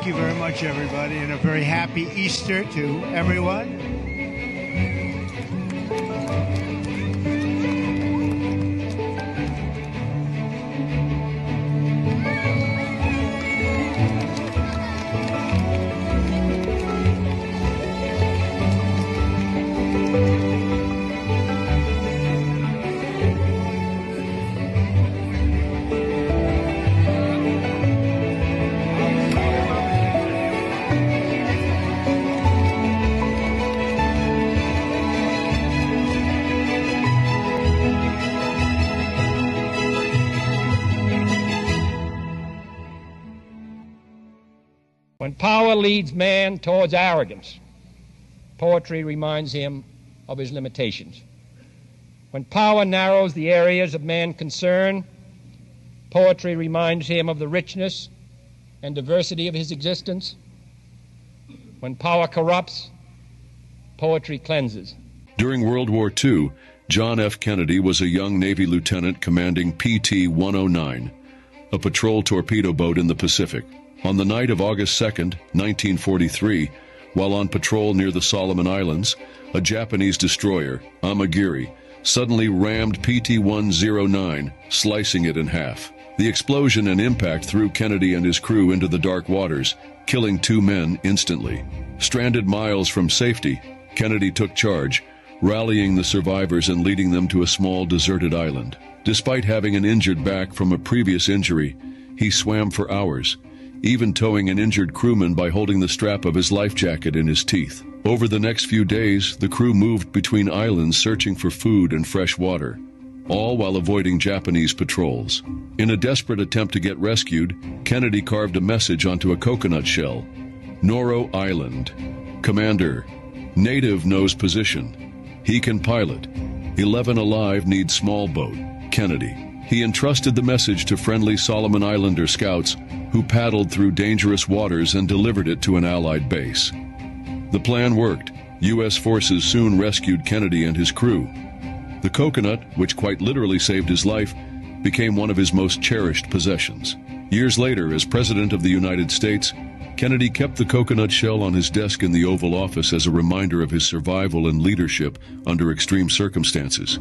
Thank you very much, everybody, and a very happy Easter to everyone. When power leads man towards arrogance, poetry reminds him of his limitations. When power narrows the areas of man's concern, poetry reminds him of the richness and diversity of his existence. When power corrupts, poetry cleanses. During World War II, John F. Kennedy was a young Navy lieutenant commanding PT-109, a patrol torpedo boat in the Pacific. On the night of August 2, 1943, while on patrol near the Solomon Islands, a Japanese destroyer, Amagiri, suddenly rammed PT-109, slicing it in half. The explosion and impact threw Kennedy and his crew into the dark waters, killing 2 men instantly. Stranded miles from safety, Kennedy took charge, rallying the survivors and leading them to a small deserted island. Despite having an injured back from a previous injury, he swam for hours, even towing an injured crewman by holding the strap of his life jacket in his teeth. Over the next few days, the crew moved between islands searching for food and fresh water, all while avoiding Japanese patrols. In a desperate attempt to get rescued, Kennedy carved a message onto a coconut shell. Noro Island. Commander. Native knows position. He can pilot. 11 alive need small boat. Kennedy. He entrusted the message to friendly Solomon Islander scouts who paddled through dangerous waters and delivered it to an Allied base. The plan worked. U.S. forces soon rescued Kennedy and his crew. The coconut, which quite literally saved his life, became one of his most cherished possessions. Years later, as President of the United States, Kennedy kept the coconut shell on his desk in the Oval Office as a reminder of his survival and leadership under extreme circumstances.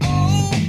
Oh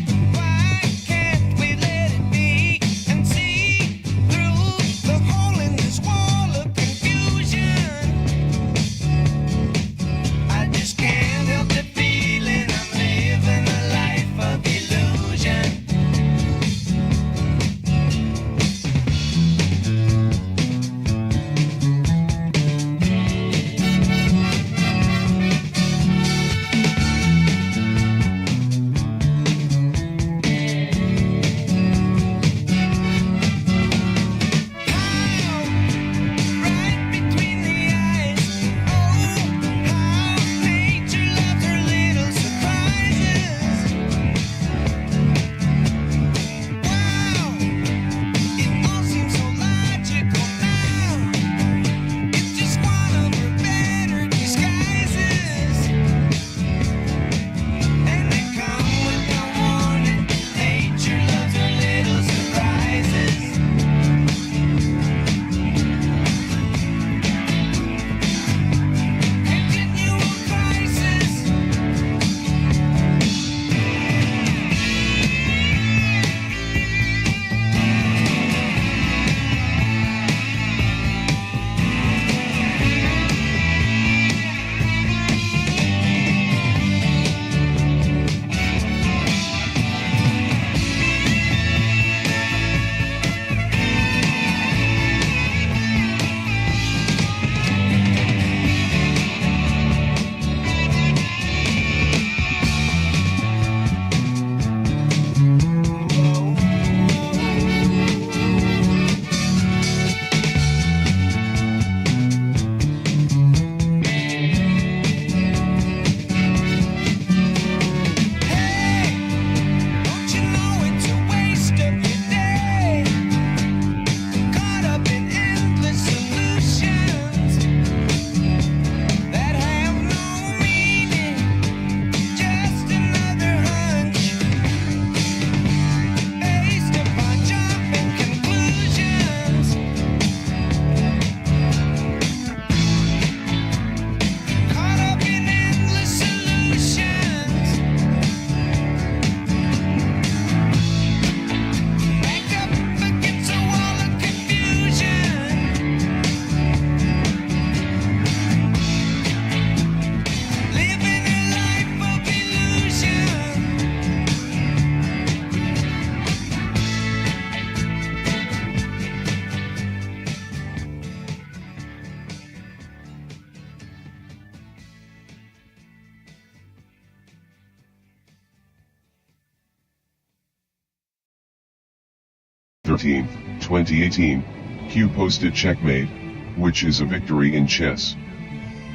13, 2018, Q posted checkmate, which is a victory in chess.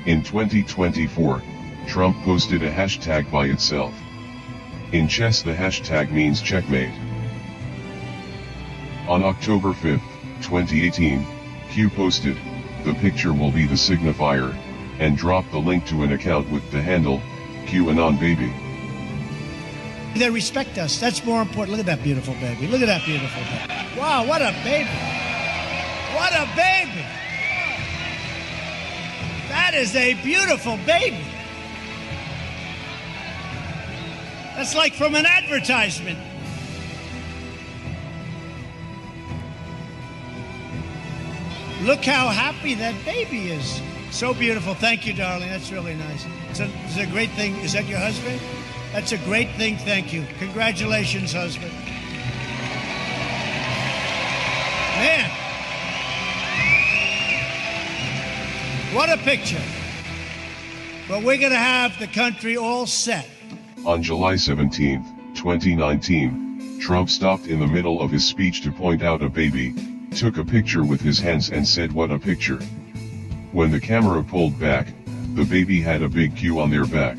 In 2024, Trump posted a hashtag by itself. In chess the hashtag means checkmate. On October 5, 2018, Q posted, "The picture will be the signifier," and dropped the link to an account with the handle, QAnon baby. They respect us. That's more important. Look at that beautiful baby. Look at that beautiful baby. Wow, what a baby. What a baby. That is a beautiful baby. That's like from an advertisement. Look how happy that baby is. So beautiful. Thank you, darling. That's really nice. It's a great thing. Is that your husband? That's a great thing. Thank you. Congratulations, husband. Man. What a picture. But we're going to have the country all set. On July 17, 2019, Trump stopped in the middle of his speech to point out a baby, took a picture with his hands and said, "What a picture." When the camera pulled back, the baby had a big Q on their back.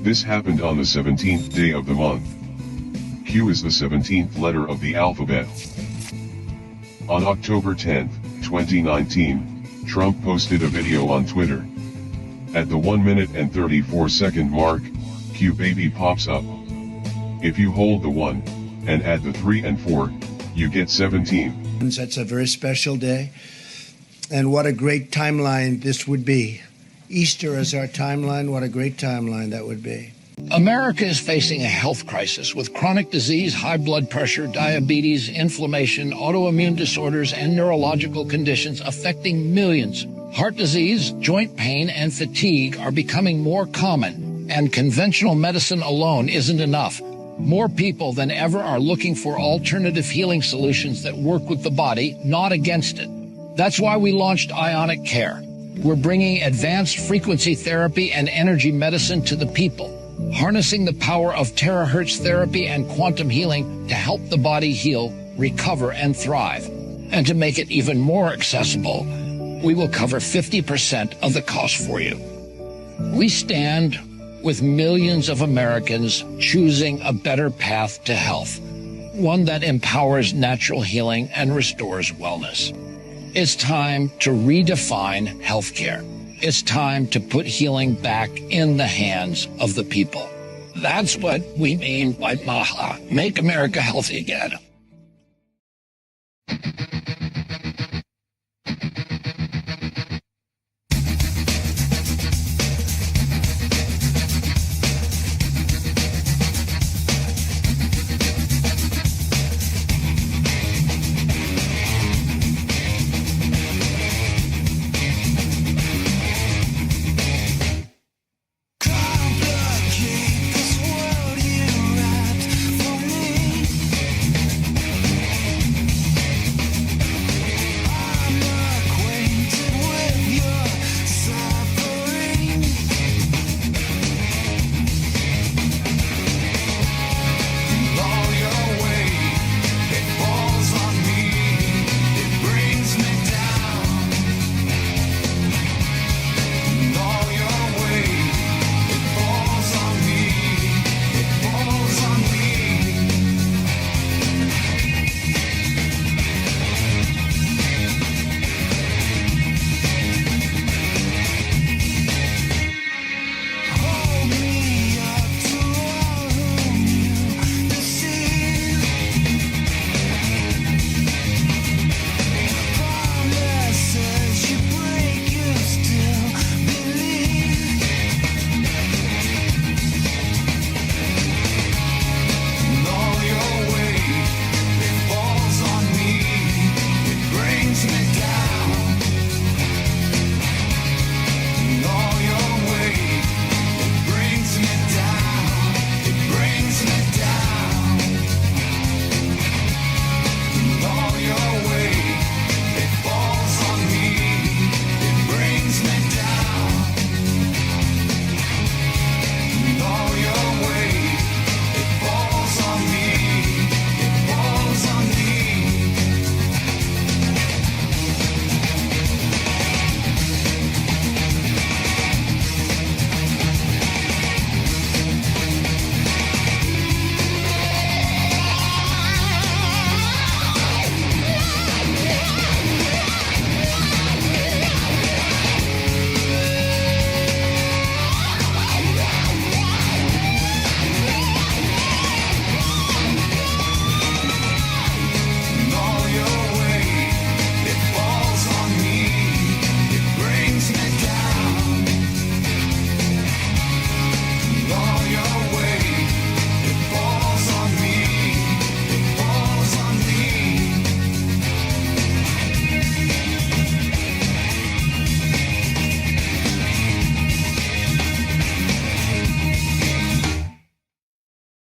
This happened on the 17th day of the month. Q is the 17th letter of the alphabet. On October 10, 2019, Trump posted a video on Twitter. At the 1 minute and 34 second mark, Q baby pops up. If you hold the 1, and add the 3 and 4, you get 17. That's a very special day. And what a great timeline this would be. Easter as our timeline, what a great timeline that would be. America is facing a health crisis with chronic disease, high blood pressure, diabetes, inflammation, autoimmune disorders, and neurological conditions affecting millions. Heart disease, joint pain, and fatigue are becoming more common, and conventional medicine alone isn't enough. More people than ever are looking for alternative healing solutions that work with the body, not against it. That's why we launched Ionic Care. We're bringing advanced frequency therapy and energy medicine to the people, harnessing the power of terahertz therapy and quantum healing to help the body heal, recover, and thrive. And to make it even more accessible, we will cover 50% of the cost for you. We stand with millions of Americans choosing a better path to health, one that empowers natural healing and restores wellness. It's time to redefine healthcare. It's time to put healing back in the hands of the people. That's what we mean by MAHA, Make America Healthy Again.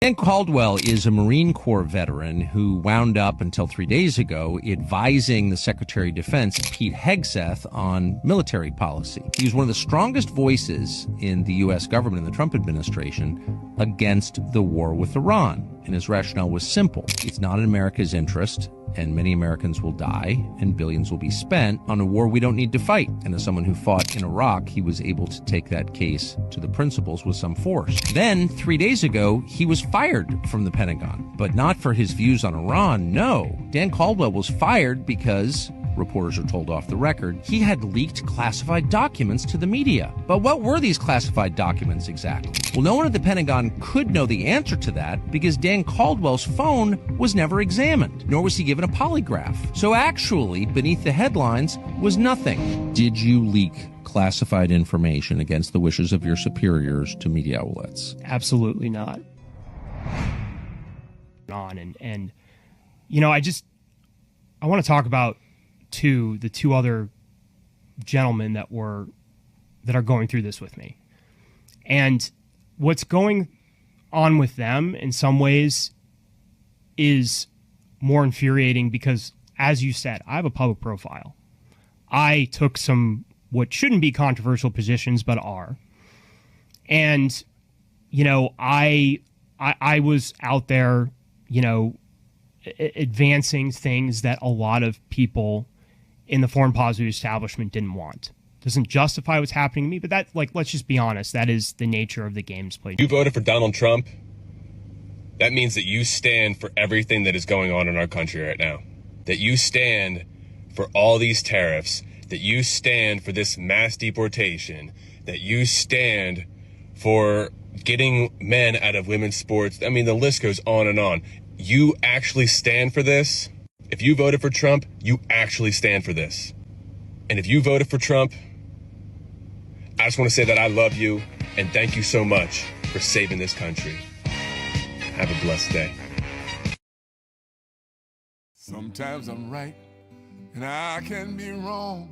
Dan Caldwell is a Marine Corps veteran who wound up until 3 days ago advising the Secretary of Defense, Pete Hegseth, on military policy. He was one of the strongest voices in the U.S. government in the Trump administration against the war with Iran. And his rationale was simple. It's not in America's interest, and many Americans will die, and billions will be spent on a war we don't need to fight. And as someone who fought in Iraq, he was able to take that case to the principals with some force. Then, 3 days ago, he was fired from the Pentagon, but not for his views on Iran, no. Dan Caldwell was fired because, reporters are told off the record, he had leaked classified documents to the media. But what were these classified documents exactly? Well, no one at the Pentagon could know the answer to that because Dan Caldwell's phone was never examined, nor was he given a polygraph. So actually, beneath the headlines was nothing. Did you leak classified information against the wishes of your superiors to media outlets? Absolutely not. And you know, I want to talk about the two other gentlemen that are going through this with me. And what's going on with them in some ways is more infuriating because, as you said, I have a public profile. I took some what shouldn't be controversial positions but are. And, you know, I was out there, you know, advancing things that a lot of people in the foreign policy establishment didn't want. Doesn't justify what's happening to me, but that, like, let's just be honest, that is the nature of the games played. You voted for Donald Trump. That means that you stand for everything that is going on in our country right now. That you stand for all these tariffs, that you stand for this mass deportation, that you stand for getting men out of women's sports. I mean, the list goes on and on. You actually stand for this. If you voted for Trump, you actually stand for this. And if you voted for Trump, I just want to say that I love you and thank you so much for saving this country. Have a blessed day. Sometimes I'm right and I can be wrong.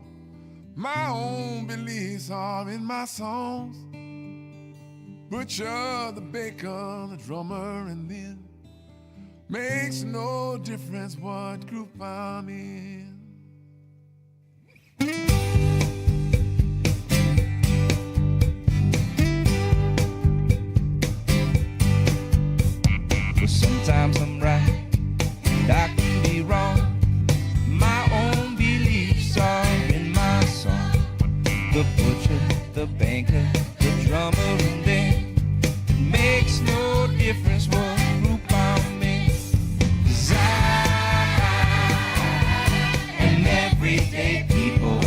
My own beliefs are in my songs. Butcher, the baker, the drummer, and then makes no difference what group I'm in. But sometimes I'm right, and I can be wrong. My own beliefs are in my song. The butcher, the banker, the drummer, and then it makes no difference what group I'm in. 'Cause I am everyday people.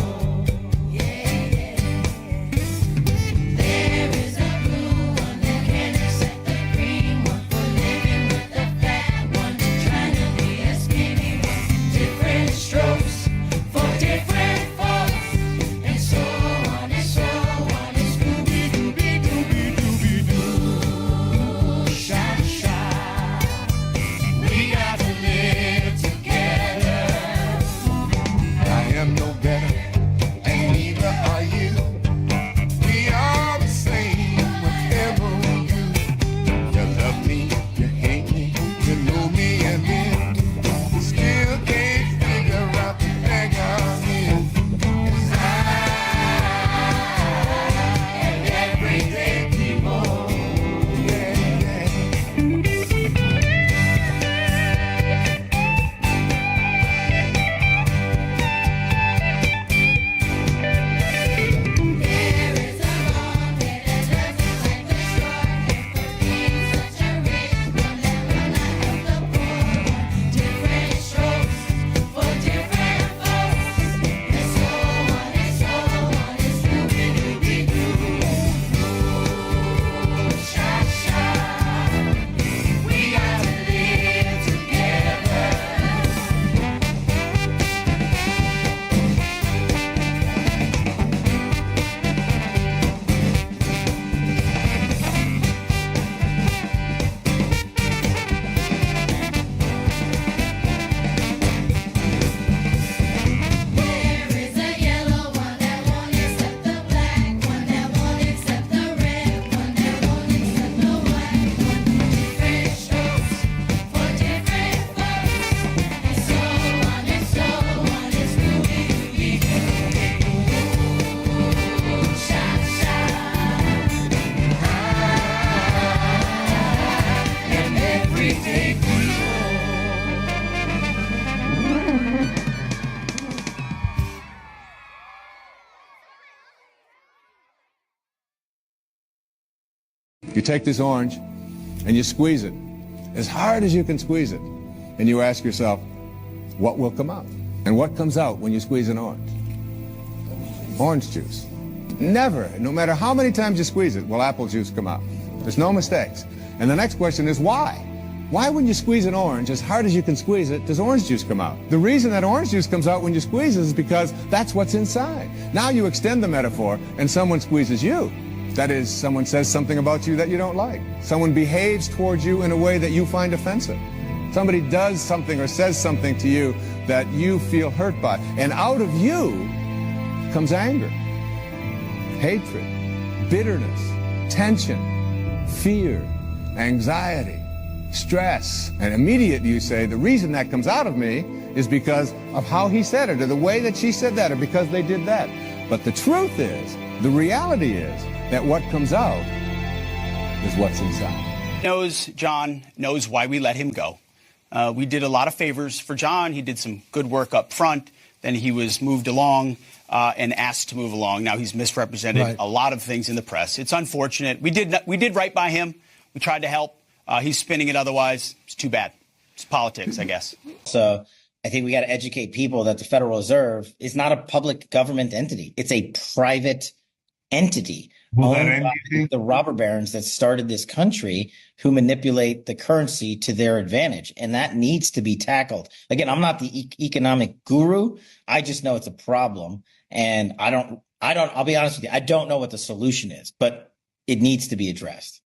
You take this orange and you squeeze it as hard as you can squeeze it. And you ask yourself, what will come out? And what comes out when you squeeze an orange? Orange juice. Never, no matter how many times you squeeze it, will apple juice come out. There's no mistakes. And the next question is why? Why when you squeeze an orange, as hard as you can squeeze it, does orange juice come out? The reason that orange juice comes out when you squeeze it is because that's what's inside. Now you extend the metaphor and someone squeezes you. That is, someone says something about you that you don't like. Someone behaves towards you in a way that you find offensive. Somebody does something or says something to you that you feel hurt by. And out of you comes anger, hatred, bitterness, tension, fear, anxiety, stress. And immediately you say, the reason that comes out of me is because of how he said it, or the way that she said that, or because they did that. But the truth is, the reality is, that what comes out is what's inside. John knows why we let him go. We did a lot of favors for John. He did some good work up front. Then he was moved along and asked to move along. Now he's misrepresented a lot of things in the press. It's unfortunate. We did right by him. We tried to help. He's spinning it otherwise. It's too bad. It's politics, I guess. So I think we got to educate people that the Federal Reserve is not a public government entity. It's a private entity. Owned by the robber barons that started this country, who manipulate the currency to their advantage. And that needs to be tackled. Again, I'm not the economic guru. I just know it's a problem. And I'll be honest with you, I don't know what the solution is, but it needs to be addressed.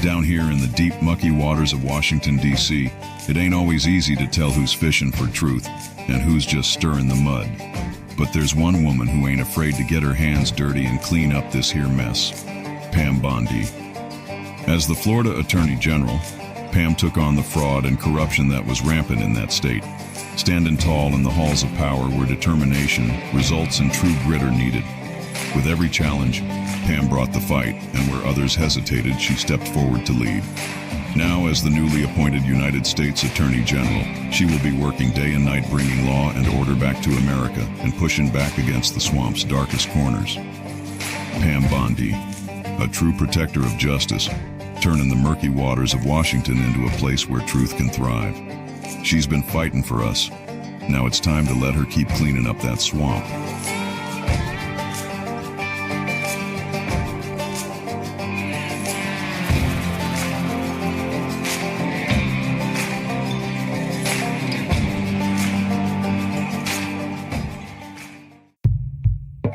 Down here in the deep, mucky waters of Washington, D.C., it ain't always easy to tell who's fishing for truth and who's just stirring the mud. But there's one woman who ain't afraid to get her hands dirty and clean up this here mess. Pam Bondi. As the Florida Attorney General, Pam took on the fraud and corruption that was rampant in that state, standing tall in the halls of power where determination, results, and true grit are needed. With every challenge, Pam brought the fight, and where others hesitated, she stepped forward to lead. Now, as the newly appointed United States Attorney General, she will be working day and night bringing law and order back to America and pushing back against the swamp's darkest corners. Pam Bondi, a true protector of justice, turning the murky waters of Washington into a place where truth can thrive. She's been fighting for us. Now it's time to let her keep cleaning up that swamp.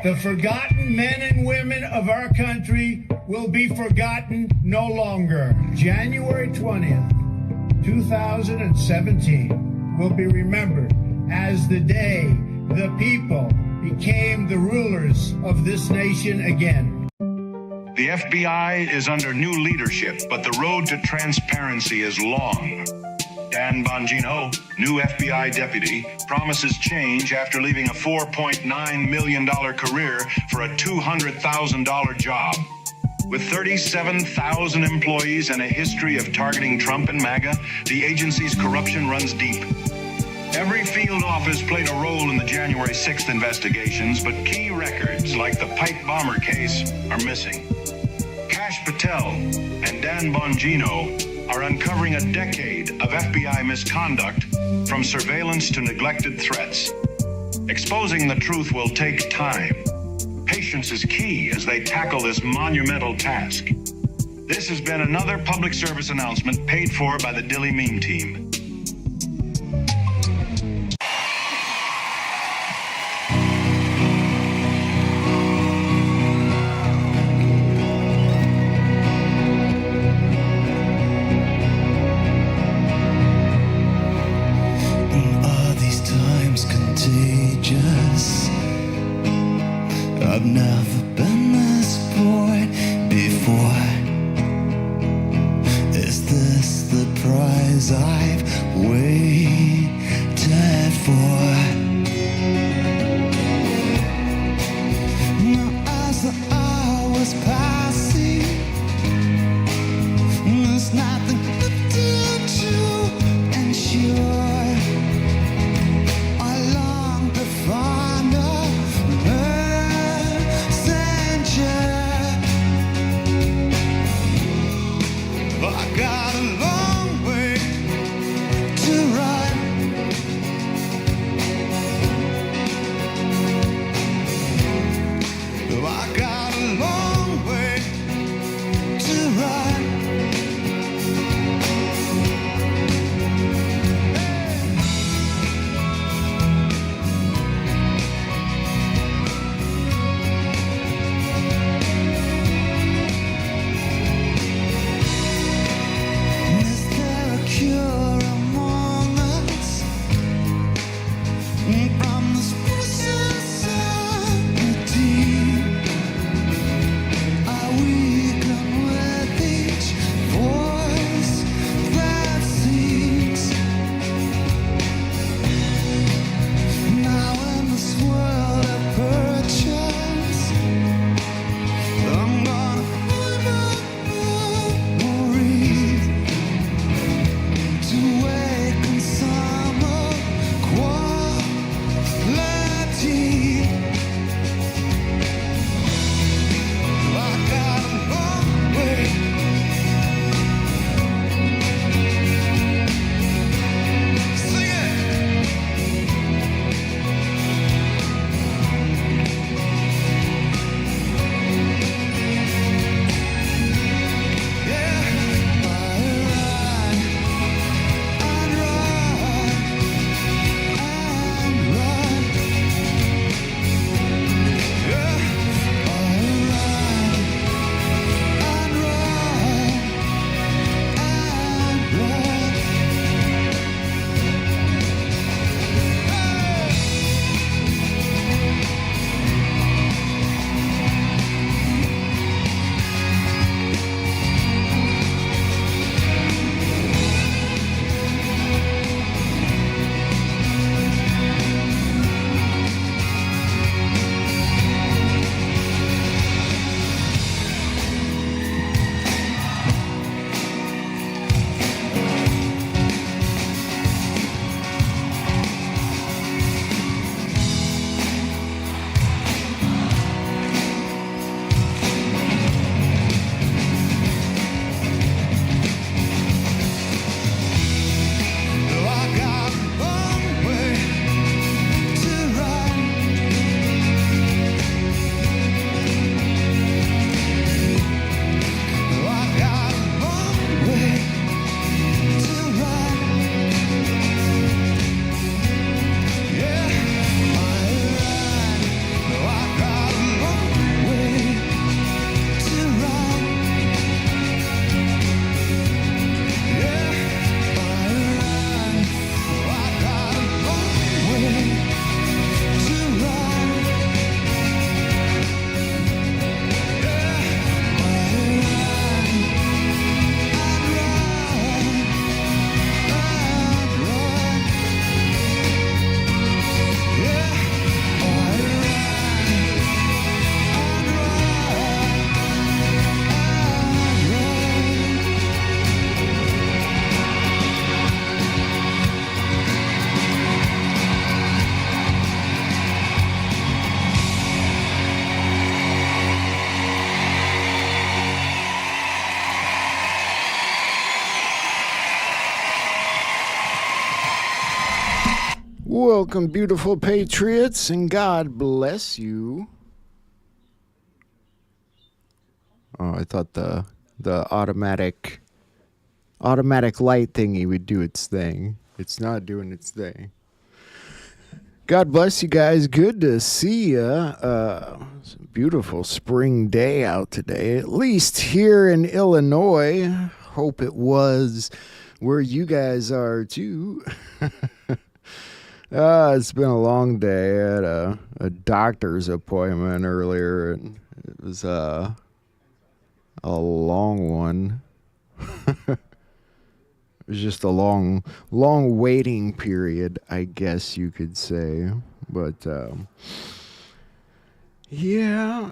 The forgotten men and women of our country will be forgotten no longer. January 20th, 2017 will be remembered as the day the people became the rulers of this nation again. The FBI is under new leadership, but the road to transparency is long. Dan Bongino, new FBI deputy, promises change after leaving a $4.9 million career for a $200,000 job. With 37,000 employees and a history of targeting Trump and MAGA, the agency's corruption runs deep. Every field office played a role in the January 6th investigations, but key records like the pipe bomber case are missing. Kash Patel and Dan Bongino are uncovering a decade of FBI misconduct, from surveillance to neglected threats. Exposing the truth will take time. Patience is key as they tackle this monumental task. This has been another public service announcement paid for by the Dilly Meme Team. I've never been this bored before. Is this the prize I've welcome, beautiful patriots, and God bless you. Oh, I thought the automatic light thingy would do its thing. It's not doing its thing. God bless you guys. Good to see ya. It's a beautiful spring day out today, at least here in Illinois. Hope it was where you guys are too. It's been a long day. I had a doctor's appointment earlier, and it was a long one. It was just a long waiting period, I guess you could say. But yeah.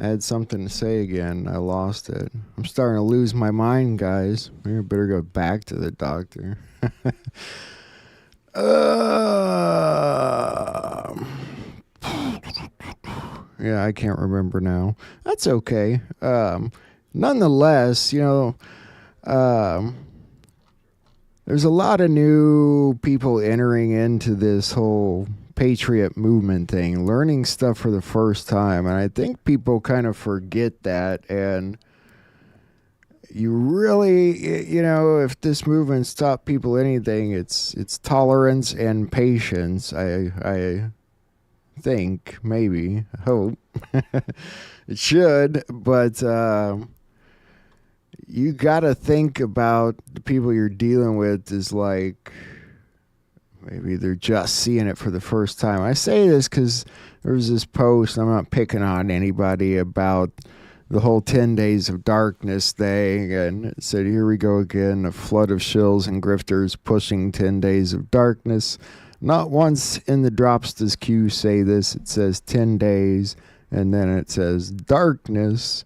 I had something to say again. I lost it. I'm starting to lose my mind, guys. Maybe I better go back to the doctor. Yeah, I can't remember now. That's okay. Nonetheless, there's a lot of new people entering into this whole Patriot movement thing, learning stuff for the first time. And I think people kind of forget that. And you really, if this movement's taught people anything, it's tolerance and patience. I think, maybe, hope it should, but you gotta think about the people you're dealing with as like maybe they're just seeing it for the first time. I say this because there was this post, I'm not picking on anybody, about the whole 10 days of darkness thing, and it said, here we go again, a flood of shills and grifters pushing 10 days of darkness. Not once in the drops does Q say this. It says 10 days, and then it says darkness.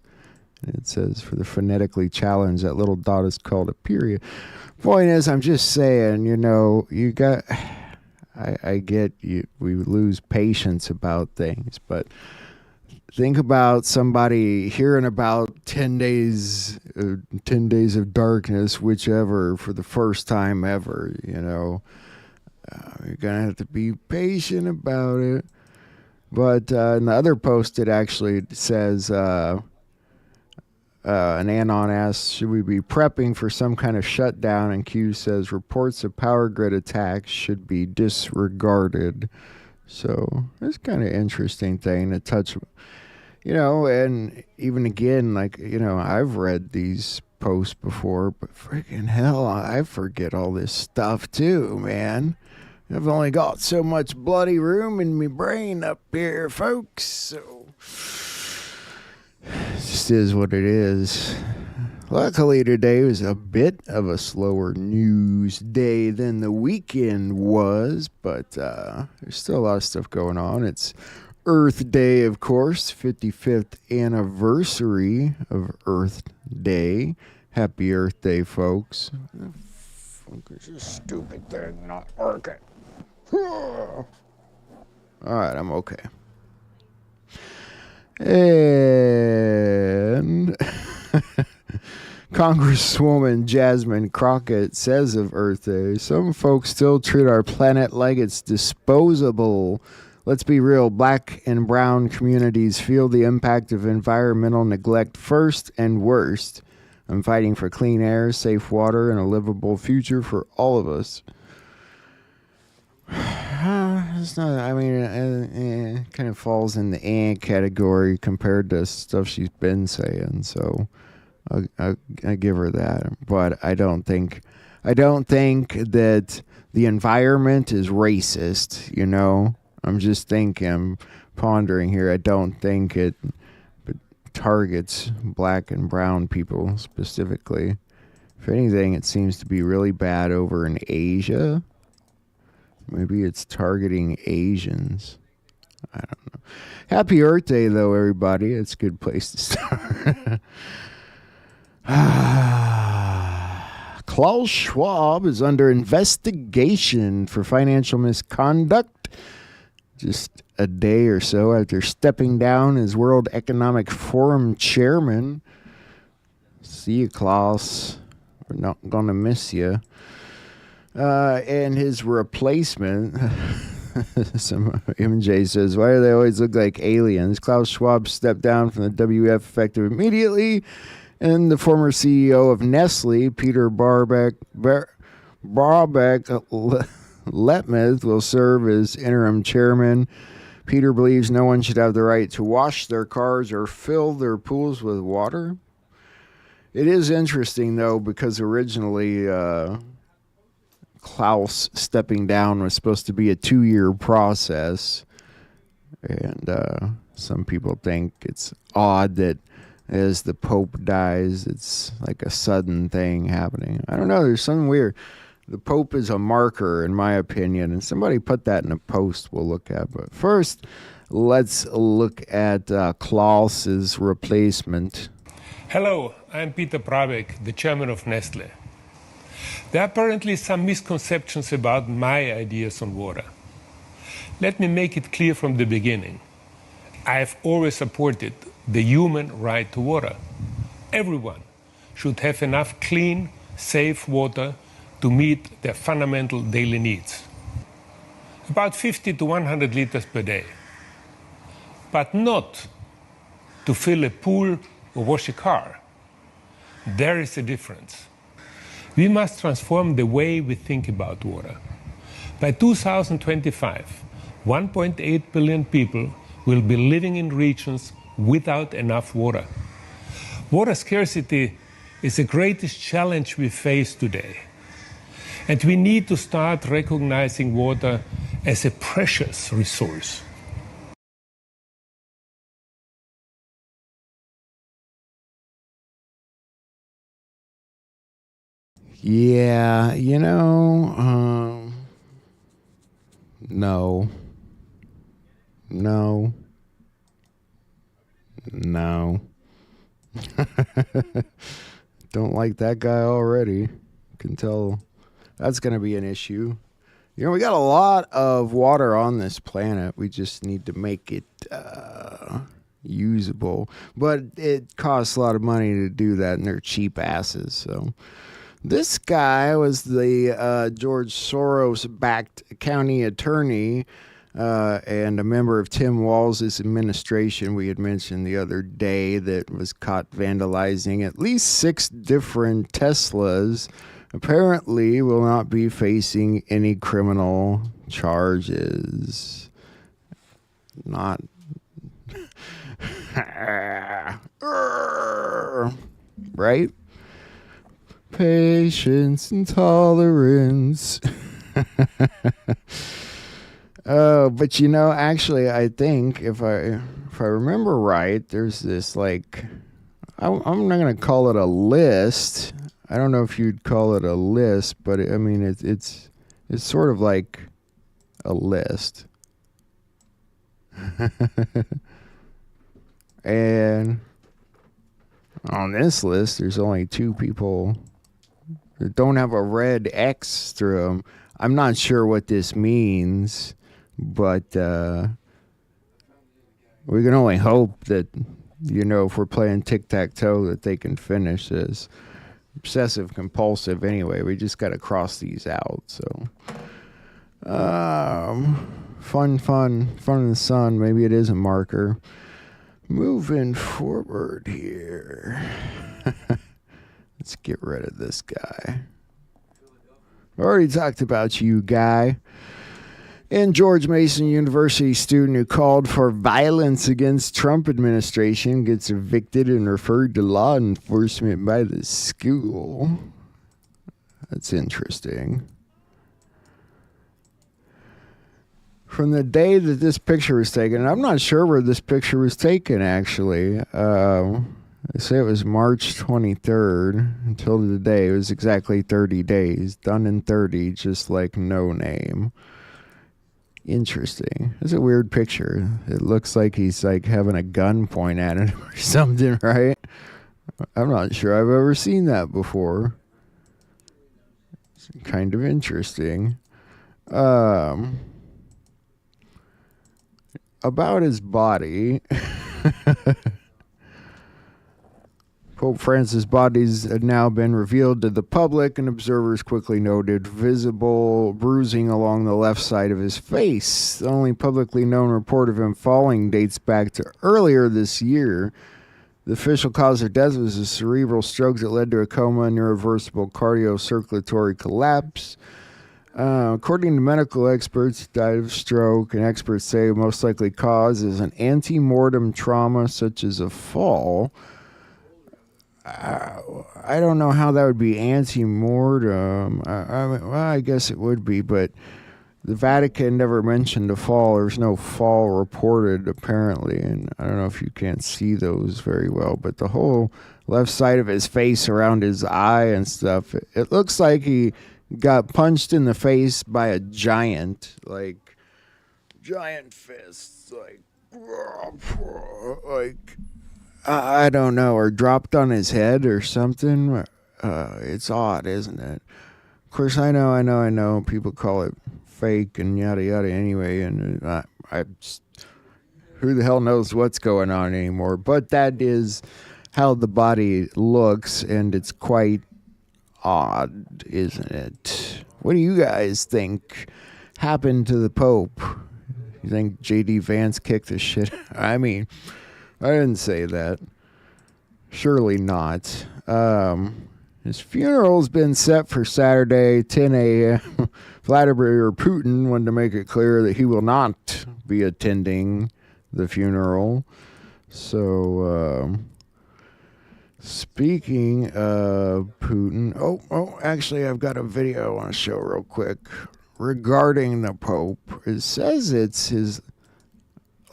And it says for the phonetically challenged, that little dot is called a period. Point is, I'm just saying, you got, I get you, we lose patience about things, but think about somebody hearing about 10 days of darkness, whichever, for the first time ever, You're going to have to be patient about it. But in the other post, it actually says, an Anon asks, should we be prepping for some kind of shutdown? And Q says, reports of power grid attacks should be disregarded. So it's kind of interesting thing to touch, and even again, I've read these posts before, but freaking hell, I forget all this stuff too, man. I've only got so much bloody room in my brain up here, folks, so it just is what it is. Luckily, today was a bit of a slower news day than the weekend was, but there's still a lot of stuff going on. It's Earth Day, of course, 55th anniversary of Earth Day. Happy Earth Day, folks. It's a stupid thing not working. All right, I'm okay. And Congresswoman Jasmine Crockett says of Earth Day, some folks still treat our planet like it's disposable. Let's be real, black and brown communities feel the impact of environmental neglect first and worst. I'm fighting for clean air, safe water, and a livable future for all of us. It's not, it kind of falls in the category compared to stuff she's been saying, so I give her that. But I don't think that the environment is racist, I'm just thinking, pondering here, I don't think it targets black and brown people specifically. If anything, it seems to be really bad over in Asia. Maybe it's targeting Asians. I don't know. Happy Earth Day, though, everybody. It's a good place to start. Klaus Schwab is under investigation for financial misconduct just a day or so after stepping down as World Economic Forum chairman. See you, Klaus. We're not going to miss you. And his replacement, some MJ says, why do they always look like aliens? Klaus Schwab stepped down from the WF effective immediately. And the former CEO of Nestle, Peter Letmeth, will serve as interim chairman. Peter believes no one should have the right to wash their cars or fill their pools with water. It is interesting, though, because originally Klaus stepping down was supposed to be a 2-year process. And some people think it's odd that as the Pope dies, it's like a sudden thing happening. I don't know. There's something weird. The Pope is a marker, in my opinion, and somebody put that in a post we'll look at. But first, let's look at Klaus's replacement. Hello, I'm Peter Brabeck, the chairman of Nestle. There are apparently some misconceptions about my ideas on water. Let me make it clear from the beginning. I have always supported the human right to water. Everyone should have enough clean, safe water to meet their fundamental daily needs. About 50 to 100 liters per day. But not to fill a pool or wash a car. There is a difference. We must transform the way we think about water. By 2025, 1.8 billion people will be living in regions without enough water. Water scarcity is the greatest challenge we face today. And we need to start recognizing water as a precious resource. Yeah, no. Don't like that guy already. Can tell that's going to be an issue. We got a lot of water on this planet. We just need to make it usable. But it costs a lot of money to do that, and they're cheap asses. So this guy was the George Soros-backed county attorney and a member of Tim Walz's administration we had mentioned the other day that was caught vandalizing at least 6 different Teslas. Apparently will not be facing any criminal charges. Not right? Patience and tolerance. But actually, I think if I remember right, there's this I'm not gonna call it a list. I don't know if you'd call it a list, but it's sort of like a list. And on this list, there's only 2 people that don't have a red X through them. I'm not sure what this means, but we can only hope that, if we're playing tic-tac-toe, that they can finish this. Obsessive compulsive anyway. We just got to cross these out. So, fun in the sun. Maybe it is a marker. Moving forward here. Let's get rid of this guy. Already talked about you, guy. And George Mason University student who called for violence against Trump administration gets evicted and referred to law enforcement by the school. That's interesting. From the day that this picture was taken, and I'm not sure where this picture was taken, actually. They say it was March 23rd until today. It was exactly 30 days. Done in 30, just like no name. Interesting. It's a weird picture. It looks like he's having a gun point at him or something, right? I'm not sure I've ever seen that before. It's kind of interesting. About his body. Pope Francis' bodies had now been revealed to the public, and observers quickly noted visible bruising along the left side of his face. The only publicly known report of him falling dates back to earlier this year. The official cause of death was a cerebral stroke that led to a coma and irreversible cardiocirculatory collapse. According to medical experts, he died of stroke, and experts say the most likely cause is an ante-mortem trauma such as a fall. I don't know how that would be ante-mortem. I guess it would be, but the Vatican never mentioned a fall. There's no fall reported, apparently, and I don't know if you can't see those very well, but the whole left side of his face around his eye and stuff, it looks like he got punched in the face by a giant, like, giant fists, like, I don't know, or dropped on his head or something. It's odd, isn't it? Of course, I know. People call it fake and yada yada anyway, and who the hell knows what's going on anymore? But that is how the body looks, and it's quite odd, isn't it? What do you guys think happened to the Pope? You think J.D. Vance kicked the shit? I mean, I didn't say that. Surely not. His funeral's been set for Saturday, 10 a.m. Vladimir Putin wanted to make it clear that he will not be attending the funeral. So, speaking of Putin, actually, I've got a video I want to show real quick regarding the Pope. It says it's his,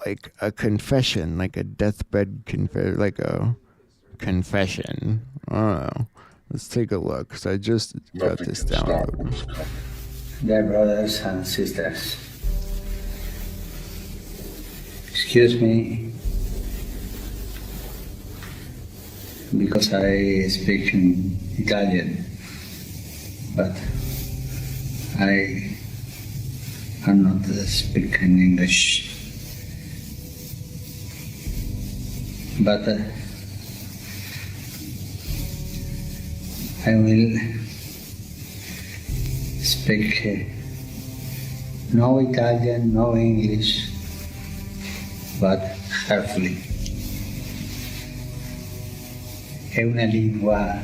like a confession, like a deathbed confession, like a confession. I don't know. Let's take a look, because I just got this downloaded. Dear brothers and sisters, excuse me because I speak in Italian, but I am not speaking English. But I will speak no Italian, no English, but carefully. È una lingua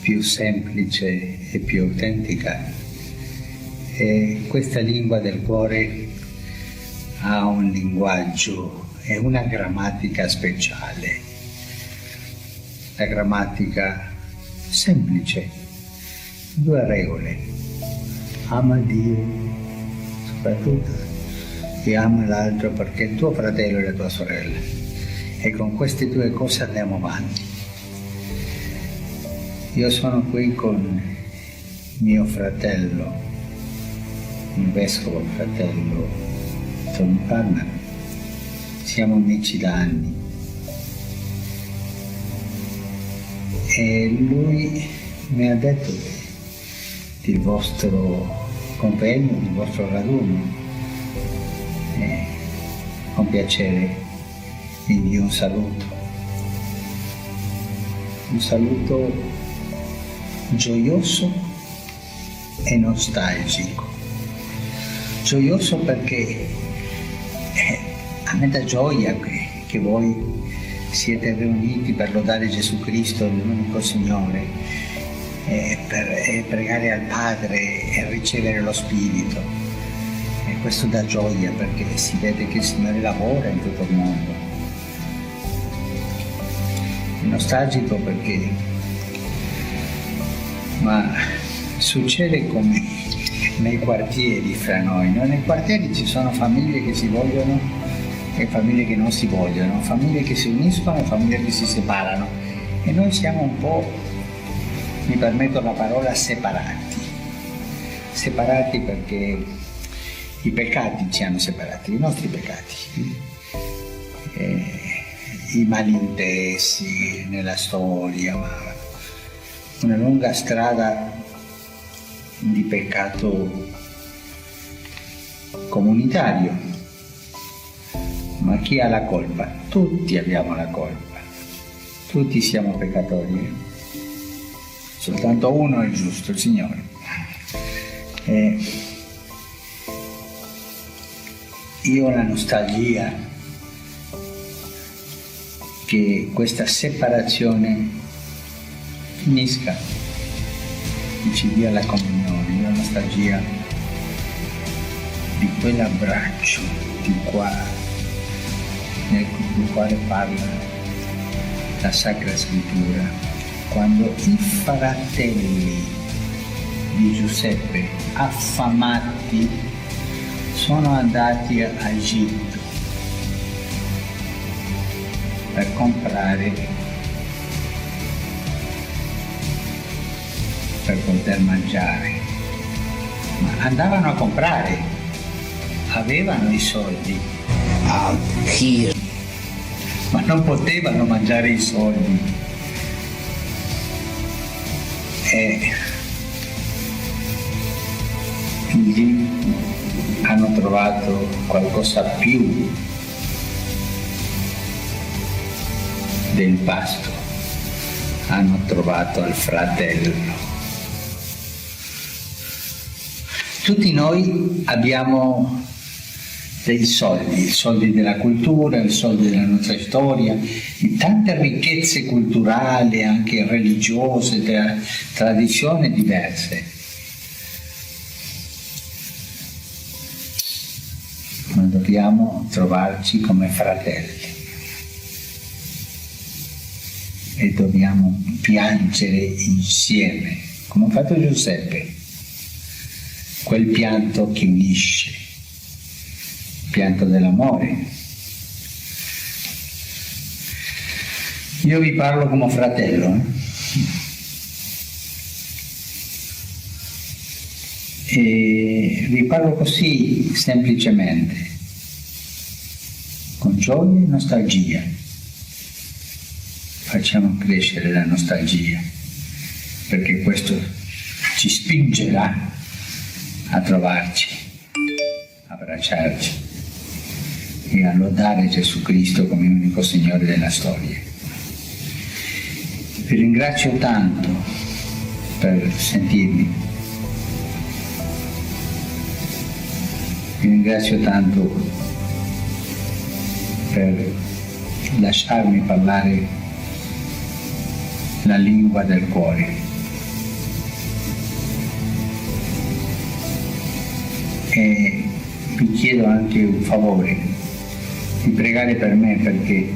più semplice e più autentica, e questa lingua del cuore ha un linguaggio e una grammatica speciale. La grammatica semplice, 2 regole: ama Dio soprattutto e ama l'altro perché è il tuo fratello e la tua sorella, e con queste 2 cose andiamo avanti. Io sono qui con mio fratello, il vescovo fratello Tom Palmer. Siamo amici da anni. E lui mi ha detto del vostro convegno, del vostro raduno. E con piacere vi invio un saluto gioioso e nostalgico. Gioioso perché a me dà gioia che voi siete riuniti per lodare Gesù Cristo, l'unico Signore, per pregare al Padre e ricevere lo Spirito. E questo dà gioia perché si vede che il Signore lavora in tutto il mondo. È nostalgico perché succede come nei quartieri fra noi. Nei quartieri ci sono famiglie che si vogliono e famiglie che non si vogliono, famiglie che si uniscono e famiglie che si separano, e noi siamo un po', mi permetto la parola, separati perché i peccati ci hanno separati, i nostri peccati, i malintesi nella storia, ma una lunga strada di peccato comunitario. Ma chi ha la colpa? Tutti abbiamo la colpa. Tutti siamo peccatori, soltanto uno è giusto, il Signore. Io ho la nostalgia che questa separazione finisca, che ci dia la comunione. Io ho la nostalgia di quell'abbraccio di del quale parla la Sacra Scrittura, quando i fratelli di Giuseppe, affamati, sono andati a Egitto per comprare, per poter mangiare. Ma andavano a comprare, avevano i soldi, ma non potevano mangiare i soldi. E lì hanno trovato qualcosa più del pasto, hanno trovato il fratello. Tutti noi abbiamo dei soldi, i soldi della cultura, i soldi della nostra storia, di tante ricchezze culturali, anche religiose, tradizioni diverse. Ma dobbiamo trovarci come fratelli e dobbiamo piangere insieme, come ha fatto Giuseppe, quel pianto che unisce, pianto dell'amore. Io vi parlo come fratello, e vi parlo così semplicemente, con gioia e nostalgia. Facciamo crescere la nostalgia, perché questo ci spingerà a trovarci, a abbracciarci e a lodare Gesù Cristo come unico Signore della storia. Vi ringrazio tanto per sentirmi, vi ringrazio tanto per lasciarmi parlare la lingua del cuore. E vi chiedo anche un favore, di pregare per me, perché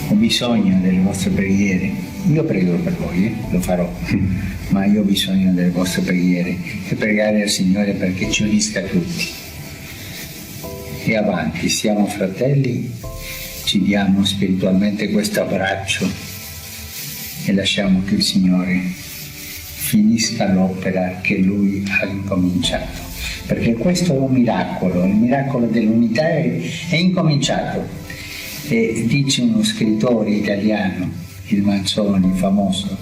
ho bisogno delle vostre preghiere. Io prego per voi, lo farò, ma io ho bisogno delle vostre preghiere e pregare al Signore perché ci unisca tutti. E avanti, siamo fratelli, ci diamo spiritualmente questo abbraccio e lasciamo che il Signore finisca l'opera che Lui ha incominciato. Perché questo è un miracolo, il miracolo dell'unità è incominciato. E dice uno scrittore italiano, il Manzoni, famoso,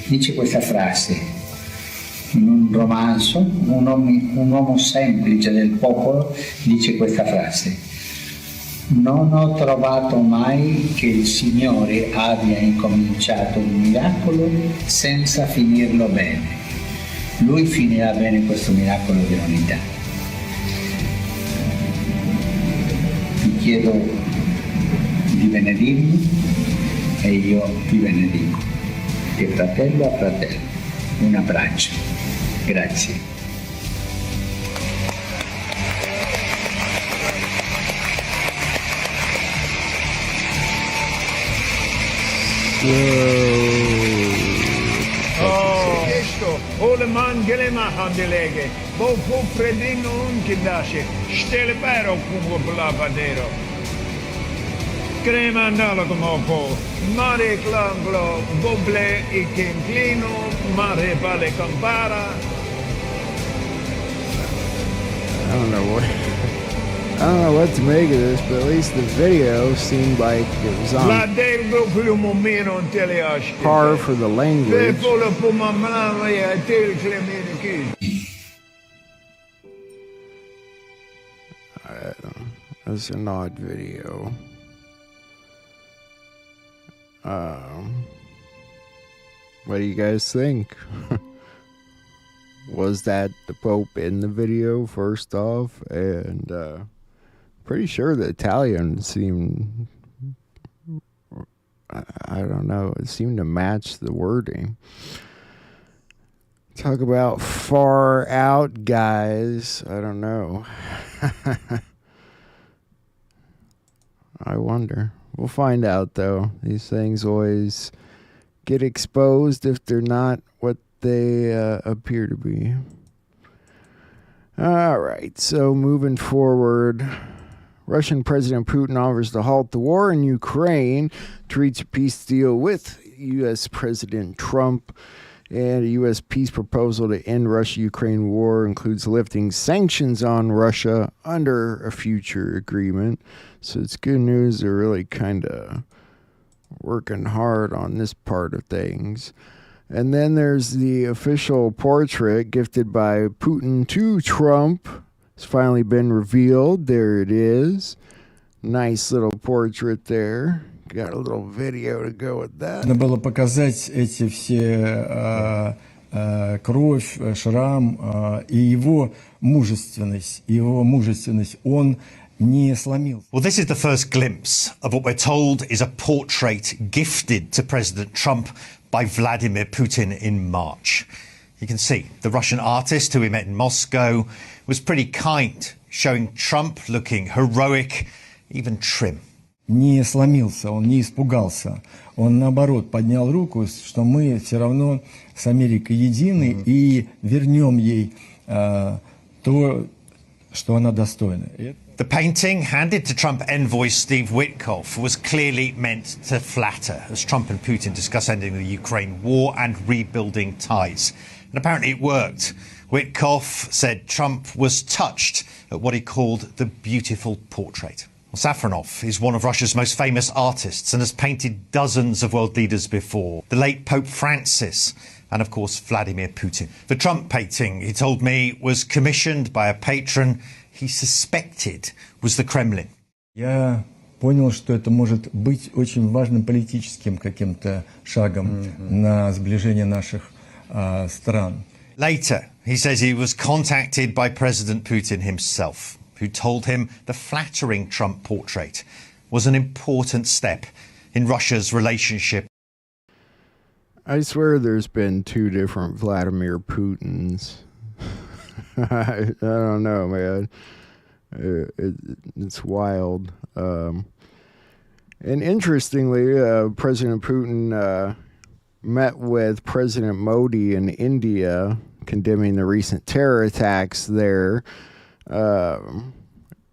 dice questa frase in un romanzo, un uomo semplice del popolo dice questa frase: non ho trovato mai che il Signore abbia incominciato un miracolo senza finirlo bene. Lui finirà bene questo miracolo dell'unità. Vi chiedo di benedirmi e io vi benedico. Di fratello a fratello. Un abbraccio. Grazie. Oleman gelema handelege, bo fu predino un kindashe, stelle pero como blavadero. Crema andalo como po, mare clanglo, boble e quenclino, mare vale compara. I don't know what to make of this, but at least the video seemed like it was on par for the language. That's an odd video. What do you guys think? Was that the Pope in the video, first off? And pretty sure the Italian seemed, I don't know, it seemed to match the wording. Talk about far out guys. I don't know. I wonder. We'll find out, though. These things always get exposed if they're not what they appear to be. All right, so moving forward, Russian President Putin offers to halt the war in Ukraine to reach a peace deal with U.S. President Trump. And a U.S. peace proposal to end Russia-Ukraine war includes lifting sanctions on Russia under a future agreement. So it's good news. They're really kind of working hard on this part of things. And then there's the official portrait gifted by Putin to Trump. It's finally been revealed. There it is. Nice little portrait there. Got a little video to go with that. Надо было показать эти все кровь, шрам и его мужественность. Он не сломился. Well, this is the first glimpse of what we're told is a portrait gifted to President Trump by Vladimir Putin in March. You can see the Russian artist who we met in Moscow was pretty kind, showing Trump looking heroic, even trim. Не сломился, он не испугался. Он, наоборот, поднял руку, что мы все равно с Америкой едины и вернем ей то, что она достойна. The painting, handed to Trump envoy Steve Witkoff, was clearly meant to flatter as Trump and Putin discuss ending the Ukraine war and rebuilding ties. And apparently it worked. Witkoff said Trump was touched at what he called the beautiful portrait. Well, Safronov is one of Russia's most famous artists and has painted dozens of world leaders before. The late Pope Francis and, of course, Vladimir Putin. The Trump painting, he told me, was commissioned by a patron he suspected was the Kremlin. Я понял, что это может быть очень важным политическим каким-то шагом на сближение наших стран. Later, he says he was contacted by President Putin himself, who told him the flattering Trump portrait was an important step in Russia's relationship. I swear there's been two different Vladimir Putins. I don't know, man. It's wild. And interestingly, President Putin met with President Modi in India, condemning the recent terror attacks there.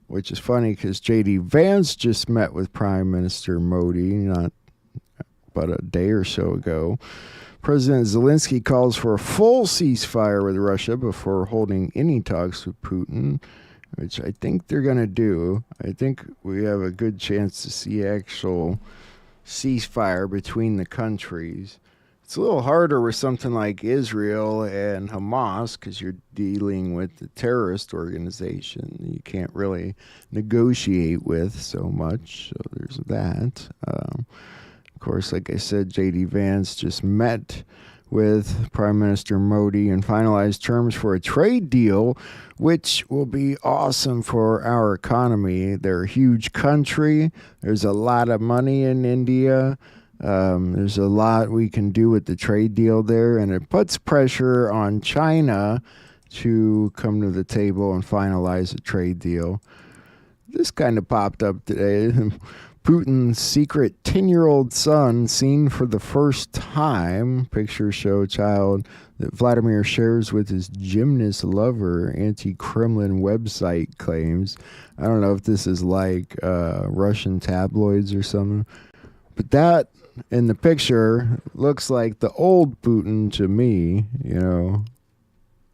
Which is funny because J.D. Vance just met with Prime Minister Modi not but a day or so ago. President Zelensky calls for a full ceasefire with Russia before holding any talks with Putin, which I think they're going to do. I think we have a good chance to see actual ceasefire between the countries. It's a little harder with something like Israel and Hamas because you're dealing with the terrorist organization you can't really negotiate with so much. So there's that. Of course, like I said, J.D. Vance just met with Prime Minister Modi and finalized terms for a trade deal, which will be awesome for our economy. They're a huge country. There's a lot of money in India. There's a lot we can do with the trade deal there, and it puts pressure on China to come to the table and finalize a trade deal. This kind of popped up today. Putin's secret 10-year-old son seen for the first time. Pictures show a child that Vladimir shares with his gymnast lover, anti-Kremlin website claims. I don't know if this is like Russian tabloids or something, but that in the picture looks like the old Putin to me, you know.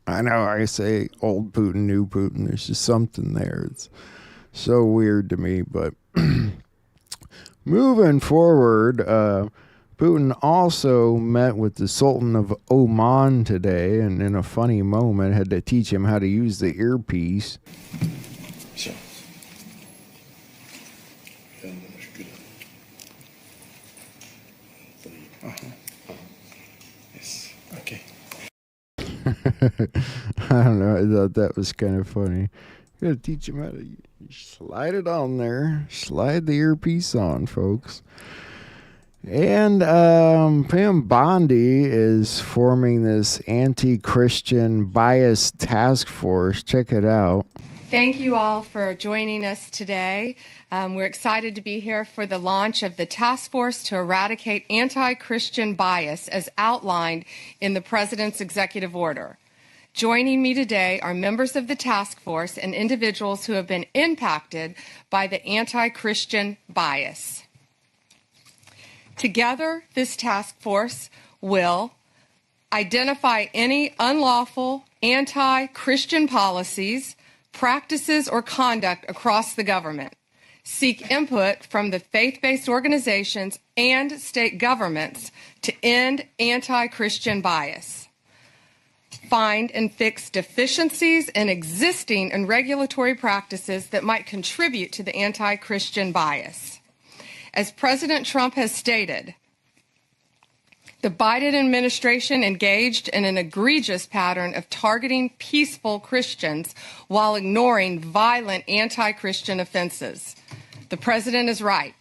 I know I say old Putin, new Putin. There's just something there. It's so weird to me, but moving forward, Putin also met with the Sultan of Oman today, and in a funny moment had to teach him how to use the earpiece. I don't know. I thought that was kind of funny. You gotta teach them how to slide it on there. Slide the earpiece on, folks. And Pam Bondi is forming this anti-Christian bias task force. Check it out. Thank you all for joining us today. We're excited to be here for the launch of the task force to eradicate anti-Christian bias as outlined in the President's executive order. Joining me today are members of the task force and individuals who have been impacted by the anti-Christian bias. Together, this task force will identify any unlawful anti-Christian policies, practices, or conduct across the government, seek input from the faith-based organizations and state governments to end anti-Christian bias, find and fix deficiencies in existing and regulatory practices that might contribute to the anti-Christian bias. As President Trump has stated, the Biden administration engaged in an egregious pattern of targeting peaceful Christians while ignoring violent anti-Christian offenses. The president is right.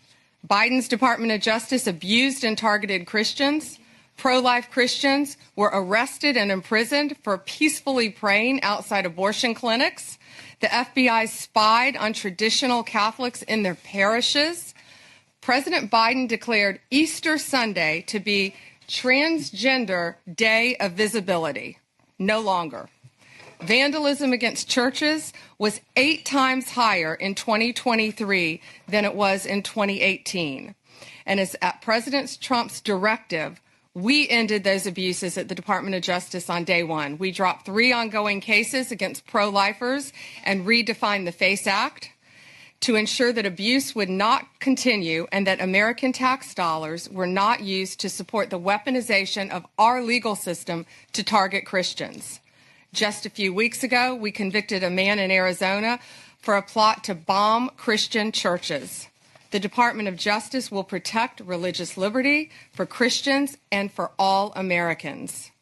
Biden's Department of Justice abused and targeted Christians. Pro-life Christians were arrested and imprisoned for peacefully praying outside abortion clinics. The FBI spied on traditional Catholics in their parishes. President Biden declared Easter Sunday to be Transgender Day of Visibility. No longer. Vandalism against churches was 8 times higher in 2023 than it was in 2018. And as at President Trump's directive, we ended those abuses at the Department of Justice on day one. We dropped 3 ongoing cases against pro-lifers and redefined the FACE Act to ensure that abuse would not continue and that American tax dollars were not used to support the weaponization of our legal system to target Christians. Just a few weeks ago, we convicted a man in Arizona for a plot to bomb Christian churches. The Department of Justice will protect religious liberty for Christians and for all Americans.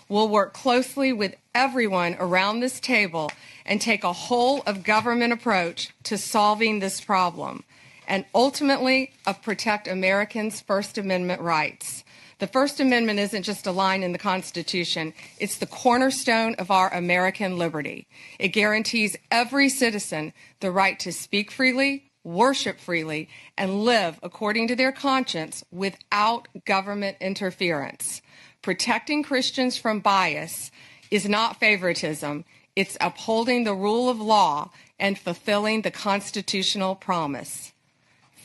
We'll work closely with everyone around this table and take a whole of government approach to solving this problem and ultimately protect Americans' First Amendment rights. The First Amendment isn't just a line in the Constitution. It's the cornerstone of our American liberty. It guarantees every citizen the right to speak freely, worship freely, and live according to their conscience without government interference. Protecting Christians from bias is not favoritism. It's upholding the rule of law and fulfilling the constitutional promise.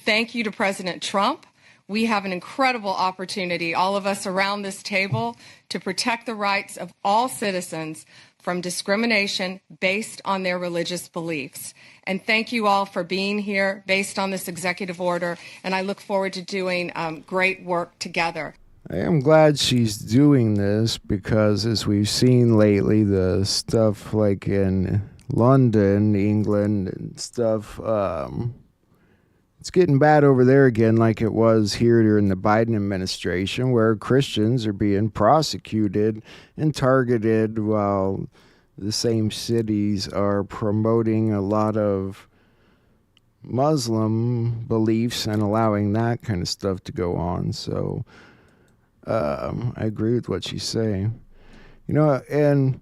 Thank you to President Trump. We have an incredible opportunity, all of us around this table, to protect the rights of all citizens from discrimination based on their religious beliefs. And thank you all for being here based on this executive order, and I look forward to doing great work together. I am glad she's doing this because, as we've seen lately, the stuff like in London, England, and stuff, it's getting bad over there again like it was here during the Biden administration, where Christians are being prosecuted and targeted while the same cities are promoting a lot of Muslim beliefs and allowing that kind of stuff to go on. So I agree with what she's saying. You know, and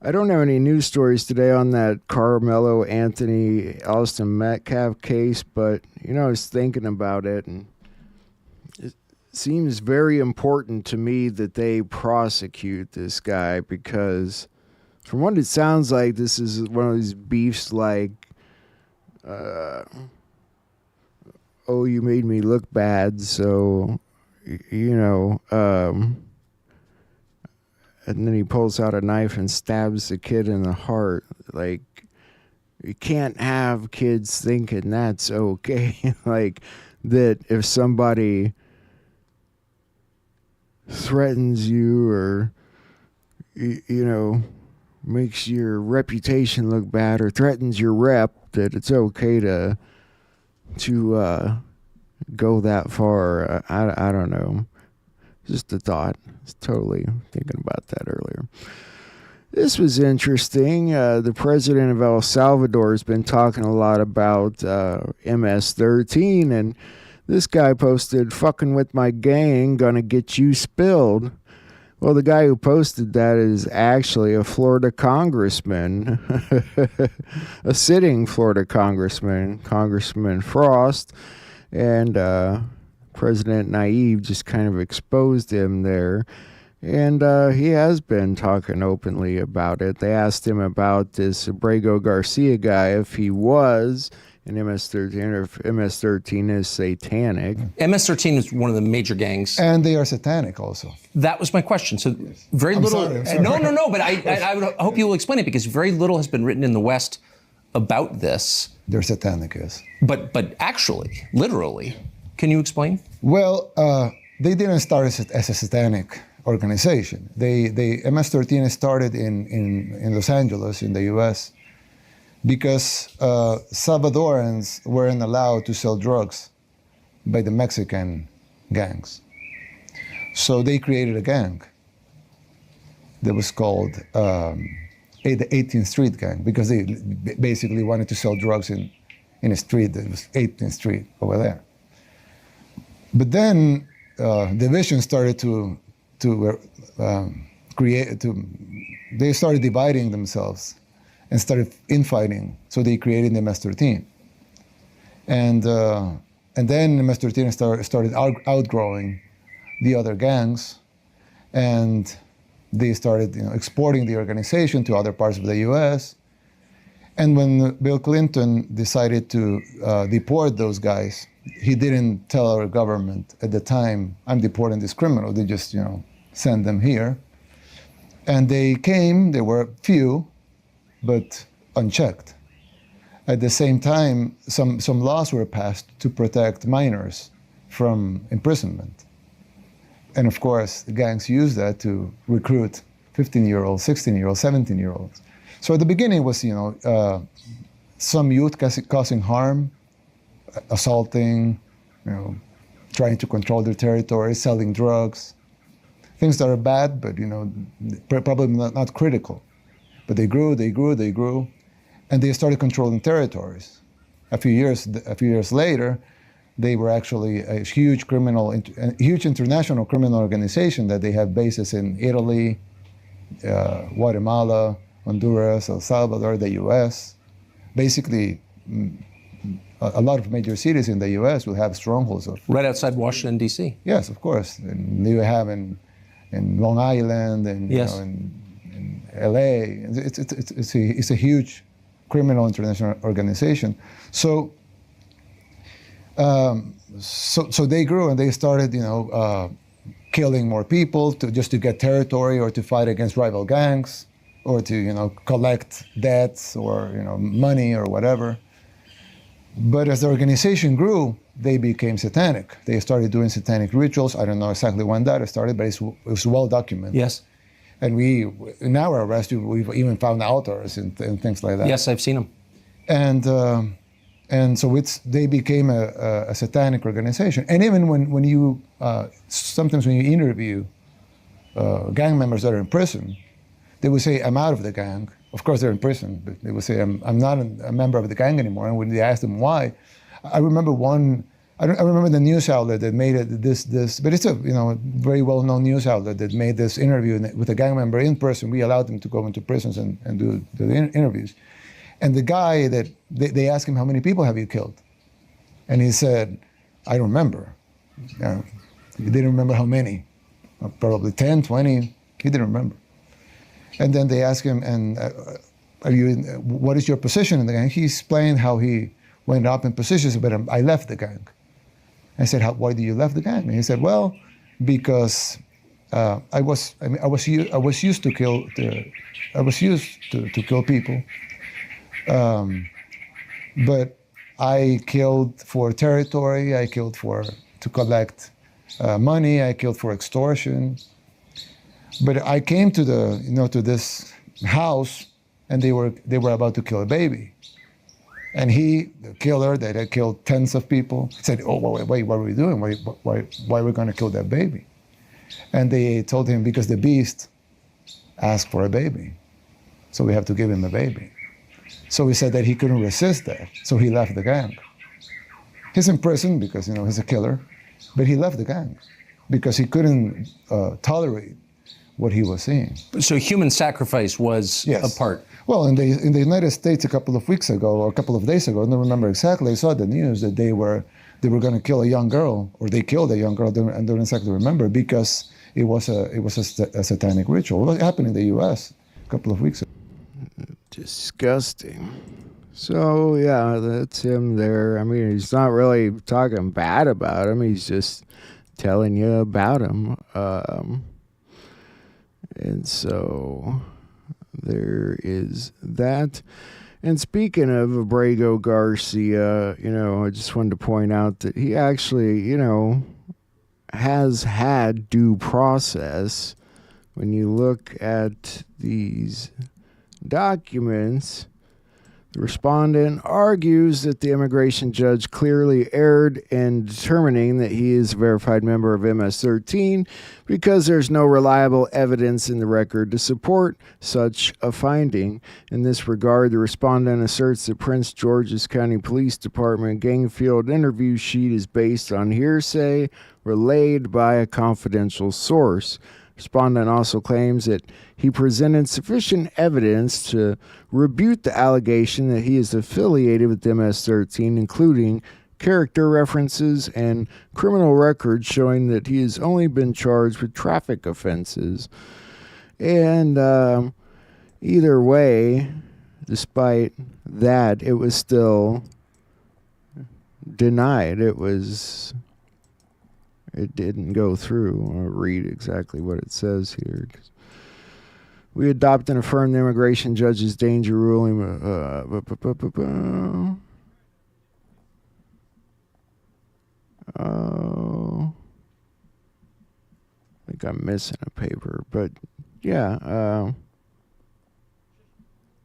I don't have any news stories today on that Carmelo Anthony Austin Metcalf case, but, you know, I was thinking about it, and it seems very important to me that they prosecute this guy because from what it sounds like, this is one of these beefs like, oh, you made me look bad, so, you know, and then he pulls out a knife and stabs the kid in the heart. Like, you can't have kids thinking that's okay. Like, that if somebody threatens you or, you know, makes your reputation look bad or threatens your rep, that it's okay to go that far. I don't know. Just a thought. I was totally thinking about that earlier. This was interesting. The president of El Salvador has been talking a lot about MS-13, and this guy posted, "Fucking with my gang, gonna get you spilled." Well, the guy who posted that is actually a Florida congressman, a sitting Florida congressman, Congressman Frost, and President Naive just kind of exposed him there. And he has been talking openly about it. They asked him about this Abrego Garcia guy, if he was an MS-13, or if MS-13 is satanic. MS-13 is one of the major gangs. And they are satanic also. That was my question. So very I'm little. sorry. No, but I would hope you will explain it, because very little has been written in the West about this. They're satanic, yes. But actually, literally, can you explain? Well, they didn't start as a satanic organization. They MS-13 started in Los Angeles, in the U.S., because Salvadorans weren't allowed to sell drugs by the Mexican gangs. So they created a gang that was called the 18th Street Gang, because they basically wanted to sell drugs in a street that was 18th Street over there. But then division started they started dividing themselves and started infighting. So they created the MS-13. And then MS-13 started outgrowing the other gangs, and they started exporting the organization to other parts of the U.S. And when Bill Clinton decided to deport those guys, he didn't tell our government at the time, "I'm deporting this criminal." They just, send them here. And they came, there were few, but unchecked. At the same time, some laws were passed to protect minors from imprisonment. And of course, the gangs used that to recruit 15-year-olds, 16-year-olds, 17-year-olds. So at the beginning it was, some youth causing harm, assaulting, trying to control their territory, selling drugs. Things that are bad, but probably not critical. But they grew, and they started controlling territories. A few years later, they were actually a huge international criminal organization that they have bases in Italy, Guatemala, Honduras, El Salvador, the U.S. Basically, a lot of major cities in the U.S. will have strongholds of. Right outside Washington, D.C. Yes, of course. And you have in Long Island and yes. In L.A. It's a huge criminal international organization. So they grew and they started, killing more people just to get territory or to fight against rival gangs or to, collect debts or, money or whatever. But as the organization grew, they became satanic. They started doing satanic rituals. I don't know exactly when that started, but it was well documented. Yes. And in our arrest, we've even found authors and things like that. Yes, I've seen them. And so they became a satanic organization. And even when you, sometimes when you interview gang members that are in prison, they would say, "I'm out of the gang." Of course, they're in prison, but they would say, I'm not a member of the gang anymore. And when they asked them why, I remember I remember the news outlet that made it but it's a very well-known news outlet that made this interview with a gang member in person. We allowed them to go into prisons and do the interviews. And the guy that they asked him, "How many people have you killed?" And he said, "I don't remember." He didn't remember how many, probably 10, 20, he didn't remember. And then they asked him, "And what is your position in the gang?" He explained how he went up in positions, but I left the gang. I said, "Why did you left the gang?" And he said, "Well, because I was used to kill people, but I killed for territory. I killed to collect money. I killed for extortion. But I came to to this house, and they were about to kill a baby. And the killer that had killed tens of people, said, "Oh, wait, what are we doing? Why are we going to kill that baby?" And they told him, "Because the beast asked for a baby." so we have to give him a baby. So he said that he couldn't resist that, so he left the gang. He's in prison because, he's a killer, but he left the gang because he couldn't tolerate what he was seeing. So human sacrifice was a part. Well, in the United States a couple of weeks ago, or a couple of days ago, I don't remember exactly, I saw the news that they were going to kill a young girl, or they killed a young girl, I don't exactly remember, because it was a satanic ritual. It happened in the U.S. a couple of weeks ago. Disgusting. So, yeah, that's him there. I mean, he's not really talking bad about him. He's just telling you about him. And so there is that. And speaking of Abrego Garcia, I just wanted to point out that he actually, has had due process. When you look at these documents, the respondent argues that the immigration judge clearly erred in determining that he is a verified member of MS-13 because there's no reliable evidence in the record to support such a finding. In this regard, the respondent asserts that Prince George's County Police Department Gangfield interview sheet is based on hearsay relayed by a confidential source. Respondent also claims that he presented sufficient evidence to rebut the allegation that he is affiliated with MS-13, including character references and criminal records showing that he has only been charged with traffic offenses. And either way, despite that, it was still denied. It didn't go through. I'll read exactly what it says here. We adopt and affirm the immigration judge's danger ruling. I think I'm missing a paper, but yeah,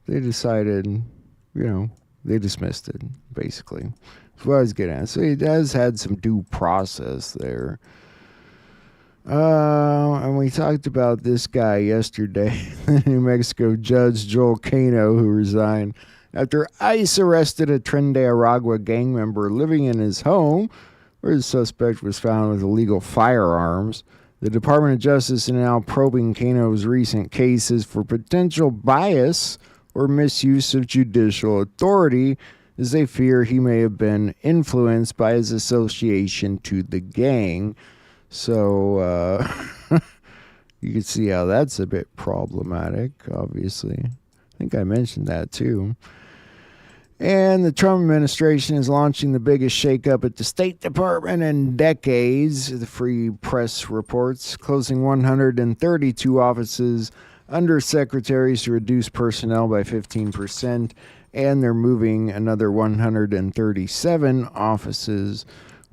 they decided, they dismissed it, basically. That's what I was getting at. So he has had some due process there. And we talked about this guy yesterday, New Mexico Judge Joel Cano, who resigned after ICE arrested a Tren de Aragua gang member living in his home, where the suspect was found with illegal firearms. The Department of Justice is now probing Cano's recent cases for potential bias or misuse of judicial authority, as they fear he may have been influenced by his association to the gang. So you can see how that's a bit problematic, obviously. I think I mentioned that too. And the Trump administration is launching the biggest shakeup at the State Department in decades, the Free Press reports, closing 132 offices under secretaries to reduce personnel by 15%, and they're moving another 137 offices.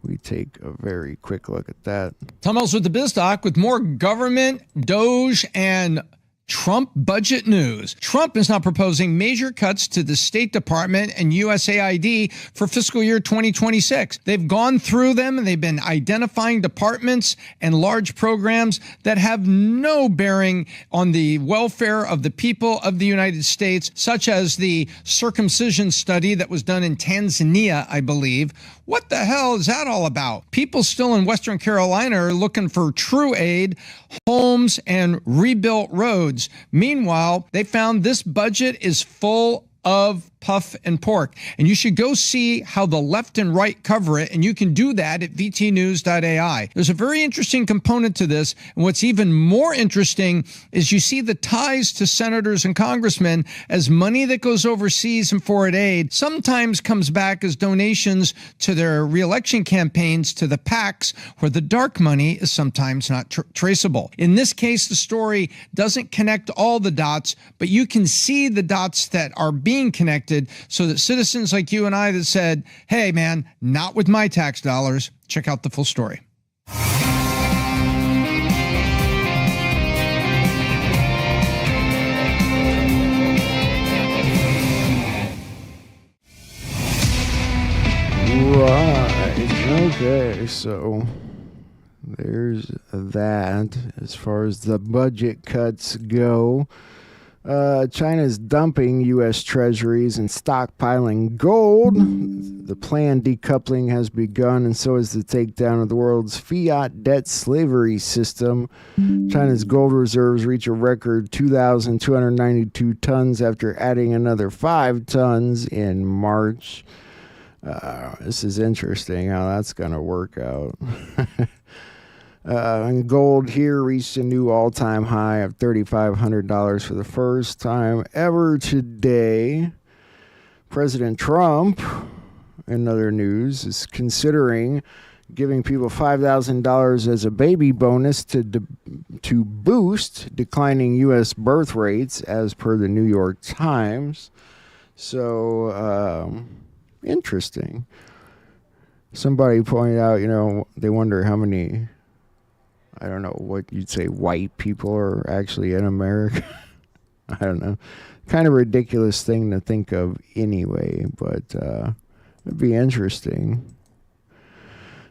We take a very quick look at that. Tom Ells with the BizTalk with more government, Doge, and Trump budget news. Trump is now proposing major cuts to the State Department and USAID for fiscal year 2026. They've gone through them and they've been identifying departments and large programs that have no bearing on the welfare of the people of the United States, such as the circumcision study that was done in Tanzania, I believe. What the hell is that all about? People still in Western Carolina are looking for true aid, homes, and rebuilt roads. Meanwhile, they found this budget is full of puff and pork. And you should go see how the left and right cover it, and you can do that at vtnews.ai. There's a very interesting component to this, and what's even more interesting is you see the ties to senators and congressmen as money that goes overseas and foreign aid sometimes comes back as donations to their reelection campaigns to the PACs, where the dark money is sometimes not traceable. In this case, the story doesn't connect all the dots, but you can see the dots that are being connected so that citizens like you and I that said, hey, man, not with my tax dollars. Check out the full story. Right. Okay, so there's that as far as the budget cuts go. China's dumping U.S. treasuries and stockpiling gold. The planned decoupling has begun, and so is the takedown of the world's fiat debt slavery system. China's gold reserves reach a record 2,292 tons after adding another 5 tons in March. This is interesting how that's going to work out. And gold here reached a new all-time high of $3,500 for the first time ever today. President Trump, in other news, is considering giving people $5,000 as a baby bonus to boost declining U.S. birth rates, as per the New York Times. So, interesting. Somebody pointed out, they wonder how many, I don't know what you'd say, white people are actually in America. I don't know. Kind of ridiculous thing to think of anyway, but it'd be interesting.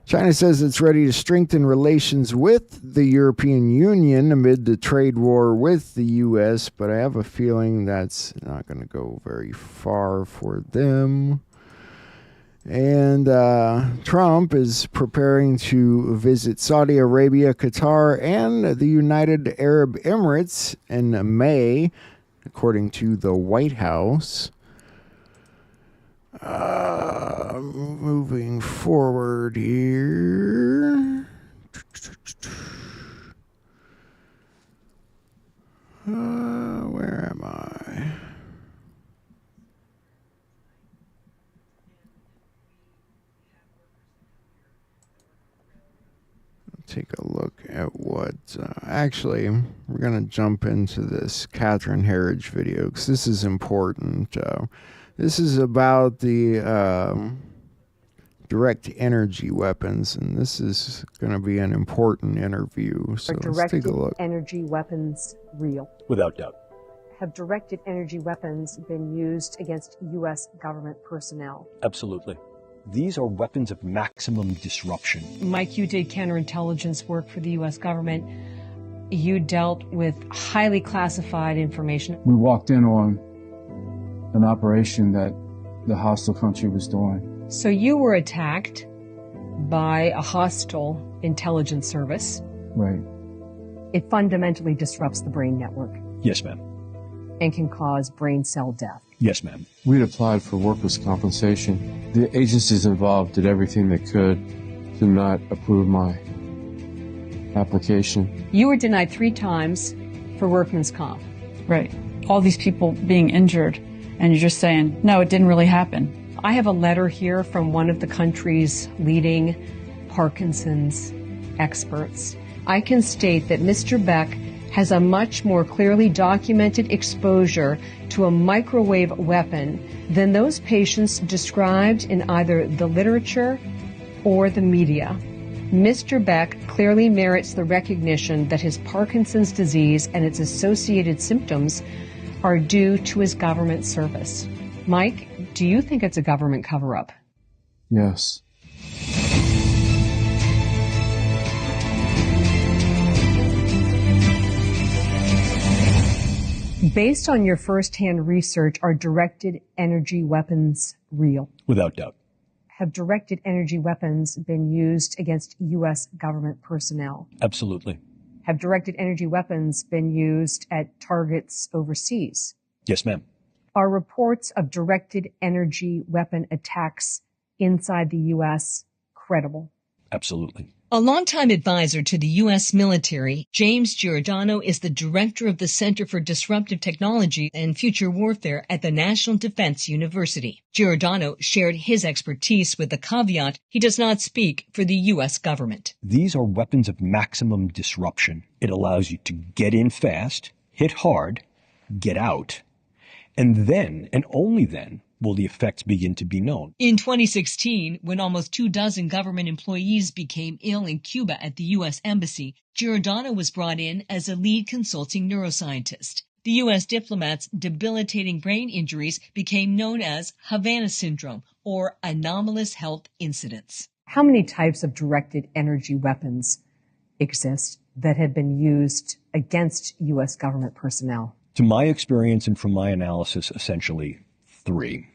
China says it's ready to strengthen relations with the European Union amid the trade war with the U.S., but I have a feeling that's not going to go very far for them. And Trump is preparing to visit Saudi Arabia, Qatar, and the United Arab Emirates in May, according to the White House. Moving forward here. Where am I? Take a look at what actually we're going to jump into this Catherine Herridge video because this is important. This is about the direct energy weapons, and this is going to be an important interview. So let's take a look. Are directed energy weapons real? Without doubt. Have directed energy weapons been used against U.S. government personnel? Absolutely. These are weapons of maximum disruption. Mike, you did counterintelligence work for the U.S. government. You dealt with highly classified information. We walked in on an operation that the hostile country was doing. So you were attacked by a hostile intelligence service. Right. It fundamentally disrupts the brain network. Yes, ma'am. And can cause brain cell death. Yes, ma'am. We'd applied for workers' compensation. The agencies involved did everything they could to not approve my application. You were denied 3 times for workman's comp. Right. All these people being injured, and you're just saying, no, it didn't really happen. I have a letter here from one of the country's leading Parkinson's experts. I can state that Mr. Beck has a much more clearly documented exposure to a microwave weapon than those patients described in either the literature or the media. Mr. Beck clearly merits the recognition that his Parkinson's disease and its associated symptoms are due to his government service. Mike, do you think it's a government cover-up? Yes. Based on your firsthand research, are directed energy weapons real? Without doubt. Have directed energy weapons been used against U.S. government personnel? Absolutely. Have directed energy weapons been used at targets overseas? Yes, ma'am. Are reports of directed energy weapon attacks inside the U.S. credible? Absolutely. A longtime advisor to the U.S. military, James Giordano is the director of the Center for Disruptive Technology and Future Warfare at the National Defense University. Giordano shared his expertise with the caveat he does not speak for the U.S. government. These are weapons of maximum disruption. It allows you to get in fast, hit hard, get out, and then, and only then, will the effects begin to be known. In 2016, when almost 24 government employees became ill in Cuba at the U.S. Embassy, Giordano was brought in as a lead consulting neuroscientist. The U.S. diplomat's debilitating brain injuries became known as Havana syndrome, or anomalous health incidents. How many types of directed energy weapons exist that have been used against U.S. government personnel? To my experience and from my analysis, essentially 3.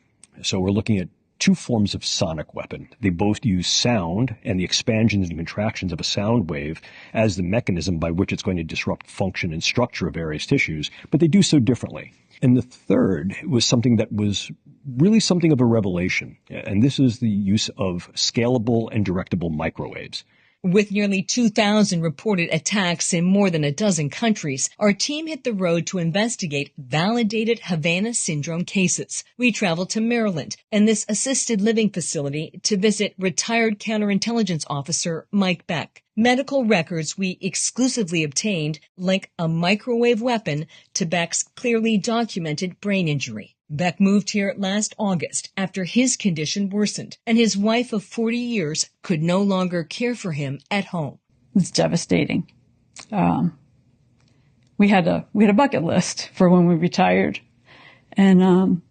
So we're looking at 2 forms of sonic weapon. They both use sound and the expansions and contractions of a sound wave as the mechanism by which it's going to disrupt function and structure of various tissues, but they do so differently. And the third was something that was really something of a revelation, and this is the use of scalable and directable microwaves. With nearly 2,000 reported attacks in more than a dozen countries, our team hit the road to investigate validated Havana syndrome cases. We traveled to Maryland and this assisted living facility to visit retired counterintelligence officer Mike Beck. Medical records we exclusively obtained link a microwave weapon to Beck's clearly documented brain injury. Beck moved here last August after his condition worsened, and his wife of 40 years could no longer care for him at home. It's devastating. We had a bucket list for when we retired, and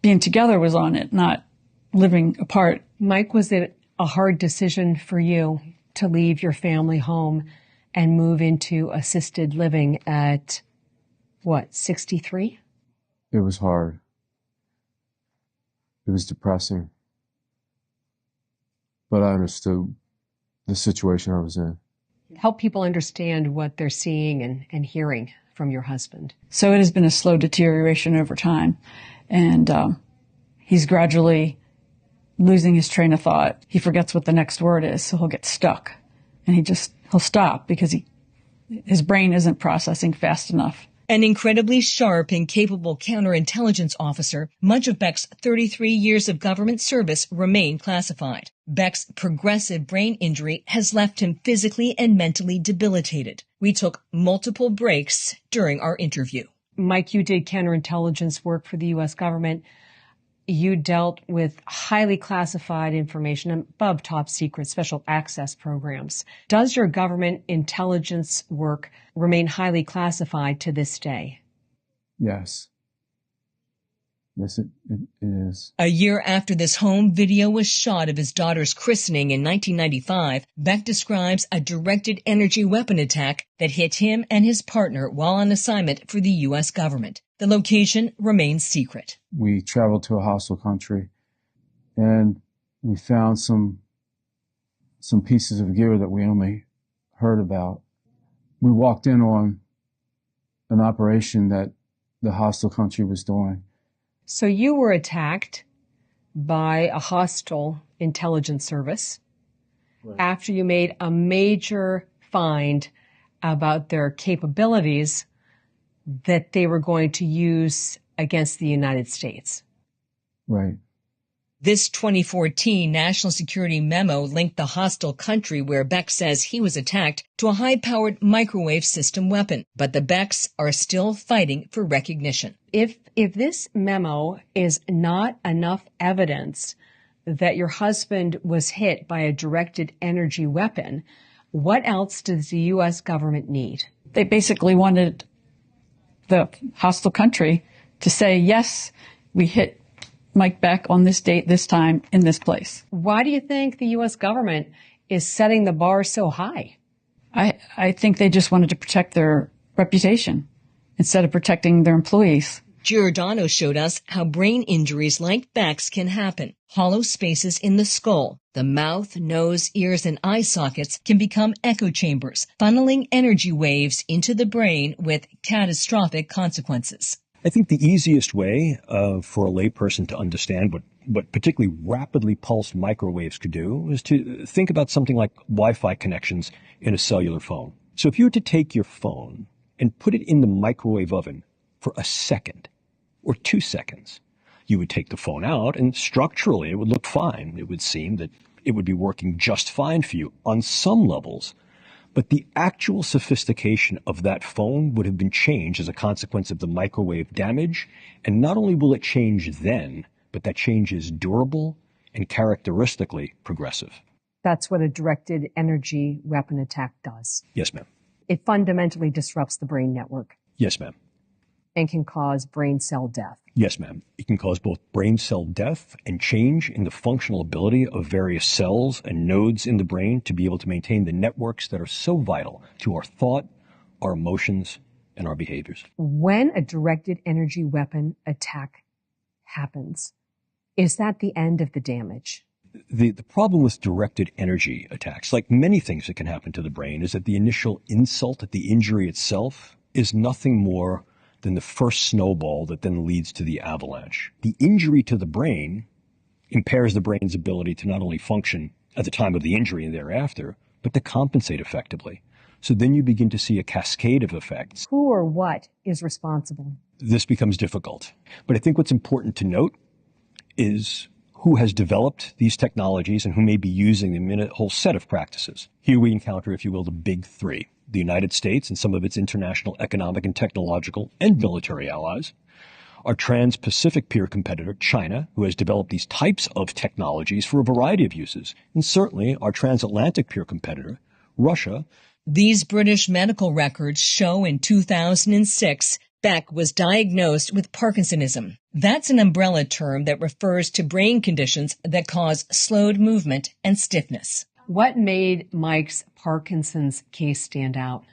being together was on it, not living apart. Mike, was it a hard decision for you to leave your family home and move into assisted living at, 63? It was hard. It was depressing. But I understood the situation I was in. Help people understand what they're seeing and hearing from your husband. So it has been a slow deterioration over time, and he's gradually losing his train of thought. He forgets what the next word is, so he'll get stuck, and he'll stop because his brain isn't processing fast enough. An incredibly sharp and capable counterintelligence officer, much of Beck's 33 years of government service remain classified. Beck's progressive brain injury has left him physically and mentally debilitated. We took multiple breaks during our interview. Mike, you did counterintelligence work for the U.S. government. You dealt with highly classified information above top secret special access programs. Does your government intelligence work remain highly classified to this day? Yes. Yes, it is. A year after this home video was shot of his daughter's christening in 1995, Beck describes a directed energy weapon attack that hit him and his partner while on assignment for the U.S. government. The location remains secret. We traveled to a hostile country, and we found some pieces of gear that we only heard about. We walked in on an operation that the hostile country was doing. So you were attacked by a hostile intelligence service after you made a major find about their capabilities that they were going to use against the United States. Right. This 2014 national security memo linked the hostile country where Beck says he was attacked to a high-powered microwave system weapon. But the Becks are still fighting for recognition. If this memo is not enough evidence that your husband was hit by a directed energy weapon, what else does the U.S. government need? They basically wanted the hostile country to say, yes, we hit Mike Beck on this date, this time, in this place. Why do you think the U.S. government is setting the bar so high? I think they just wanted to protect their reputation instead of protecting their employees. Giordano showed us how brain injuries like Beck's can happen. Hollow spaces in the skull, the mouth, nose, ears, and eye sockets can become echo chambers, funneling energy waves into the brain with catastrophic consequences. I think the easiest way for a layperson to understand what particularly rapidly pulsed microwaves could do is to think about something like Wi-Fi connections in a cellular phone. So if you were to take your phone and put it in the microwave oven for a second or 2 seconds, you would take the phone out and structurally it would look fine. It would seem that it would be working just fine for you on some levels. But the actual sophistication of that phone would have been changed as a consequence of the microwave damage. And not only will it change then, but that change is durable and characteristically progressive. That's what a directed energy weapon attack does. Yes, ma'am. It fundamentally disrupts the brain network. Yes, ma'am. And can cause brain cell death. Yes, ma'am. It can cause both brain cell death and change in the functional ability of various cells and nodes in the brain to be able to maintain the networks that are so vital to our thought, our emotions, and our behaviors. When a directed energy weapon attack happens, is that the end of the damage? The problem with directed energy attacks, like many things that can happen to the brain, is that the initial insult, that the injury itself, is nothing more than the first snowball that then leads to the avalanche. The injury to the brain impairs the brain's ability to not only function at the time of the injury and thereafter, but to compensate effectively. So then you begin to see a cascade of effects. Who or what is responsible? This becomes difficult. But I think what's important to note is who has developed these technologies and who may be using them in a whole set of practices. Here we encounter, if you will, the big three: the United States and some of its international economic and technological and military allies, our trans-Pacific peer competitor, China, who has developed these types of technologies for a variety of uses, and certainly our transatlantic peer competitor, Russia. These British medical records show in 2006, Beck was diagnosed with Parkinsonism. That's an umbrella term that refers to brain conditions that cause slowed movement and stiffness. What made Mike's Parkinson's case stand out?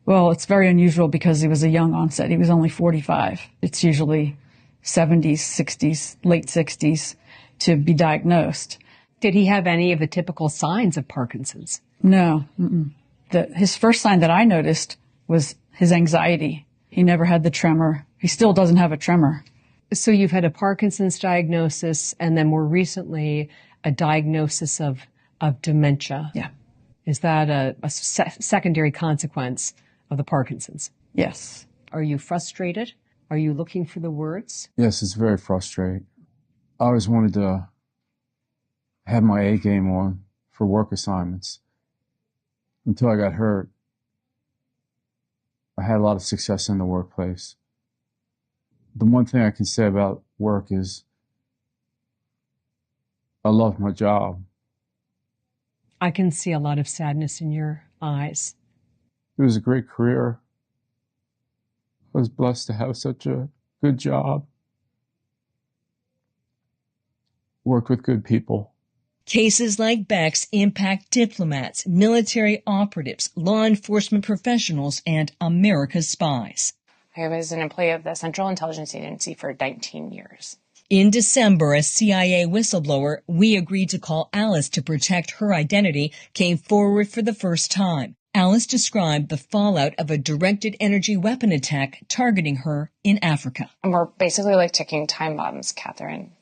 Well, it's very unusual because he was a young onset. He was only 45. It's usually 70s, 60s, late 60s to be diagnosed. Did he have any of the typical signs of Parkinson's? No. His first sign that I noticed was his anxiety. He never had the tremor. He still doesn't have a tremor. So you've had a Parkinson's diagnosis and then more recently a diagnosis of dementia. Yeah. Is that a secondary consequence of the Parkinson's? Yes. Are you frustrated? Are you looking for the words? Yes, it's very frustrating. I always wanted to have my A game on for work assignments until I got hurt. I had a lot of success in the workplace. The one thing I can say about work is I love my job. I can see a lot of sadness in your eyes. It was a great career. I was blessed to have such a good job. Worked with good people. Cases like Beck's impact diplomats, military operatives, law enforcement professionals, and America's spies. I was an employee of the Central Intelligence Agency for 19 years. In December, a CIA whistleblower we agreed to call Alice to protect her identity came forward for the first time. Alice described the fallout of a directed energy weapon attack targeting her in Africa. And we're basically like ticking time bombs, Catherine.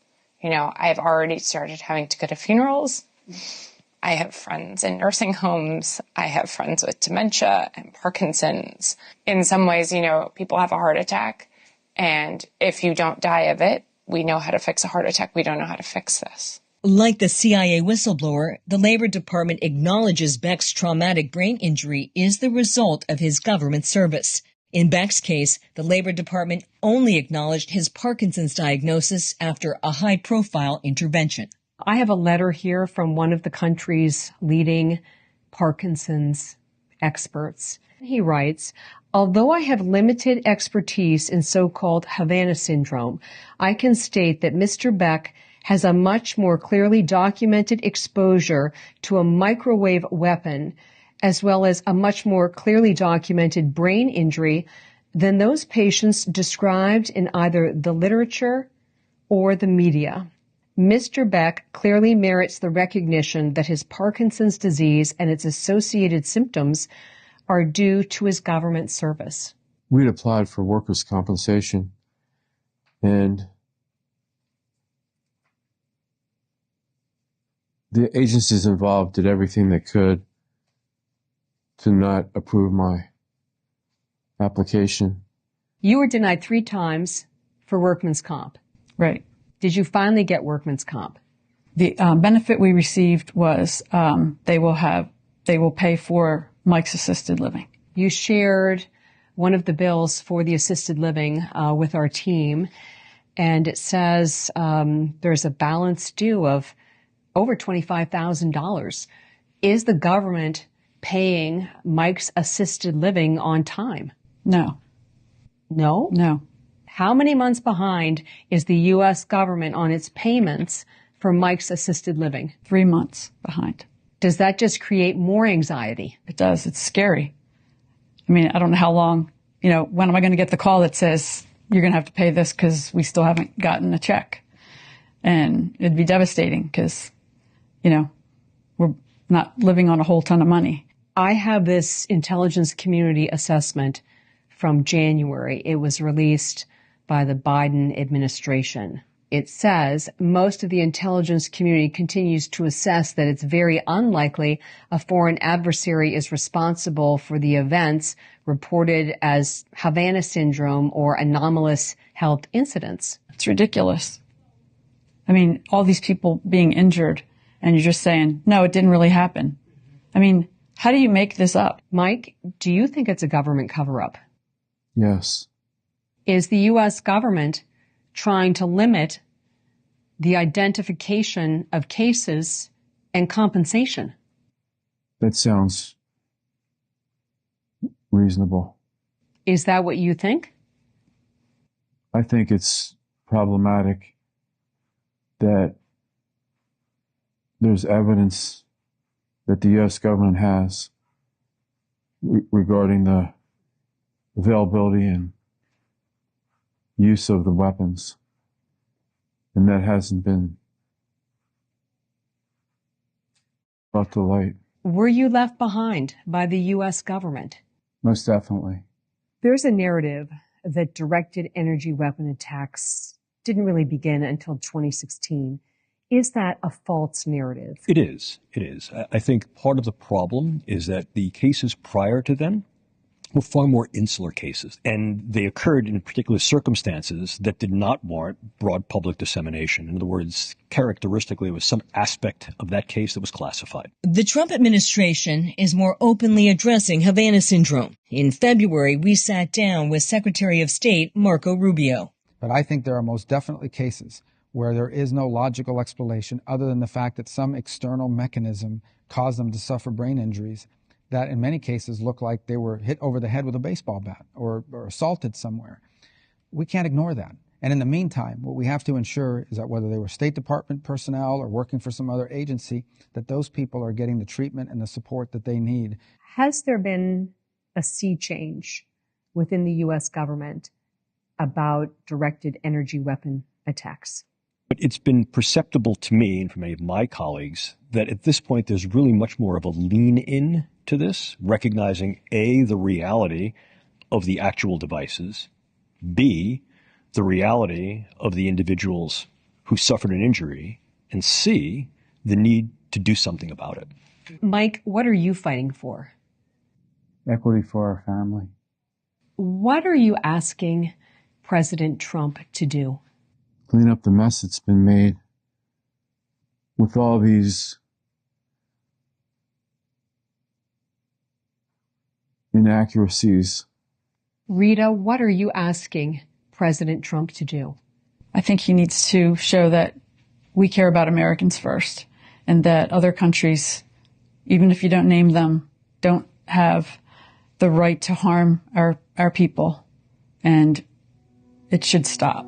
You know, I've already started having to go to funerals. I have friends in nursing homes. I have friends with dementia and Parkinson's. In some ways, you know, people have a heart attack. And if you don't die of it, we know how to fix a heart attack. We don't know how to fix this. Like the CIA whistleblower, the Labor Department acknowledges Beck's traumatic brain injury is the result of his government service. In Beck's case, the Labor Department only acknowledged his Parkinson's diagnosis after a high-profile intervention. I have a letter here from one of the country's leading Parkinson's experts. He writes, "Although I have limited expertise in so-called Havana syndrome, I can state that Mr. Beck has a much more clearly documented exposure to a microwave weapon, as well as a much more clearly documented brain injury than those patients described in either the literature or the media. Mr. Beck clearly merits the recognition that his Parkinson's disease and its associated symptoms are due to his government service." We'd applied for workers' compensation, and the agencies involved did everything they could to not approve my application. You were denied 3 times for workman's comp. Right. Did you finally get workman's comp? The benefit we received was they will pay for Mike's assisted living. You shared one of the bills for the assisted living with our team, and it says there's a balance due of over $25,000. Is the government paying Mike's assisted living on time? No. No? No. How many months behind is the U.S. government on its payments for Mike's assisted living? 3 months behind. Does that just create more anxiety? It does. It's scary. I mean, I don't know how long when am I going to get the call that says you're going to have to pay this because we still haven't gotten a check? And it'd be devastating because, we're not living on a whole ton of money. I have this intelligence community assessment from January. It was released by the Biden administration. It says most of the intelligence community continues to assess that it's very unlikely a foreign adversary is responsible for the events reported as Havana syndrome or anomalous health incidents. It's ridiculous. I mean, all these people being injured, and you're just saying, no, it didn't really happen. I mean, how do you make this up? Mike, do you think it's a government cover-up? Yes. Is the U.S. government trying to limit the identification of cases and compensation? That sounds reasonable. Is that what you think? I think it's problematic that there's evidence that the U.S. government has regarding the availability and use of the weapons, and that hasn't been brought to light. Were you left behind by the U.S. government? Most definitely. There's a narrative that directed energy weapon attacks didn't really begin until 2016. Is that a false narrative? It is. It is. I think part of the problem is that the cases prior to then were far more insular cases, and they occurred in particular circumstances that did not warrant broad public dissemination. In other words, characteristically, it was some aspect of that case that was classified. The Trump administration is more openly addressing Havana syndrome. In February, we sat down with Secretary of State Marco Rubio. But I think there are most definitely cases where there is no logical explanation other than the fact that some external mechanism caused them to suffer brain injuries that in many cases look like they were hit over the head with a baseball bat or assaulted somewhere. We can't ignore that. And in the meantime, what we have to ensure is that whether they were State Department personnel or working for some other agency, that those people are getting the treatment and the support that they need. Has there been a sea change within the U.S. government about directed energy weapon attacks? But it's been perceptible to me and for many of my colleagues that at this point there's really much more of a lean in to this, recognizing A, the reality of the actual devices, B, the reality of the individuals who suffered an injury, and C, the need to do something about it. Mike, what are you fighting for? Equity for our family. What are you asking President Trump to do? Clean up the mess that's been made with all these inaccuracies. Rita, what are you asking President Trump to do? I think he needs to show that we care about Americans first, and that other countries, even if you don't name them, don't have the right to harm our people, and it should stop.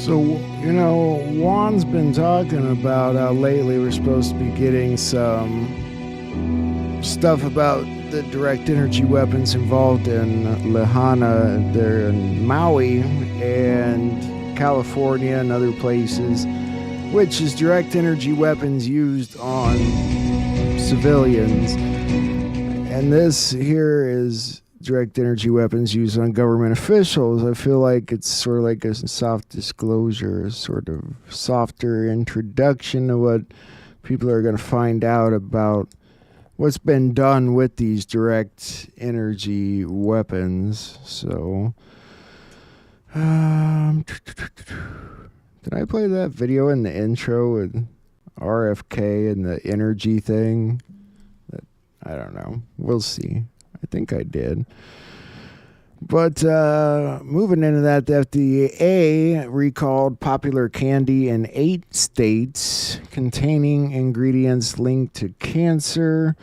So, Juan's been talking about how lately we're supposed to be getting some stuff about the direct energy weapons involved in Lahaina, there in Maui and California and other places, which is direct energy weapons used on civilians. And this here is direct energy weapons used on government officials. I feel like it's sort of like a soft disclosure, a sort of softer introduction to what people are going to find out about what's been done with these direct energy weapons. So, did I play that video in the intro with RFK and the energy thing? I don't know. We'll see. I think I did. But moving into that, the FDA recalled popular candy in 8 states containing ingredients linked to cancer.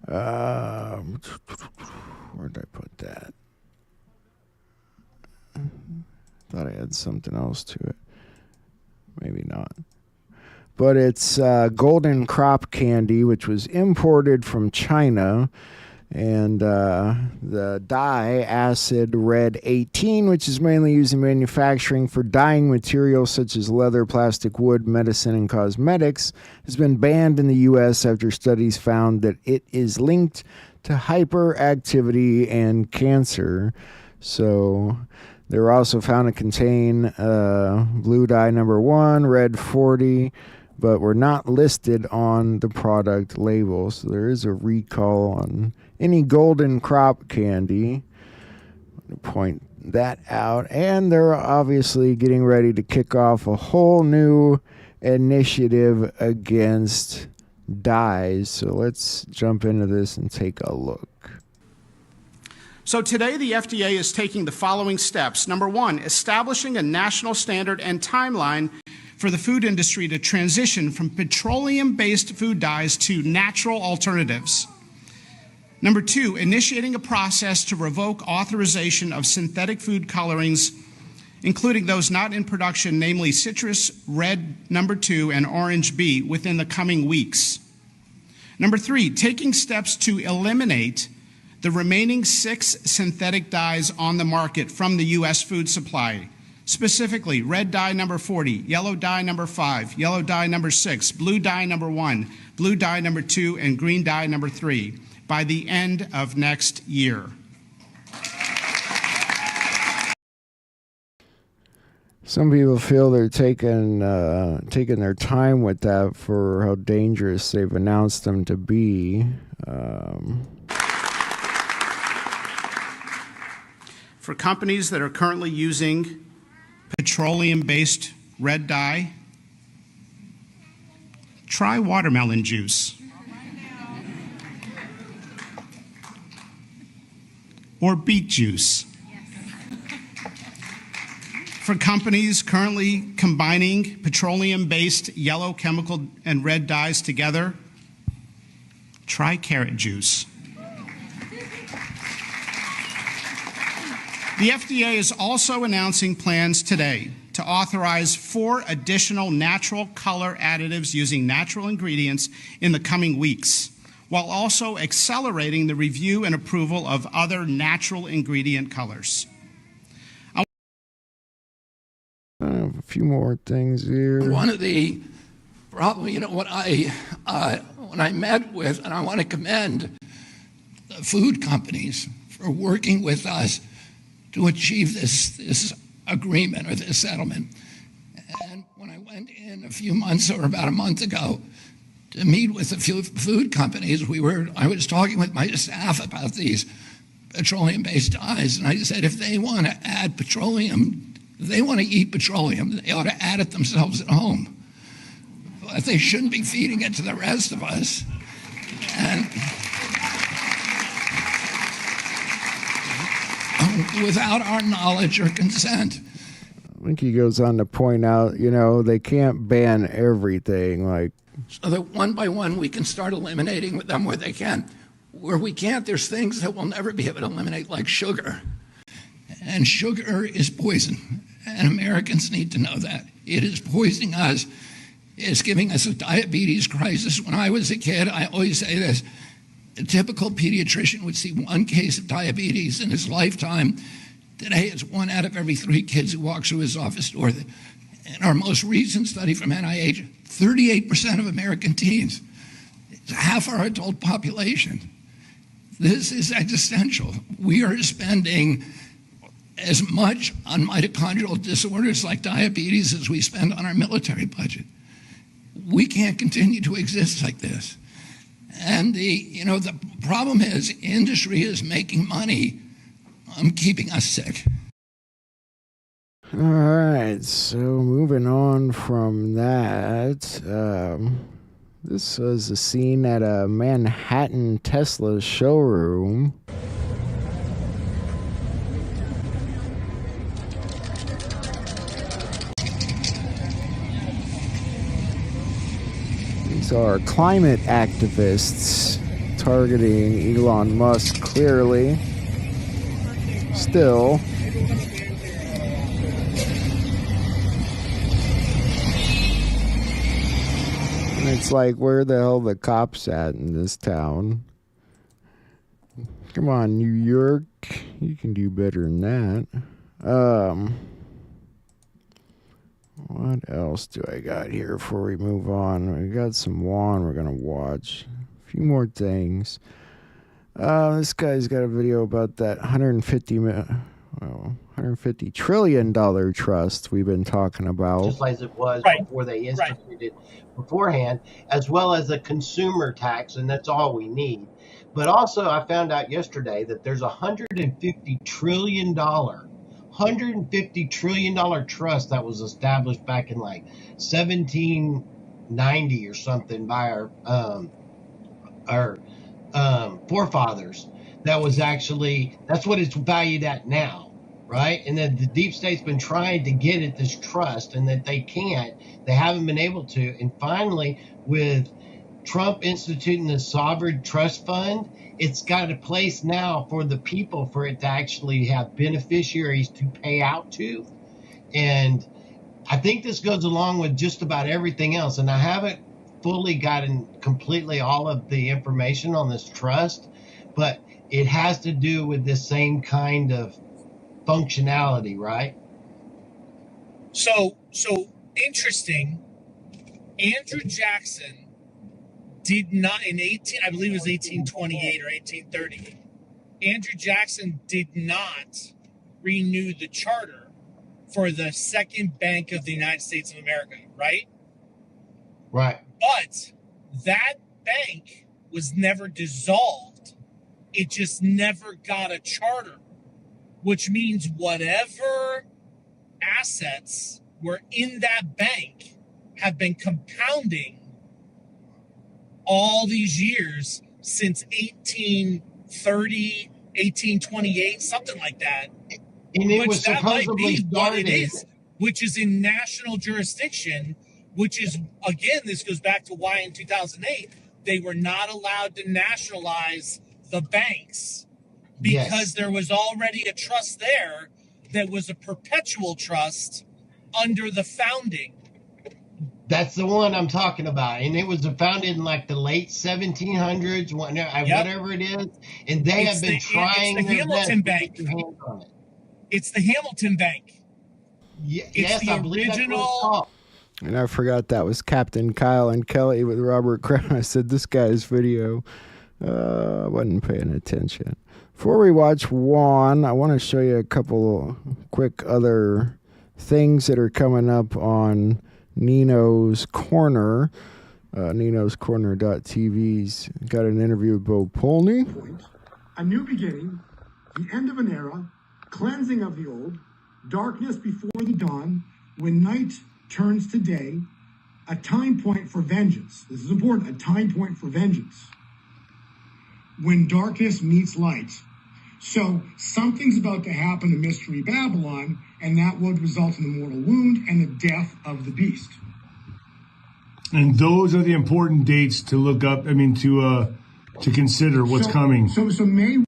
Where did I put that? Thought I had something else to it. Maybe not. But it's golden crop candy, which was imported from China. And the dye acid red 18, which is mainly used in manufacturing for dyeing materials such as leather, plastic, wood, medicine, and cosmetics, has been banned in the U.S. after studies found that it is linked to hyperactivity and cancer. So they were also found to contain blue dye number 1, red 40, but were not listed on the product label. So there is a recall on any golden crop candy. To point that out. And they're obviously getting ready to kick off a whole new initiative against dyes. So let's jump into this and take a look. So today the FDA is taking the following steps. Number 1, establishing a national standard and timeline for the food industry to transition from petroleum-based food dyes to natural alternatives. Number 2, initiating a process to revoke authorization of synthetic food colorings, including those not in production, namely citrus red number 2 and orange B, within the coming weeks. Number 3, taking steps to eliminate the remaining 6 synthetic dyes on the market from the U.S. food supply, specifically red dye number 40, yellow dye number 5, yellow dye number 6, blue dye number 1, blue dye number 2, and green dye number 3 by the end of next year. Some people feel they're taking their time with that for how dangerous they've announced them to be. For companies that are currently using petroleum-based red dye, try watermelon juice. Or beet juice. For companies currently combining petroleum-based yellow chemical and red dyes together, try carrot juice. The FDA is also announcing plans today to authorize 4 additional natural color additives using natural ingredients in the coming weeks, while also accelerating the review and approval of other natural ingredient colors. I have a few more things here. One of the probably, when I met with, and I want to commend the food companies for working with us to achieve this agreement or this settlement. And when I went in a few months or about a month ago to meet with a few food companies, I was talking with my staff about these petroleum-based dyes, and I said if they want to add petroleum, if they want to eat petroleum, they ought to add it themselves at home. But they shouldn't be feeding it to the rest of us. And without our knowledge or consent. I think he goes on to point out, they can't ban everything, so that one by one we can start eliminating them where they can. Where we can't, there's things that we'll never be able to eliminate, like sugar. And sugar is poison, and Americans need to know that. It is poisoning us. It's giving us a diabetes crisis. When I was a kid, I always say this, a typical pediatrician would see 1 case of diabetes in his lifetime. Today, it's 1 out of every 3 kids who walks through his office door. In our most recent study from NIH, 38% of American teens, it's half our adult population. This is existential. We are spending as much on mitochondrial disorders like diabetes as we spend on our military budget. We can't continue to exist like this. And the problem is industry is making money keeping us sick. All right, so moving on from that, this was a scene at a Manhattan Tesla showroom. These are climate activists targeting Elon Musk, clearly. Still. And it's like, where the hell are the cops at in this town? Come on, New York. You can do better than that. What else do I got here before we move on? We got some Juan we're going to watch. A few more things. This guy's got a video about that $150 trillion trust we've been talking about. Just as it was before they instituted beforehand, as well as a consumer tax, and that's all we need. But also, I found out yesterday that there's a $150 trillion trust that was established back in like 1790 or something by our forefathers. That was actually, that's what it's valued at now, right? And then the deep state's been trying to get at this trust, and that they haven't been able to. And finally, with Trump instituting the sovereign trust fund, it's got a place now for the people, for it to actually have beneficiaries to pay out to. And I think this goes along with just about everything else. And I haven't fully gotten completely all of the information on this trust, but it has to do with this same kind of functionality, right? So interesting. Andrew Jackson did not, I believe it was 1828 or 1830, Andrew Jackson did not renew the charter for the Second Bank of the United States of America, right? Right. But that bank was never dissolved. It just never got a charter, which means whatever assets were in that bank have been compounding all these years since 1830, 1828, something like that. And it was supposedly what it is, which is in national jurisdiction, which is, again, this goes back to why in 2008 they were not allowed to nationalize the banks, because there was already a trust there that was a perpetual trust under the founding. That's the one I'm talking about. And it was founded in like the late 1700s, whatever it is. And they have been trying it's the Hamilton Bank. It's the Hamilton Bank. It's the original. And I forgot that was Captain Kyle and Kelly with Robert Crown. I said, this guy's video. I wasn't paying attention. Before we watch Juan, I want to show you a couple quick other things that are coming up on Nino's Corner. Nino'sCorner.tv's got an interview with Bo Polney. A new beginning, the end of an era, cleansing of the old, darkness before the dawn, when night turns to day, a time point for vengeance. This is important, a time point for vengeance. When darkness meets light. So something's about to happen to Mystery Babylon, and that would result in the mortal wound and the death of the beast. And those are the important dates to look up. I mean, to consider what's coming. So May.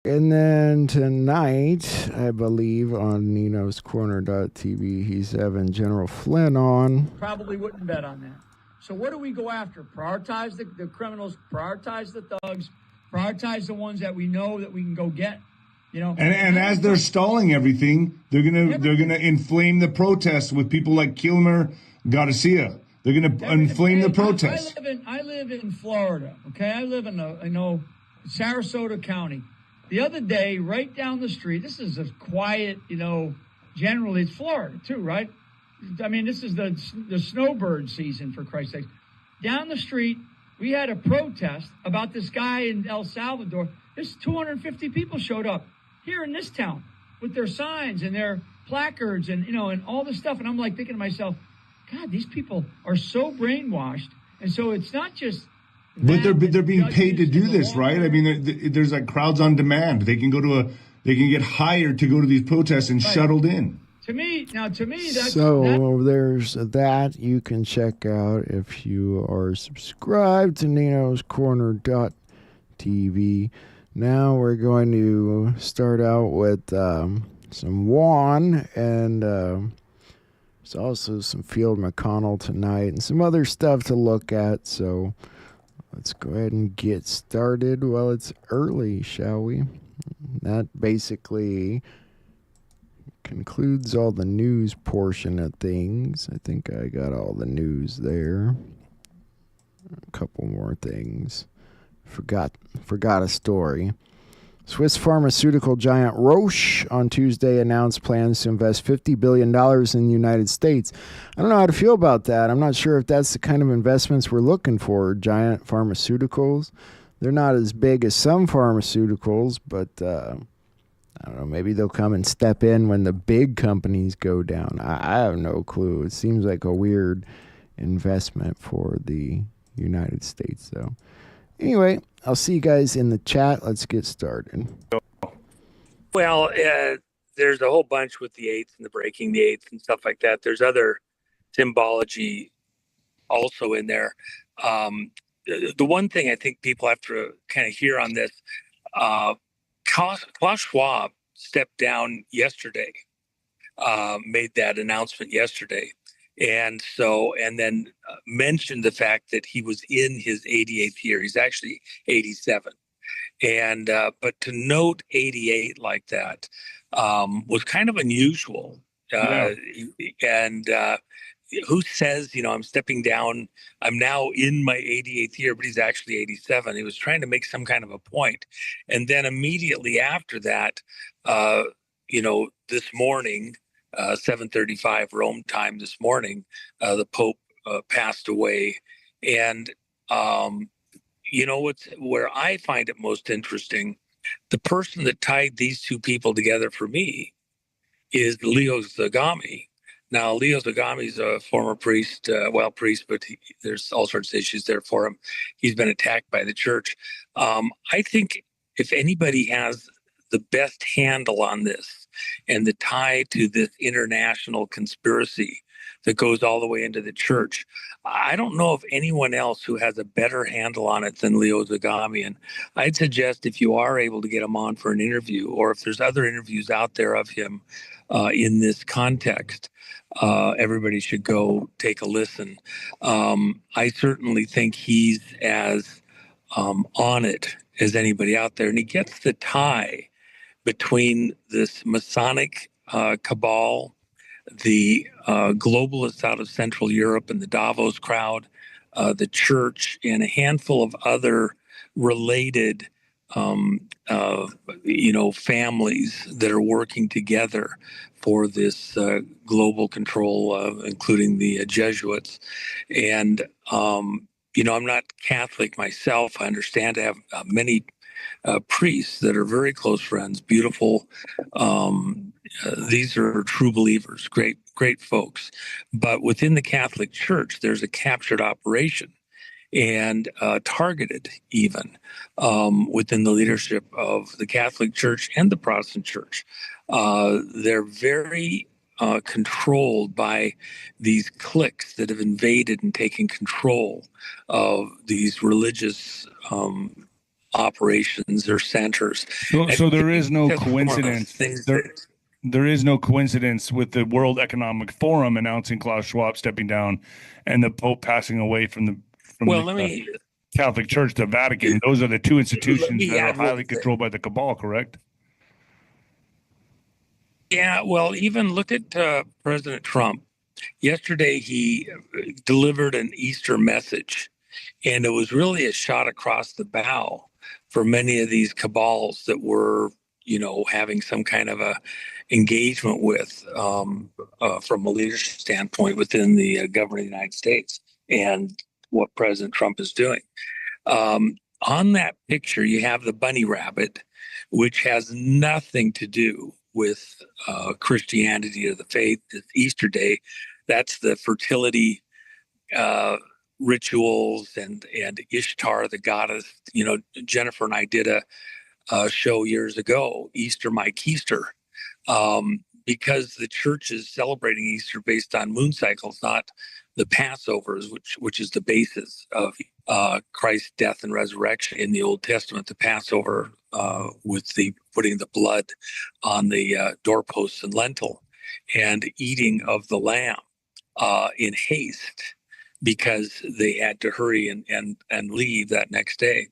And then tonight, I believe on Nino'sCorner.tv, he's having General Flynn on. Probably wouldn't bet on that. So what do we go after? Prioritize the criminals, prioritize the thugs, prioritize the ones that we know that we can go get. You know, and as they're stalling everything, they're gonna inflame the protests with people like Kilmer, Garcia. They're gonna inflame the protests. I live in Florida. Okay, I live in Sarasota County. The other day, right down the street, this is a quiet, generally it's Florida too, right? I mean, this is the snowbird season, for Christ's sake. down the street, we had a protest about this guy in El Salvador. This 250 people showed up here in this town with their signs and their placards and, and all this stuff. And I'm like thinking to myself, God, these people are so brainwashed. And so it's not just. But they're being paid to do this, right? I mean, there's like crowds on demand. They can get hired to go to these protests and shuttled in. To me, that's... So there's that you can check out if you are subscribed to Nino'sCorner.tv. Now we're going to start out with some Juan, and there's also some Field McConnell tonight and some other stuff to look at. So let's go ahead and get started while it's early, shall we? That basically concludes all the news portion of things. I think I got all the news there. A couple more things. Forgot a story. Swiss pharmaceutical giant Roche on Tuesday announced plans to invest $50 billion in the United States. I don't know how to feel about that. I'm not sure if that's the kind of investments we're looking for, giant pharmaceuticals. They're not as big as some pharmaceuticals, but I don't know, maybe they'll come and step in when the big companies go down. I have no clue. It seems like a weird investment for the United States, though. Anyway, I'll see you guys in the chat. Let's get started. Well, there's a whole bunch with the eights and the breaking the eights and stuff like that. There's other symbology also in there. The one thing I think people have to kind of hear on this, Klaus Schwab stepped down yesterday, made that announcement yesterday. And then mentioned the fact that he was in his 88th year. He's actually 87. And, but to note 88 like that, was kind of unusual. And, who says, I'm stepping down, I'm now in my 88th year, but he's actually 87. He was trying to make some kind of a point. And then immediately after that, this morning, 7:35 Rome time this morning, the Pope passed away. And, where I find it most interesting, the person that tied these two people together for me is Leo Zagami. Now, Leo Zagami is a former priest, but there's all sorts of issues there for him. He's been attacked by the church. I think if anybody has the best handle on this and the tie to this international conspiracy that goes all the way into the church, I don't know of anyone else who has a better handle on it than Leo Zagami. And I'd suggest if you are able to get him on for an interview, or if there's other interviews out there of him in this context, everybody should go take a listen. I certainly think he's as on it as anybody out there. And he gets the tie between this Masonic cabal, the globalists out of Central Europe and the Davos crowd, the church, and a handful of other related families that are working together for this global control, including the Jesuits. And, I'm not Catholic myself. I understand to have many priests that are very close friends, beautiful. These are true believers, great folks. But within the Catholic Church, there's a captured operation and targeted even within the leadership of the Catholic Church and the Protestant Church. They're very controlled by these cliques that have invaded and taken control of these religious operations or centers. So there is no coincidence. There is no coincidence with the World Economic Forum announcing Klaus Schwab stepping down and the Pope passing away from the Catholic Church, the Vatican. Those are the two institutions that are highly controlled by the cabal, correct? Yeah, well, even look at President Trump. Yesterday, he delivered an Easter message, and it was really a shot across the bow for many of these cabals that were, having some kind of a engagement with from a leadership standpoint within the government of the United States. And what President Trump is doing. On that picture, you have the bunny rabbit, which has nothing to do with Christianity or the faith. It's Easter Day. That's the fertility rituals and Ishtar, the goddess. You know, Jennifer and I did a show years ago, Easter My Keister, because the church is celebrating Easter based on moon cycles, not the Passovers, which is the basis of Christ's death and resurrection in the Old Testament. The Passover with the putting the blood on the doorposts and lintel, and eating of the lamb in haste because they had to hurry and leave that next day.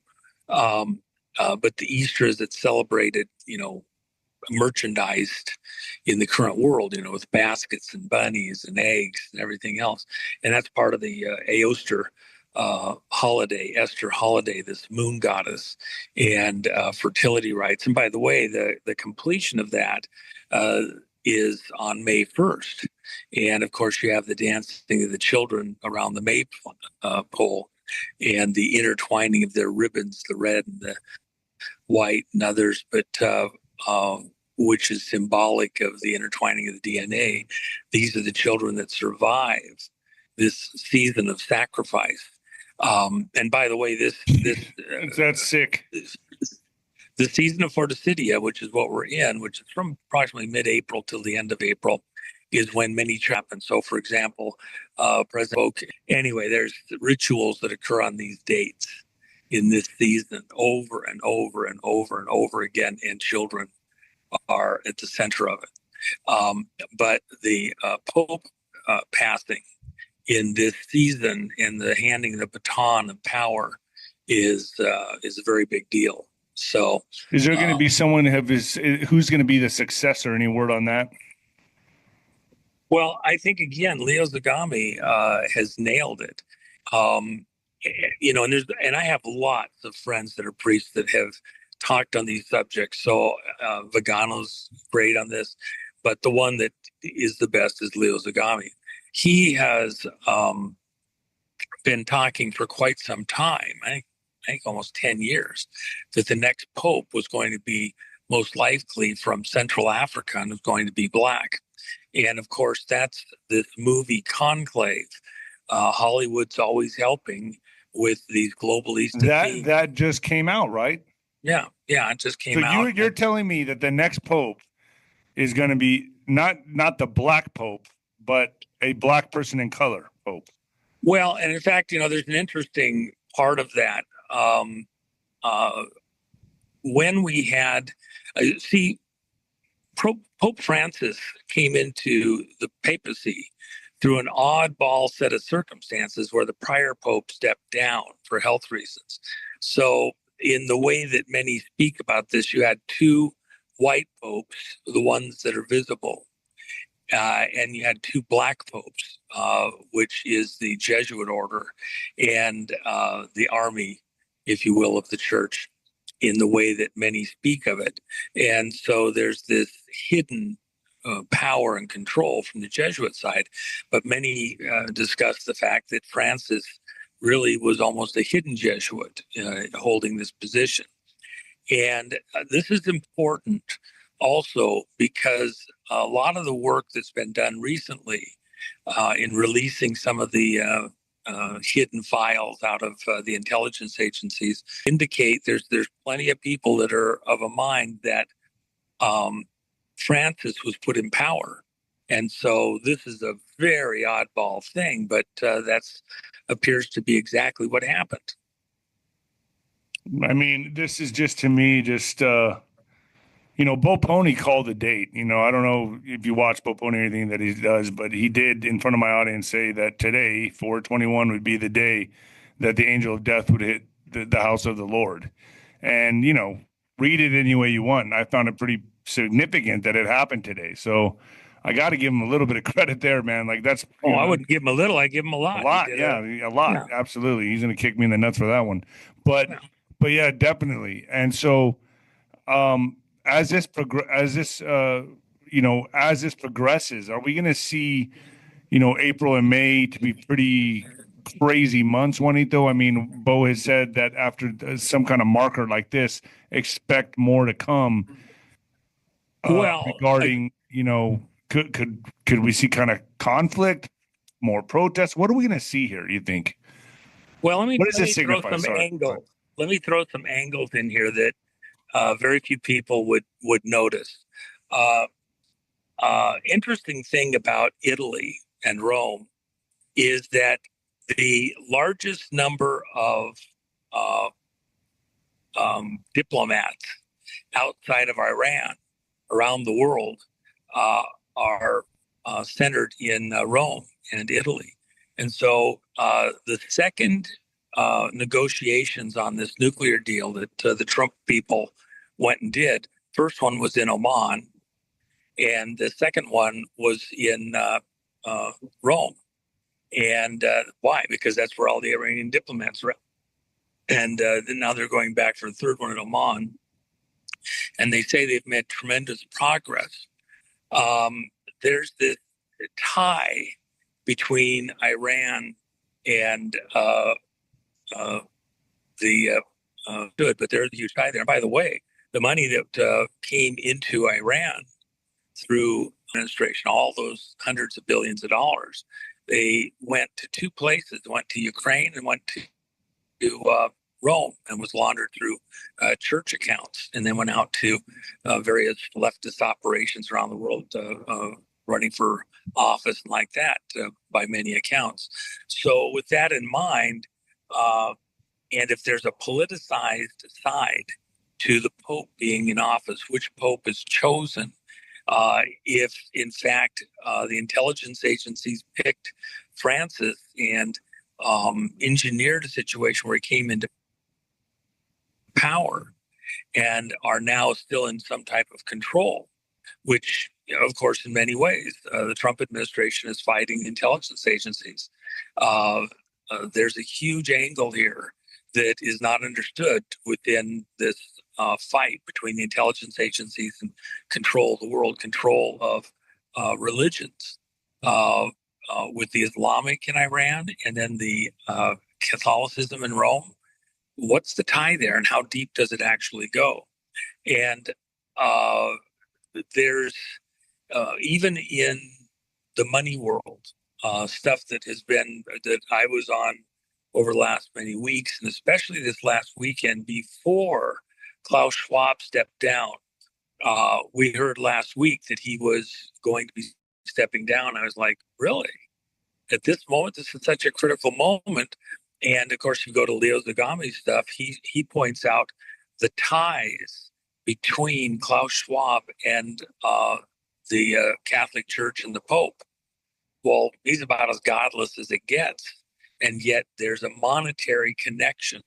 But the Easter is it's celebrated, you know, merchandised in the current world, you know, with baskets and bunnies and eggs and everything else. And that's part of the Easter holiday, Esther holiday, this moon goddess, and fertility rites. And by the way, the completion of that is on May 1st. And of course, you have the dancing of the children around the maypole and the intertwining of their ribbons, the red and the white and others, but which is symbolic of the intertwining of the DNA. These are the children that survive this season of sacrifice. And by the way, that's sick. The season of Forticidia, which is what we're in, which is from approximately mid-April till the end of April, is when many happen. So, for example, anyway, there's rituals that occur on these dates in this season over and over and over and over again, and children are at the center of it. But the Pope passing in this season and the handing the baton of power is a very big deal. So, is there going to be someone who's going to be the successor? Any word on that? Well, I think again, Leo Zagami has nailed it. You know, and I have lots of friends that are priests that have talked on these subjects. So Vagano's great on this, but the one that is the best is Leo Zagami. He has been talking for quite some time, I think almost 10 years, that the next pope was going to be most likely from Central Africa and was going to be black. And of course, that's this movie Conclave. Hollywood's always helping with these globalist themes. That just came out, right? Yeah, it just came out. So you're telling me that the next pope is going to be not the black pope, but a black person in color pope. Well, and in fact, you know, there's an interesting part of that. When we had, Pope Francis came into the papacy through an oddball set of circumstances where the prior pope stepped down for health reasons. So in the way that many speak about this, you had two white popes, the ones that are visible, and you had two black popes, which is the Jesuit order and the army, if you will, of the church in the way that many speak of it. And so there's this hidden power and control from the Jesuit side, but many discuss the fact that Francis really was almost a hidden Jesuit holding this position. And this is important also because a lot of the work that's been done recently in releasing some of the hidden files out of the intelligence agencies indicate there's plenty of people that are of a mind that Francis was put in power. And so this is a very oddball thing, but that's appears to be exactly what happened. I mean, this is just, to me, just, you know, Bo Pony called the date. You know, I don't know if you watch Bo Pony or anything that he does, but he did in front of my audience say that today, 4/21, would be the day that the angel of death would hit the house of the Lord. And, you know, read it any way you want. I found it pretty significant that it happened today. So I got to give him a little bit of credit there, man. Like that's. I wouldn't give him a little. I give him a lot. A lot, a lot. Yeah. Absolutely. He's going to kick me in the nuts for that one. But yeah, definitely. And so, as this progresses, are we going to see, you know, April and May to be pretty crazy months, Juanito. I mean, Bo has said that after some kind of marker like this, expect more to come. Regarding, could we see kind of conflict, more protests? What are we going to see here, you think? Well, let me throw signify? some angles. Let me throw some angles in here that very few people would notice. Interesting thing about Italy and Rome is that the largest number of diplomats outside of Iran around the world are centered in Rome and Italy. And so the second negotiations on this nuclear deal that the Trump people went and did, first one was in Oman, and the second one was in Rome. And why? Because that's where all the Iranian diplomats are. And then now they're going back for the third one in Oman. And they say they've made tremendous progress. There's this tie between Iran and good, but there's a huge tie there. By the way, the money that came into Iran through administration, all those hundreds of billions of dollars, they went to two places. They went to Ukraine and went to Rome, and was laundered through church accounts, and then went out to various leftist operations around the world, running for office and like that, by many accounts. So with that in mind, and if there's a politicized side to the Pope being in office, which Pope is chosen, if in fact the intelligence agencies picked Francis and engineered a situation where he came into power and are now still in some type of control, which, of course, in many ways, the Trump administration is fighting intelligence agencies. There's a huge angle here that is not understood within this fight between the intelligence agencies and control the world, control of religions, with the Islamic in Iran and then the Catholicism in Rome. What's the tie there, and how deep does it actually go? And there's even in the money world, stuff that I was on over the last many weeks, and especially this last weekend before Klaus Schwab stepped down. We heard last week that he was going to be stepping down. I was like, really? At this moment, this is such a critical moment. And of course, you go to Leo Zagami's stuff. He points out the ties between Klaus Schwab and the Catholic Church and the Pope. Well, he's about as godless as it gets, and yet there's a monetary connection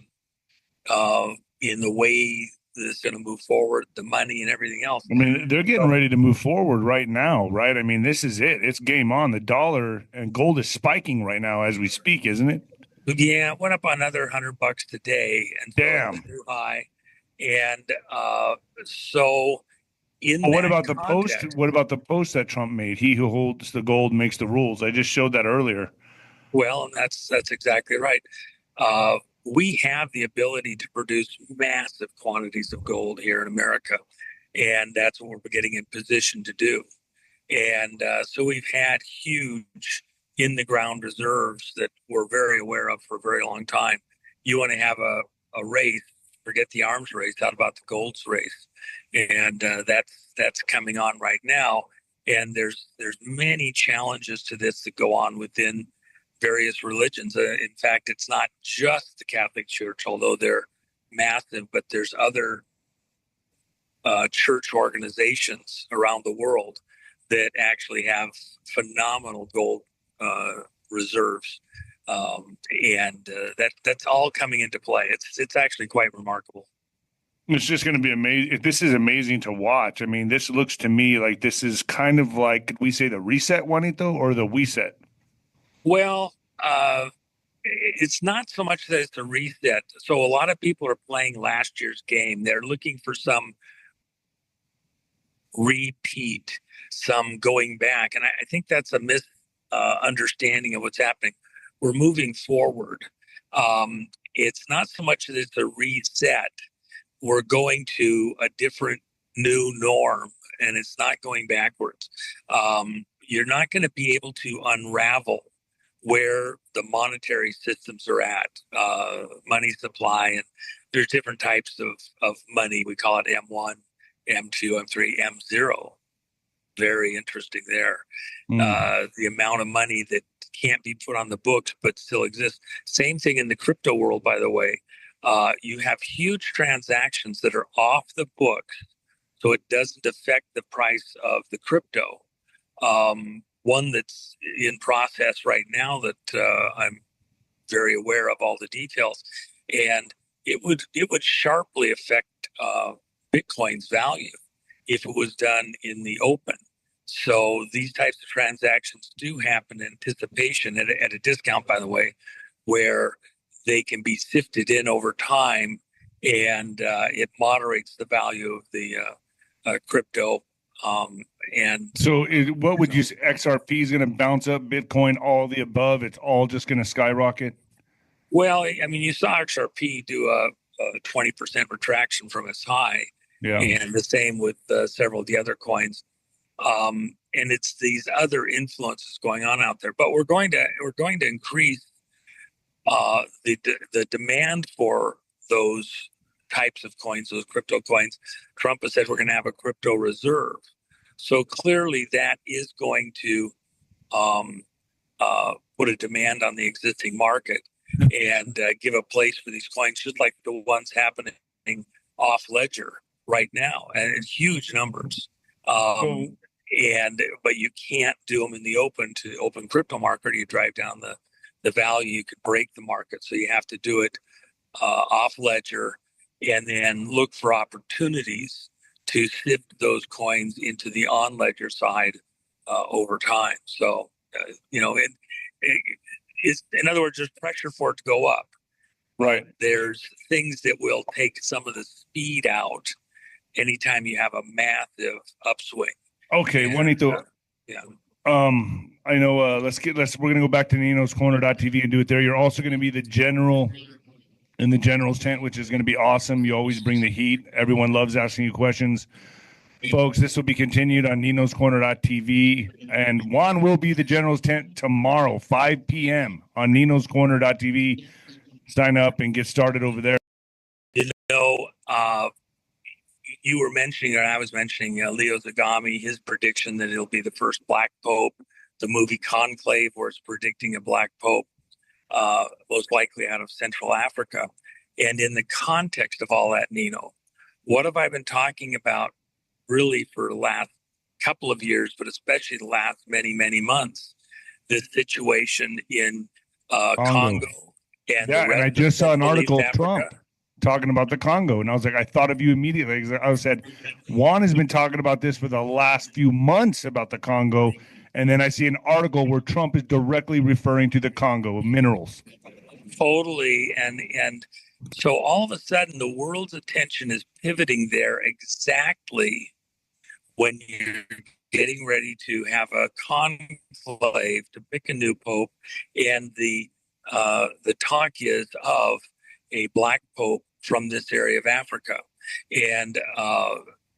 in the way this is going to move forward, the money and everything else. I mean, they're getting ready to move forward right now, right? I mean, this is it. It's game on. The dollar and gold is spiking right now as we speak, isn't it? Yeah, it went up another $100 today, and so damn, too high. And so, what about the post? What about the post that Trump made? He who holds the gold makes the rules. I just showed that earlier. Well, and that's exactly right. We have the ability to produce massive quantities of gold here in America, and that's what we're getting in position to do. And so we've had huge in-the-ground reserves that we're very aware of for a very long time. You want to have a race, forget the arms race, how about the golds race? And that's coming on right now. And there's many challenges to this that go on within various religions. In fact, it's not just the Catholic Church, although they're massive, but there's other church organizations around the world that actually have phenomenal gold reserves, and that's all coming into play. It's actually quite remarkable. It's just going to be amazing. This is amazing to watch. I mean, this looks to me like this is kind of like, could we say the reset, Juanito, or the we set? Well, it's not so much that it's a reset. So a lot of people are playing last year's game. They're looking for some repeat, some going back. And I think that's a misunderstanding of what's happening. we're moving forward. It's not so much that it's a reset. We're going to a different new norm, and it's not going backwards. You're not going to be able to unravel where the monetary systems are at, money supply, and there's different types of money. We call it M1, M2, M3, M0. Very interesting there. The amount of money that can't be put on the books but still exists. Same thing in the crypto world, by the way. You have huge transactions that are off the books, so it doesn't affect the price of the crypto. One that's in process right now that I'm very aware of all the details, and it would sharply affect Bitcoin's value if it was done in the open. So these types of transactions do happen in anticipation at a discount, by the way, where they can be sifted in over time, and it moderates the value of the crypto. And so what would you say? XRP is going to bounce up, Bitcoin, all the above? It's all just going to skyrocket? Well, I mean, you saw XRP do a 20% retraction from its high, and the same with several of the other coins. And it's these other influences going on out there. But we're going to increase the demand for those types of coins, those crypto coins. Trump has said we're going to have a crypto reserve. So clearly that is going to put a demand on the existing market and give a place for these coins, just like the ones happening off ledger right now, and in huge numbers. But you can't do them in the open crypto market, or you drive down the value. You could break the market. So you have to do it off ledger, and then look for opportunities to sift those coins into the on ledger side over time. So, it's, in other words, there's pressure for it to go up. Right. There's things that will take some of the speed out anytime you have a massive upswing. Okay, Juanito. I know. We're gonna go back to ninoscorner.tv and do it there. You're also going to be the general in the general's tent, which is going to be awesome. You always bring the heat. Everyone loves asking you questions. Folks, this will be continued on ninoscorner.tv, and Juan will be the general's tent tomorrow, 5 p.m. on ninoscorner.tv. Sign up and get started over there. You were mentioning, or I was mentioning, Leo Zagami, his prediction that he'll be the first black pope. The movie Conclave, where it's predicting a black pope, most likely out of Central Africa. And in the context of all that, Nino, what have I been talking about really for the last couple of years, but especially the last many, many months? This situation in Congo. And I just saw an article of Trump talking about the Congo, and I was like, I thought of you immediately. I said, Juan has been talking about this for the last few months about the Congo, and then I see an article where Trump is directly referring to the Congo minerals. Totally, and so all of a sudden the world's attention is pivoting there exactly when you're getting ready to have a conclave to pick a new pope, and the talk is of a black pope from this area of Africa. And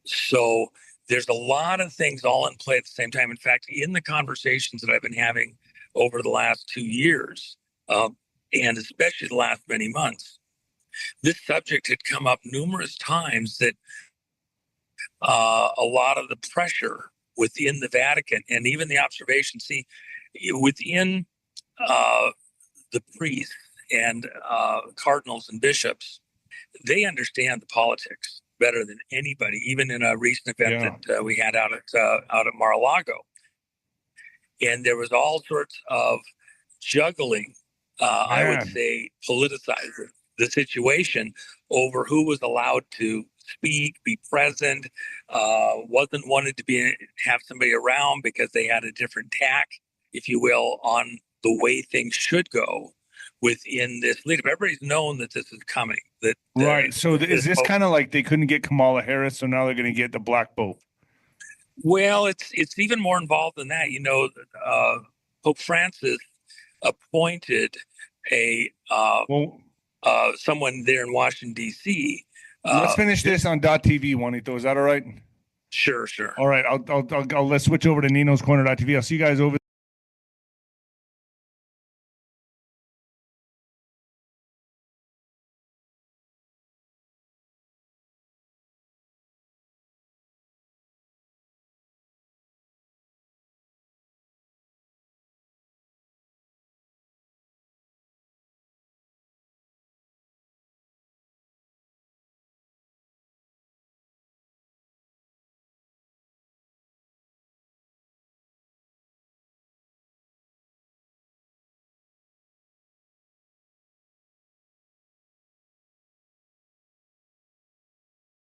so there's a lot of things all in play at the same time. In fact, in the conversations that I've been having over the last 2 years, and especially the last many months, this subject had come up numerous times, that a lot of the pressure within the Vatican and even the observation, within the priests and cardinals and bishops, they understand the politics better than anybody, even in a recent event that we had out at Mar-a-Lago. And there was all sorts of juggling, I would say politicizing the situation over who was allowed to speak, be present, wasn't wanted to have somebody around because they had a different tack, if you will, on the way things should go within this leadership. Everybody's known that this is coming. Right. So is this kind of like they couldn't get Kamala Harris, so now they're going to get the black pope? Well, it's even more involved than that. Pope Francis appointed someone there in Washington, D.C. Let's finish this on .tv, Juanito. Is that all right? Sure. All right, I'll let's switch over to Nino's Corner.tv. I'll see you guys over.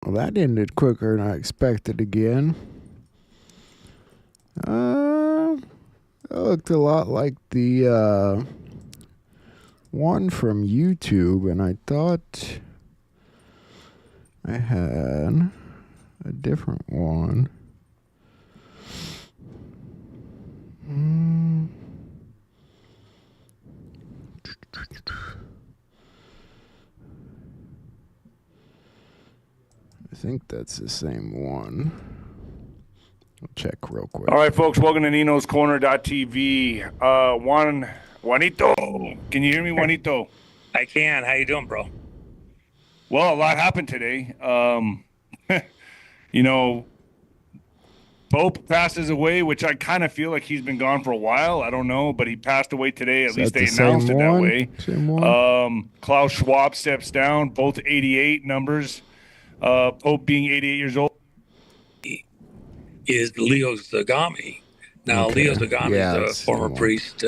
Well, that ended quicker than I expected again. It looked a lot like the one from YouTube, and I thought I had a different one. I think that's the same one. I'll check real quick. All right, folks, welcome to Nino's Corner.tv. Juanito, can you hear me, Juanito? I can. How you doing, bro? Well, a lot happened today. Pope passes away, which I kind of feel like he's been gone for a while. I don't know, but he passed away today. At least they announced it that way. Same one? Klaus Schwab steps down, both 88 numbers. Pope being 88 years old. Is Leo Zagami. Now, Leo Zagami is a former priest,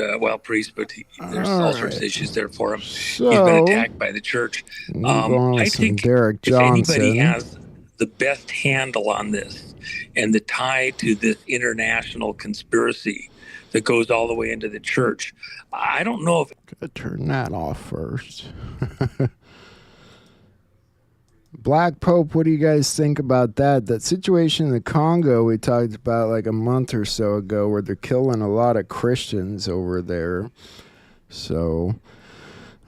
but there's all sorts of issues there for him. So, he's been attacked by the church. I think Derek if Johnson. anybody has the best handle on this and the tie to this international conspiracy that goes all the way into the church, I don't know if... Gotta turn that off first. Black Pope, what do you guys think about that? That situation in the Congo we talked about like a month or so ago where they're killing a lot of Christians over there. So,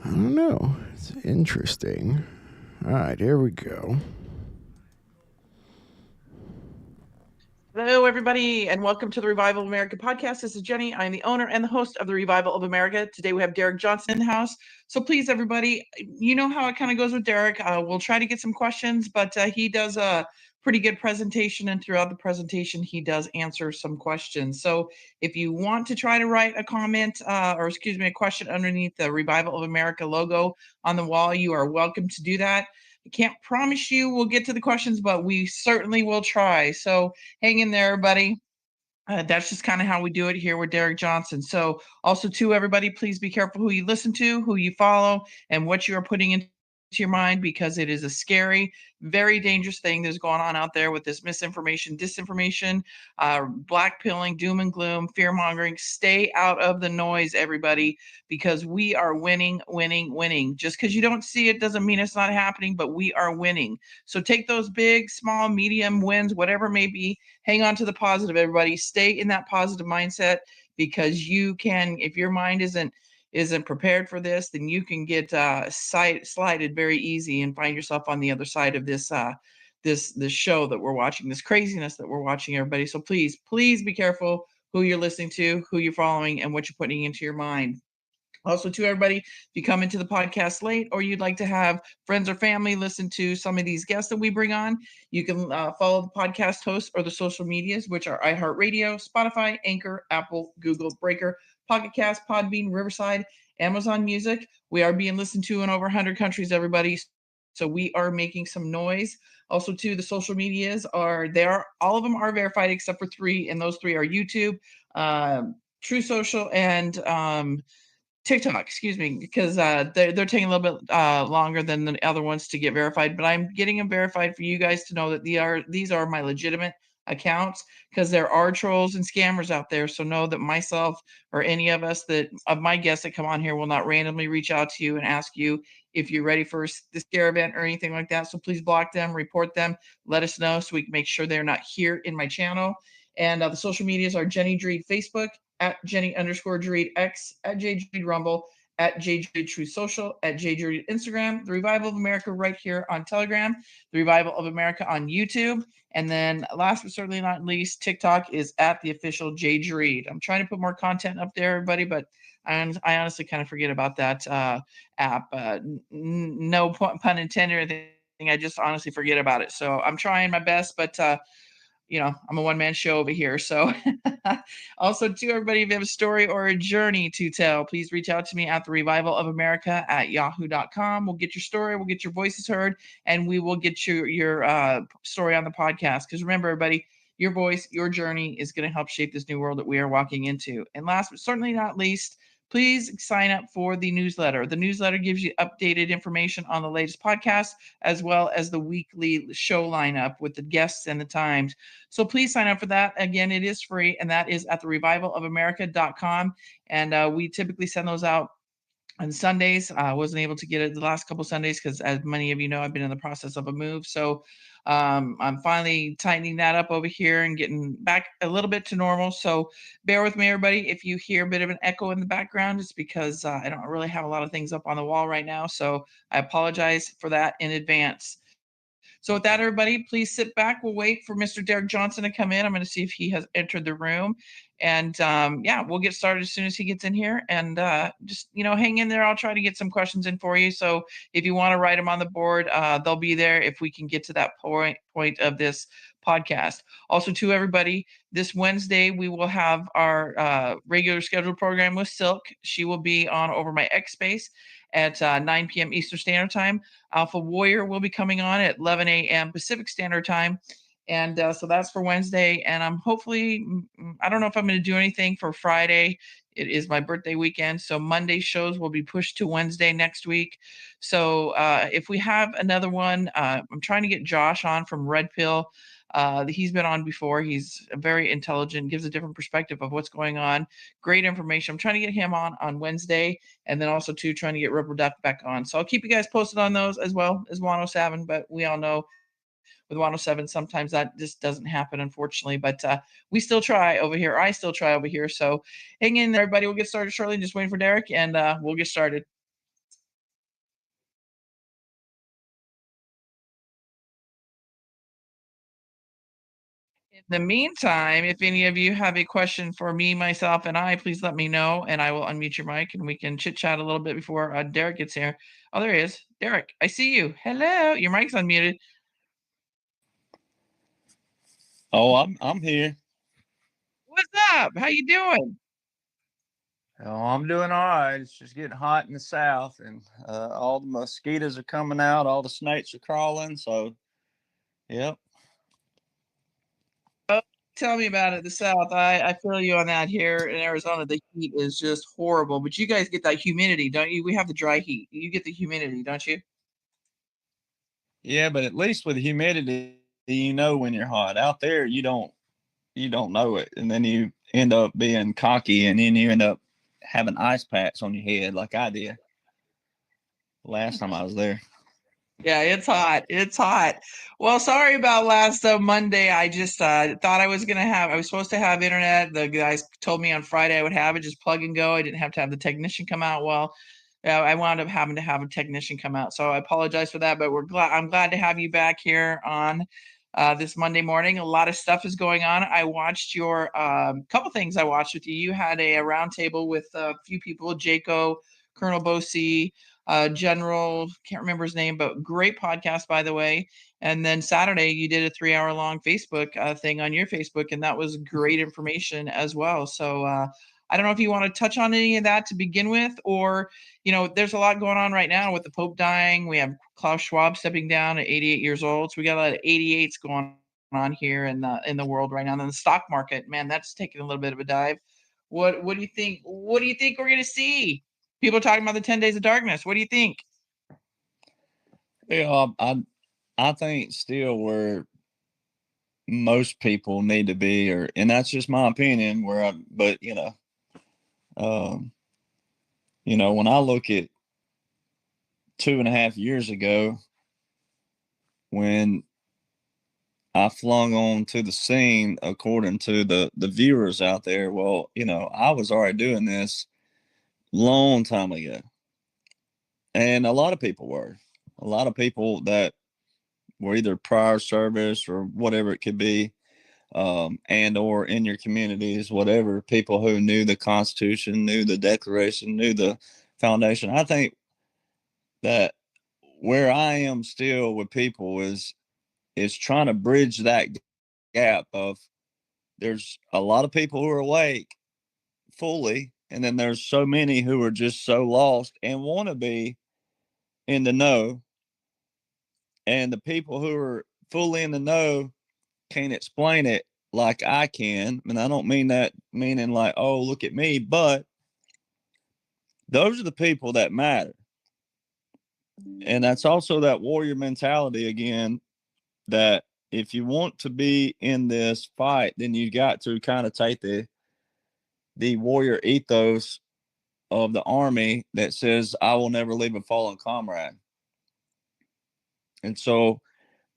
I don't know. It's interesting. All right, here we go. Hello, everybody, and welcome to the Revival of America podcast. This is Jenny. I'm the owner and the host of the Revival of America. Today we have Derek Johnson in the house. So please, everybody, you know how it kind of goes with Derek. We'll try to get some questions, but he does a pretty good presentation, and throughout the presentation, he does answer some questions. So if you want to try to write a comment, a question underneath the Revival of America logo on the wall, you are welcome to do that. I can't promise you we'll get to the questions, but we certainly will try. So hang in there, everybody. That's just kind of how we do it here with Derek Johnson. So also, too, everybody, please be careful who you listen to, who you follow, and what you are putting into your mind, because it is a scary, very dangerous thing that's going on out there with this misinformation, disinformation, blackpilling, doom and gloom, fear mongering. Stay out of the noise, everybody, because we are winning. Just because you don't see it doesn't mean it's not happening, but we are winning. So take those big, small, medium wins, whatever it may be. Hang on to the positive, everybody. Stay in that positive mindset, because you can, if your mind isn't prepared for this, then you can get slided very easy and find yourself on the other side of this this show that we're watching, this craziness that we're watching, everybody. So please be careful who you're listening to, who you're following, and what you're putting into your mind. Also, to everybody, if you come into the podcast late, or you'd like to have friends or family listen to some of these guests that we bring on, you can follow the podcast hosts or the social medias, which are iHeartRadio, Spotify, Anchor, Apple, Google, Breaker, Pocket Cast, Podbean, Riverside, Amazon Music. We are being listened to in over 100 countries, everybody. So we are making some noise. Also, too, the social medias all of them are verified except for 3, and those 3 are YouTube, True Social, and TikTok, because they're taking a little bit longer than the other ones to get verified, but I'm getting them verified for you guys to know that these are my legitimate accounts, because there are trolls and scammers out there. So know that myself or any of us of my guests that come on here will not randomly reach out to you and ask you if you're ready for the scare event or anything like that. So please block them, report them, let us know so we can make sure they're not here in my channel. And the social medias are Jenny Dreed Facebook, at Jenny_Dreed X, at JDreed Rumble, at JDreed True Social, at JDreed Instagram, The Revival of America right here on Telegram, The Revival of America on YouTube, and then last but certainly not least, TikTok is at the official JDreed. I'm trying to put more content up there, everybody, but I honestly kind of forget about that app. No pun intended or anything. I just honestly forget about it. So I'm trying my best, but I'm a one-man show over here. So also to everybody, if you have a story or a journey to tell, please reach out to me at therevivalofamerica@yahoo.com. We'll get your story, we'll get your voices heard, and we will get your story on the podcast. Because remember, everybody, your voice, your journey is going to help shape this new world that we are walking into. And last but certainly not least, please sign up for the newsletter. The newsletter gives you updated information on the latest podcast, as well as the weekly show lineup with the guests and the times. So please sign up for that. Again, it is free, and that is at therevivalofamerica.com. And we typically send those out on Sundays. I wasn't able to get it the last couple Sundays because, as many of you know, I've been in the process of a move. So I'm finally tightening that up over here and getting back a little bit to normal. So bear with me, everybody. If you hear a bit of an echo in the background, it's because I don't really have a lot of things up on the wall right now. So I apologize for that in advance. So with that, everybody, please sit back. We'll wait for Mr. Derek Johnson to come in. I'm going to see if he has entered the room. And we'll get started as soon as he gets in here. And just, hang in there. I'll try to get some questions in for you. So if you want to write them on the board, they'll be there if we can get to that point of this podcast. Also, to everybody, this Wednesday, we will have our regular scheduled program with Silk. She will be on over my X Space at 9 p.m. Eastern Standard Time. Alpha Warrior will be coming on at 11 a.m. Pacific Standard Time. And so that's for Wednesday. And I'm hopefully, I don't know if I'm going to do anything for Friday. It is my birthday weekend. So Monday shows will be pushed to Wednesday next week. So if we have another one, I'm trying to get Josh on from Red Pill. He's been on before. He's very intelligent, gives a different perspective of what's going on. Great information. I'm trying to get him on Wednesday, and then also trying to get Rubber Duck back on. So I'll keep you guys posted on those, as well as 107. But we all know with 107, sometimes that just doesn't happen, unfortunately. But we still try over here. I still try over here. So hang in there, everybody. We'll get started shortly. Just waiting for Derek, and we'll get started. In the meantime, if any of you have a question for me, myself, and I, please let me know, and I will unmute your mic, and we can chit-chat a little bit before Derek gets here. Oh, there he is. Derek, I see you. Hello. Your mic's unmuted. Oh, I'm here. What's up? How you doing? Oh, I'm doing all right. It's just getting hot in the south, and all the mosquitoes are coming out. All the snakes are crawling. So, yep. Oh, tell me about it. The South. I feel you on that. Here in Arizona, the heat is just horrible. But you guys get that humidity, don't you? We have the dry heat. You get the humidity, don't you? Yeah, but at least with humidity, you know when you're hot. Out there, you don't know it, and then you end up being cocky, and then you end up having ice packs on your head like I did last time I was there. Yeah, it's hot. It's hot. Well, sorry about last Monday. I just thought I was supposed to have internet. The guys told me on Friday I would have it, just plug and go. I didn't have to have the technician come out. Well, I wound up having to have a technician come out. So I apologize for that, but I'm glad to have you back here on this Monday morning. A lot of stuff is going on. I watched your couple things I watched with you. You had a roundtable with a few people, Jaco, Colonel Bosi, General, can't remember his name, but great podcast, by the way. And then Saturday, you did a 3-hour long Facebook thing on your Facebook, and that was great information as well. So I don't know if you want to touch on any of that to begin with, or, there's a lot going on right now with the Pope dying. We have Klaus Schwab stepping down at 88 years old. So we got a lot of 88s going on here in the world right now. And then the stock market, man, that's taking a little bit of a dive. What do you think? What do you think we're going to see? People are talking about the 10 days of darkness. What do you think? Yeah, I think still where most people need to be, and that's just my opinion. But when I look at 2.5 years ago, when I flung on to the scene according to the viewers out there. Well, I was already doing this long time ago. And a lot of people were. A lot of people that were either prior service or whatever it could be, and or in your communities, whatever, people who knew the Constitution, knew the Declaration, knew the Foundation. I think that where I am still with people is trying to bridge that gap of there's a lot of people who are awake fully, and then there's so many who are just so lost and want to be in the know. And the people who are fully in the know can't explain it like I can. And I don't mean that meaning like, oh, look at me, but those are the people that matter. And that's also that warrior mentality again, that if you want to be in this fight, then you got to kind of take the warrior ethos of the army that says, I will never leave a fallen comrade. And so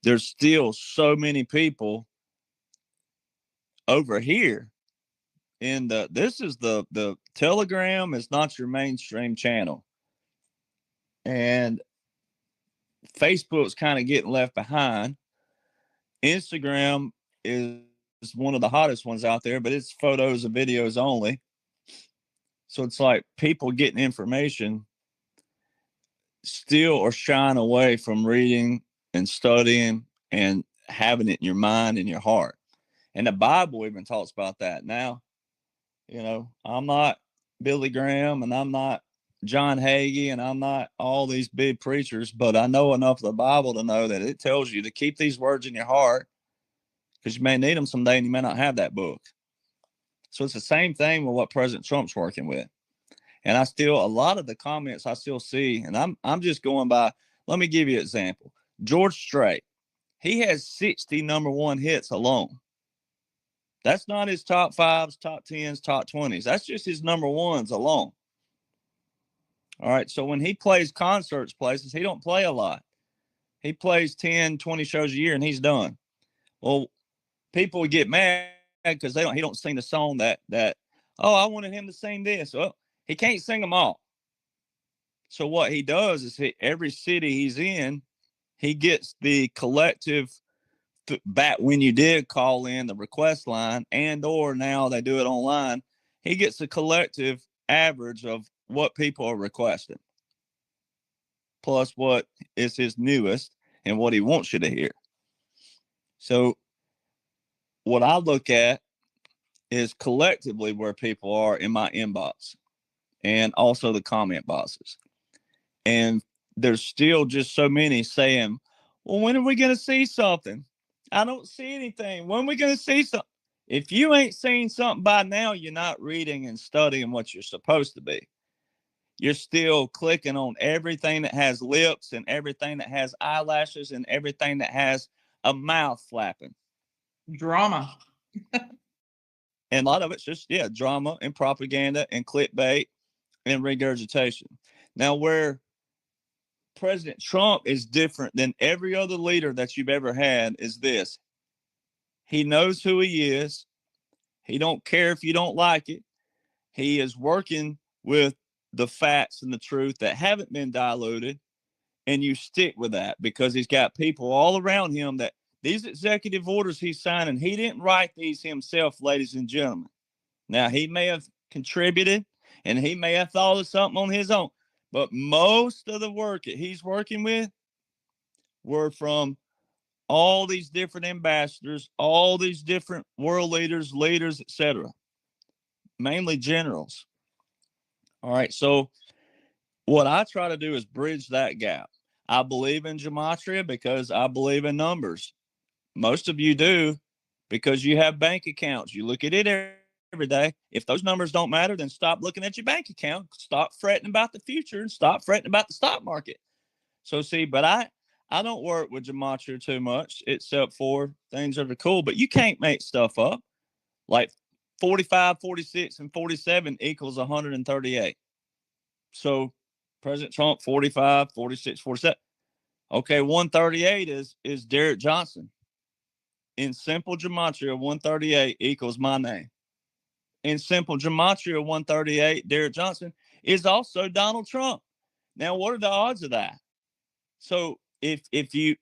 there's still so many people over here in this is the Telegram is not your mainstream channel. And Facebook's kind of getting left behind. Instagram is one of the hottest ones out there, but it's photos and videos only. So it's like people getting information still are shying away from reading and studying and having it in your mind and your heart. And the Bible even talks about that. Now, I'm not Billy Graham and I'm not John Hagee and I'm not all these big preachers, but I know enough of the Bible to know that it tells you to keep these words in your heart because you may need them someday and you may not have that book. So it's the same thing with what President Trump's working with. And a lot of the comments I still see, and I'm just going by, let me give you an example. George Strait, he has 60 number one hits alone. That's not his top fives, top tens, top 20s. That's just his number ones alone. All right. So when he plays concerts places, he don't play a lot. He plays 10, 20 shows a year and he's done. Well, people would get mad because he don't sing the song that, oh, I wanted him to sing this. Well, he can't sing them all. So what he does is every city he's in, he gets the collective back when you did call in the request line and or now they do it online, he gets a collective average of what people are requesting plus what is his newest and what he wants you to hear. So what I look at is collectively where people are in my inbox and also the comment boxes. And there's still just so many saying, well, when are we going to see something? I don't see anything. When are we going to see something? If you ain't seen something by now, you're not reading and studying what you're supposed to be. You're still clicking on everything that has lips and everything that has eyelashes and everything that has a mouth flapping. Drama. And a lot of it's just, drama and propaganda and clickbait and regurgitation. Now, where President Trump is different than every other leader that you've ever had is this. He knows who he is. He don't care if you don't like it. He is working with the facts and the truth that haven't been diluted, and you stick with that because he's got people all around him that these executive orders he's signing, he didn't write these himself, ladies and gentlemen. Now, he may have contributed and he may have thought of something on his own, but most of the work that he's working with were from all these different ambassadors, all these different world leaders, etc., mainly generals. All right. So what I try to do is bridge that gap. I believe in gematria because I believe in numbers. Most of you do because you have bank accounts. You look at it every day. If those numbers don't matter, then stop looking at your bank account. Stop fretting about the future and stop fretting about the stock market. So see, but I don't work with gematria too much, except for things that are cool. But you can't make stuff up. Like 45, 46, and 47 equals 138. So President Trump, 45, 46, 47. Okay, 138 is Derek Johnson. in simple gematria, 138 equals my name. In simple gematria, 138, Derek Johnson, is also Donald Trump. Now, what are the odds of that? So if you,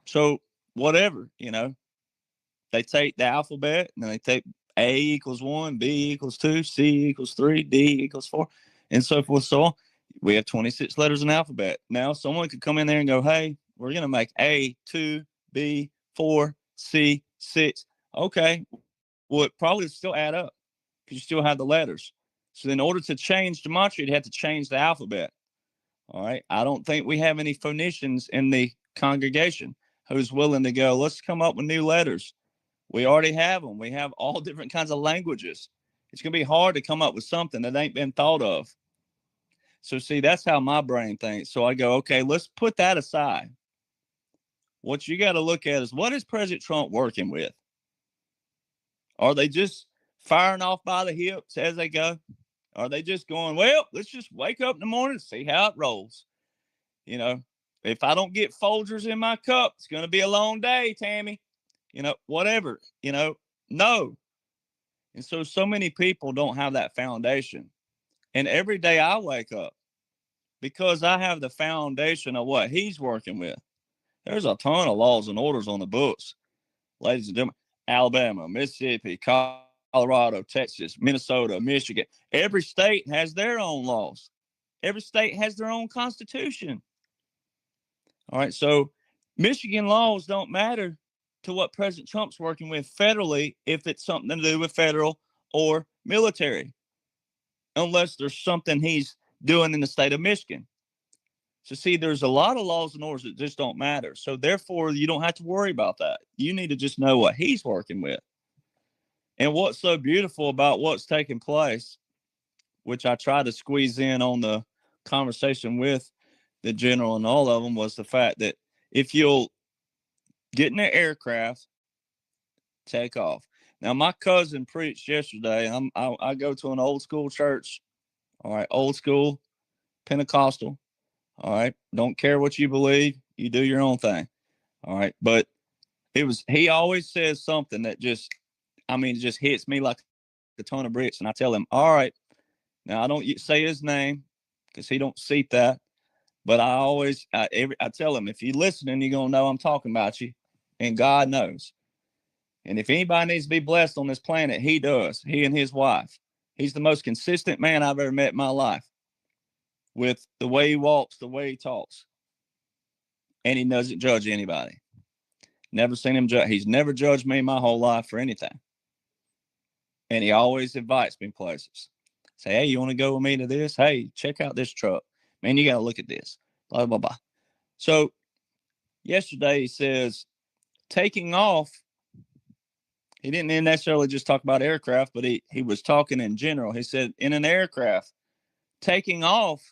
so whatever, they take the alphabet and they take A equals 1, B equals 2, C equals 3, D equals 4, and so forth. So on. We have 26 letters in the alphabet. Now, someone could come in there and go, hey, we're going to make A 2, B 4, C 6. Okay. Well, it probably still add up because you still have the letters. So in order to change gematria, you'd have to change the alphabet. All right. I don't think we have any phonicians in the congregation who's willing to go, let's come up with new letters. We already have them. We have all different kinds of languages. It's going to be hard to come up with something that ain't been thought of. So, see, that's how my brain thinks. So I go, okay, let's put that aside. What you got to look at is, what is President Trump working with? Are they just firing off by the hips as they go? Are they just going, well, let's just wake up in the morning and see how it rolls? If I don't get Folgers in my cup, it's going to be a long day, Tammy. Whatever, no. And so many people don't have that foundation. And every day I wake up, because I have the foundation of what he's working with. There's a ton of laws and orders on the books. Ladies and gentlemen, Alabama, Mississippi, Colorado, Texas, Minnesota, Michigan. Every state has their own laws. Every state has their own constitution. All right, so Michigan laws don't matter to what President Trump's working with federally if it's something to do with federal or military, unless there's something he's doing in the state of Michigan. So, see, there's a lot of laws and orders that just don't matter. So, therefore, you don't have to worry about that. You need to just know what he's working with. And what's so beautiful about what's taking place, which I tried to squeeze in on the conversation with the general and all of them, was the fact that if you'll get in an aircraft, take off. Now, my cousin preached yesterday. I go to an old school church, all right, old school, Pentecostal, all right. Don't care what you believe. You do your own thing, all right. But he always says something that just hits me like a ton of bricks. And I tell him, all right, now I don't say his name because he don't seat that. But I tell him, if you're listening, you're going to know I'm talking about you. And God knows. And if anybody needs to be blessed on this planet, he does. He and his wife. He's the most consistent man I've ever met in my life with the way he walks, the way he talks. And he doesn't judge anybody. Never seen him judge. He's never judged me my whole life for anything. And he always invites me places. Say, hey, you want to go with me to this? Hey, check out this truck. Man, you got to look at this. Blah, blah, blah. So yesterday he says, taking off, he didn't necessarily just talk about aircraft, but he was talking in general. He said, in an aircraft, taking off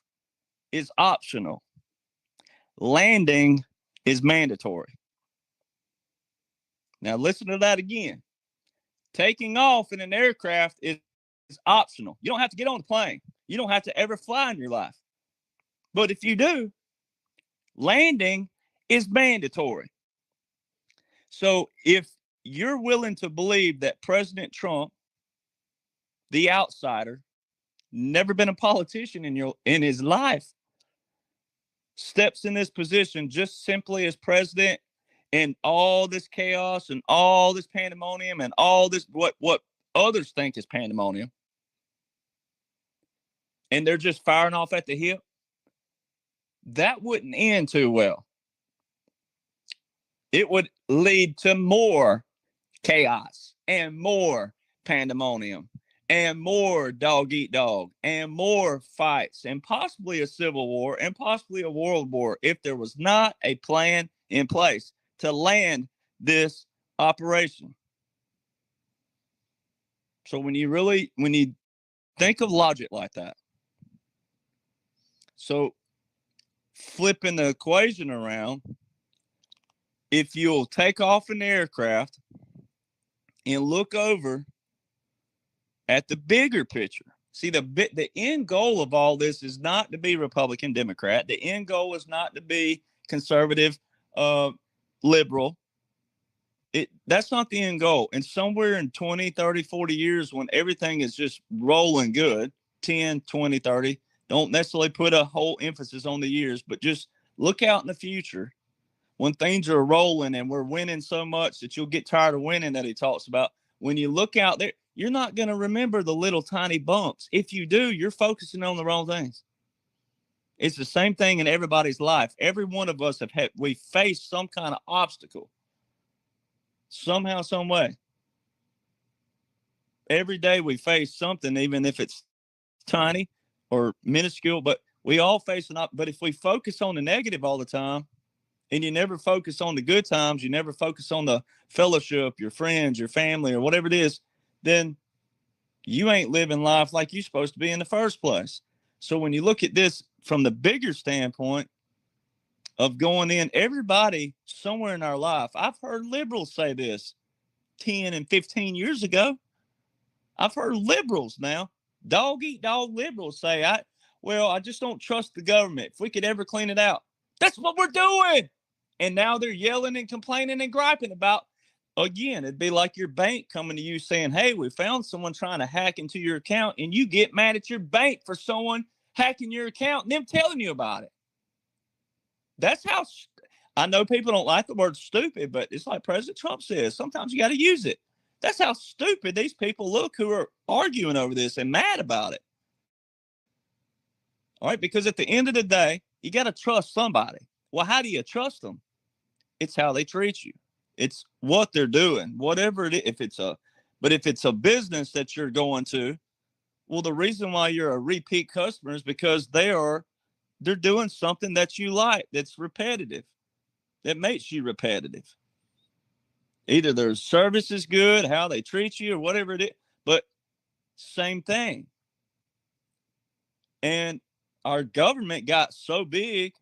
is optional. Landing is mandatory. Now listen to that again. Taking off in an aircraft is optional. You don't have to get on the plane. You don't have to ever fly in your life. But if you do, landing is mandatory. So if you're willing to believe that President Trump, the outsider, never been a politician in his life, steps in this position just simply as president, and all this chaos and all this pandemonium and all this what others think is pandemonium, and they're just firing off at the hip, that wouldn't end too well. It would lead to more chaos and more pandemonium and more dog eat dog and more fights and possibly a civil war and possibly a world war if there was not a plan in place to land this operation. So when you think of logic like that, so flipping the equation around, if you'll take off an aircraft and look over at the bigger picture, see the end goal of all this is not to be Republican, Democrat. The end goal is not to be conservative, liberal. That's not the end goal. And somewhere in 20, 30, 40 years, when everything is just rolling good, 10, 20, 30, don't necessarily put a whole emphasis on the years, but just look out in the future when things are rolling and we're winning so much that you'll get tired of winning that he talks about. When you look out there, you're not going to remember the little tiny bumps. If you do, you're focusing on the wrong things. It's the same thing in everybody's life. Every one of us we faced some kind of obstacle. Somehow, some way. Every day we face something, even if it's tiny or minuscule, but we all face it. But if we focus on the negative all the time, and you never focus on the good times, you never focus on the fellowship, your friends, your family, or whatever it is, then you ain't living life like you're supposed to be in the first place. So when you look at this from the bigger standpoint of going in, everybody somewhere in our life, I've heard liberals say this 10 and 15 years ago. I've heard liberals now, dog eat dog liberals say, I just don't trust the government. If we could ever clean it out, that's what we're doing. And now they're yelling and complaining and griping about, again, it'd be like your bank coming to you saying, hey, we found someone trying to hack into your account, and you get mad at your bank for someone hacking your account and them telling you about it. That's how, I know people don't like the word stupid, but it's like President Trump says, sometimes you got to use it. That's how stupid these people look who are arguing over this and mad about it. All right, because at the end of the day, you got to trust somebody. Well, how do you trust them? It's how they treat you. It's what they're doing, whatever it is. If it's a business that you're going to, well, the reason why you're a repeat customer is because they're doing something that you like, that's repetitive, that makes you repetitive. Either their service is good, how they treat you, or whatever it is, but same thing. And our government got so big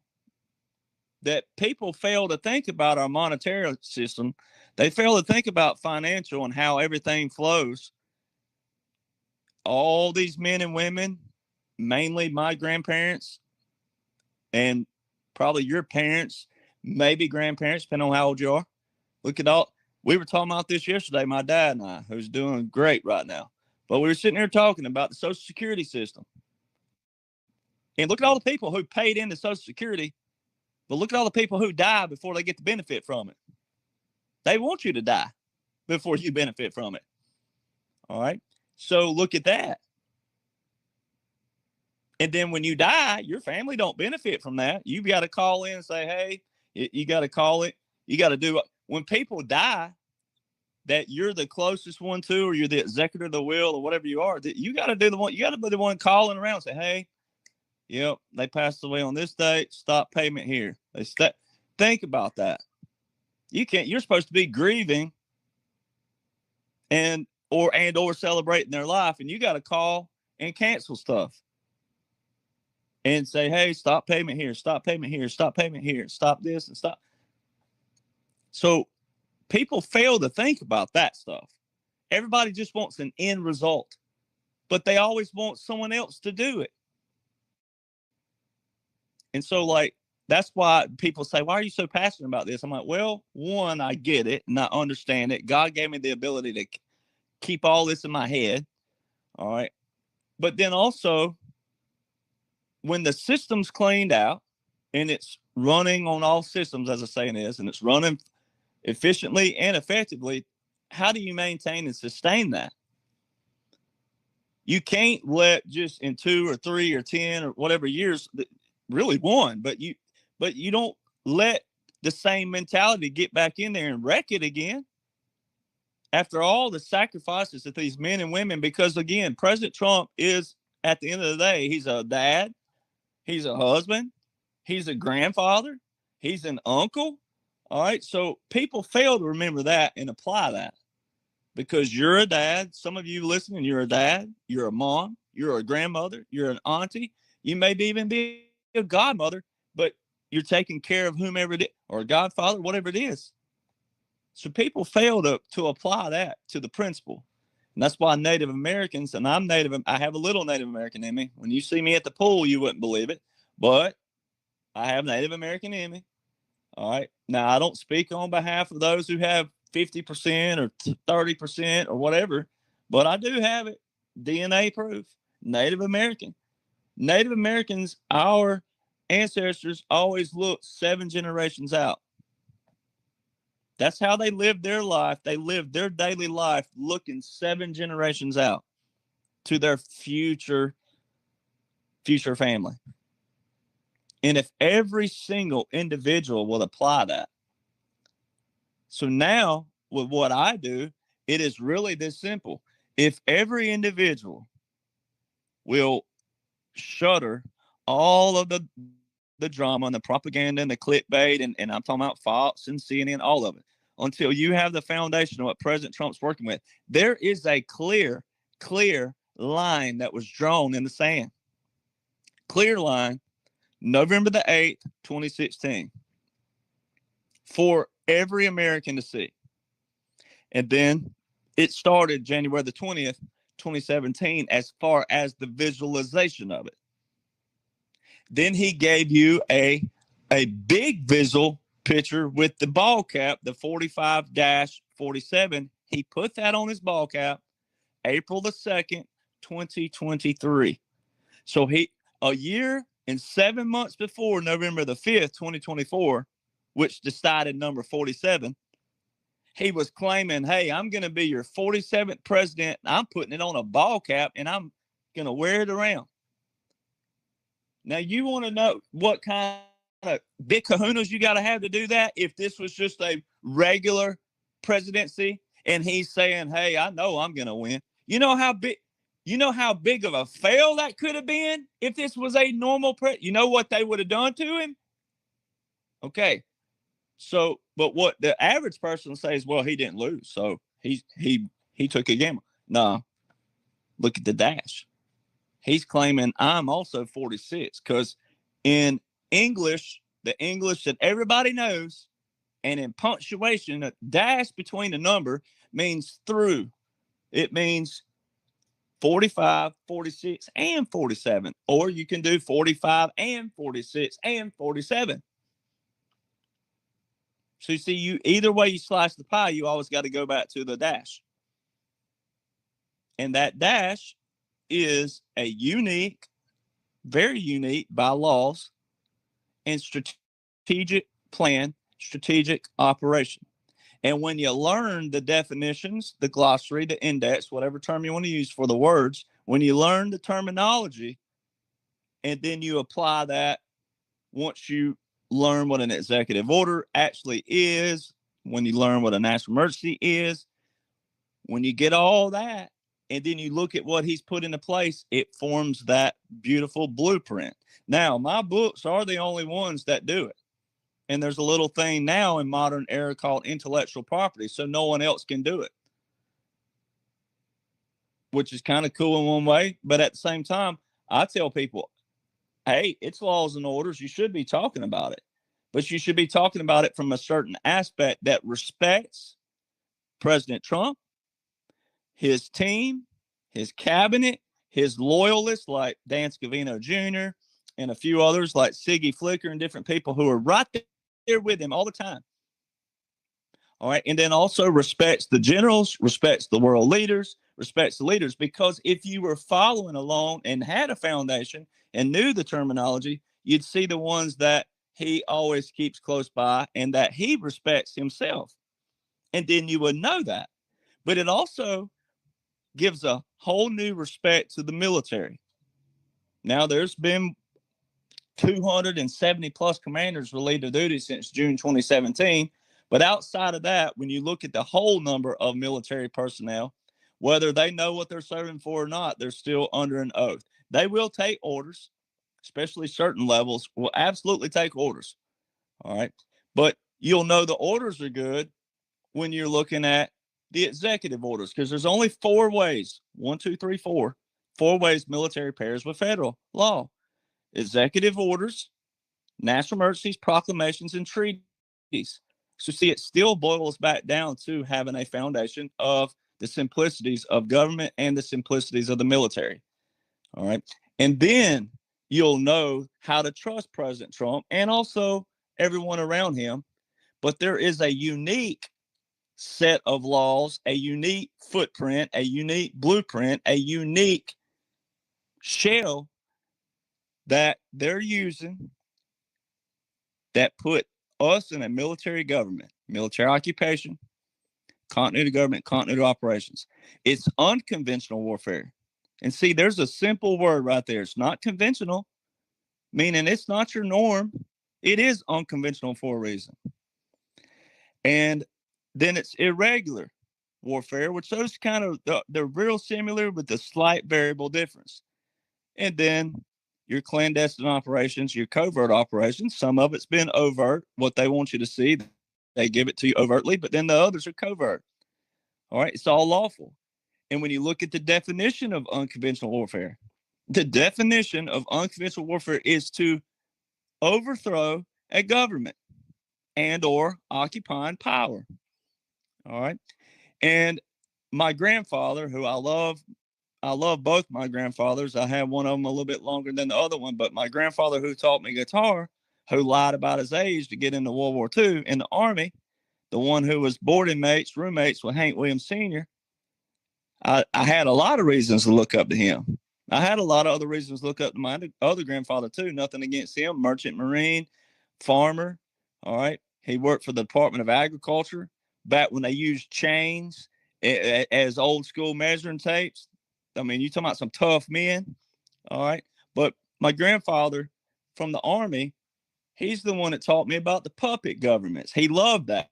that people fail to think about our monetary system. They fail to think about financial and how everything flows. All these men and women, mainly my grandparents and probably your parents, maybe grandparents, depending on how old you are. Look at all, we were talking about this yesterday, my dad and I, who's doing great right now. But we were sitting here talking about the Social Security system. And look at all the people who paid into Social Security. But look at all the people who die before they get the benefit from it. They want you to die before you benefit from it. All right. So look at that. And then when you die, your family don't benefit from that. You've got to call in and say, hey, you got to call it. You got to do it. When people die, that you're the closest one to, or you're the executor of the will, or whatever you are, that you got to do the one, you got to be the one calling around and say, hey, yep, they passed away on this date. Stop payment here. Think about that. You're supposed to be grieving and or celebrating their life, and you got to call and cancel stuff and say, hey, stop payment here, stop payment here, stop payment here, stop this and stop. So people fail to think about that stuff. Everybody just wants an end result, but they always want someone else to do it. And so, like, that's why people say, why are you so passionate about this? I'm like, well, one, I get it and I understand it. God gave me the ability to keep all this in my head. All right. But then also, when the system's cleaned out and it's running on all systems, as the saying is, and it's running efficiently and effectively, how do you maintain and sustain that? You can't let just in 2 or 3 or 10 or whatever years, really one, but you don't let the same mentality get back in there and wreck it again. After all the sacrifices that these men and women, because again, President Trump is, at the end of the day, he's a dad, he's a husband, he's a grandfather, he's an uncle. All right. So people fail to remember that and apply that, because you're a dad. Some of you listening, you're a dad, you're a mom, you're a grandmother, you're an auntie, you may even be a godmother, but you're taking care of whomever it is, or a godfather, whatever it is. So people fail to apply that to the principle. And that's why Native Americans, and I have a little Native American in me. When you see me at the pool, you wouldn't believe it, but I have Native American in me. All right. Now, I don't speak on behalf of those who have 50% or 30% or whatever, but I do have it. DNA proof. Native American. Native Americans, our ancestors always looked 7 generations out. That's how they lived their life. They lived their daily life looking 7 generations out to their future family. And if every single individual will apply that. So now with what I do, it is really this simple. If every individual will shutter all of the drama and the propaganda and the clickbait, and I'm talking about Fox and CNN, all of it, until you have the foundation of what President Trump's working with, there is a clear line that was drawn in the sand. Clear line, November the 8th, 2016, for every American to see. And then it started January the 20th, 2017, as far as the visualization of it. Then he gave you a big visual picture with the ball cap, the 45-47. He put that on his ball cap, April the 2nd, 2023. So a year and 7 months before November the 5th, 2024, which decided number 47, he was claiming, hey, I'm going to be your 47th president. I'm putting it on a ball cap and I'm going to wear it around. Now, you want to know what kind of big kahunas you got to have to do that if this was just a regular presidency and he's saying, hey, I know I'm going to win. You know how big of a fail that could have been if this was a normal you know what they would have done to him? Okay. So, but what the average person says, well, he didn't lose, so he took a gamble. No, look at the dash. He's claiming I'm also 46 because in English, the English that everybody knows, and in punctuation, a dash between a number means through. It means 45, 46, and 47, or you can do 45 and 46 and 47. So you see, either way you slice the pie, you always got to go back to the dash. And that dash is a unique, very unique bylaws and strategic plan, strategic operation. And when you learn the definitions, the glossary, the index, whatever term you want to use for the words, when you learn the terminology, and then you apply that once you learn what an executive order actually is, when you learn what a national emergency is, when you get all that, and then you look at what he's put into place, it forms that beautiful blueprint. Now, my books are the only ones that do it. And there's a little thing now in modern era called intellectual property, so no one else can do it, which is kind of cool in one way. But at the same time, I tell people, hey, it's laws and orders. You should be talking about it, but you should be talking about it from a certain aspect that respects President Trump, his team, his cabinet, his loyalists like Dan Scavino Jr. and a few others like Siggy Flicker and different people who are right there with him all the time. All right. And then also respects the generals, respects the world leaders, respects the leaders, because if you were following along and had a foundation and knew the terminology, you'd see the ones that he always keeps close by and that he respects himself. And then you would know that. But it also gives a whole new respect to the military. Now, there's been 270 plus commanders relieved of duty since June 2017. But outside of that, when you look at the whole number of military personnel, whether they know what they're serving for or not, they're still under an oath. They will take orders, especially certain levels will absolutely take orders. All right. But you'll know the orders are good when you're looking at the executive orders, because there's only 4 ways, 1, 2, 3, 4 ways military pairs with federal law: executive orders, national emergencies, proclamations, and treaties. So see, it still boils back down to having a foundation of the simplicities of government and the simplicities of the military. All right. And then you'll know how to trust President Trump and also everyone around him, but there is a unique set of laws, a unique footprint, a unique blueprint, a unique shell that they're using that put us in a military government, military occupation, continuity of government, continuity of operations. It's unconventional warfare. And see, there's a simple word right there. It's not conventional, meaning it's not your norm. It is unconventional for a reason. And then it's irregular warfare, which those kind of, they're real similar with a slight variable difference. And then your clandestine operations, your covert operations, some of it's been overt, what they want you to see, they give it to you overtly, but then the others are covert. All right, it's all lawful. And when you look at the definition of unconventional warfare, the definition of unconventional warfare is to overthrow a government and or occupying power. All right. And my grandfather, who I love both my grandfathers. I had one of them a little bit longer than the other one, but my grandfather who taught me guitar, who lied about his age to get into World War II in the Army, the one who was roommates with Hank Williams Sr., I had a lot of reasons to look up to him. I had a lot of other reasons to look up to my other grandfather too. Nothing against him. Merchant Marine, farmer. All right. He worked for the Department of Agriculture back when they used chains as old school measuring tapes. I mean, you talking about some tough men. All right. But my grandfather from the Army, he's the one that taught me about the puppet governments. He loved that.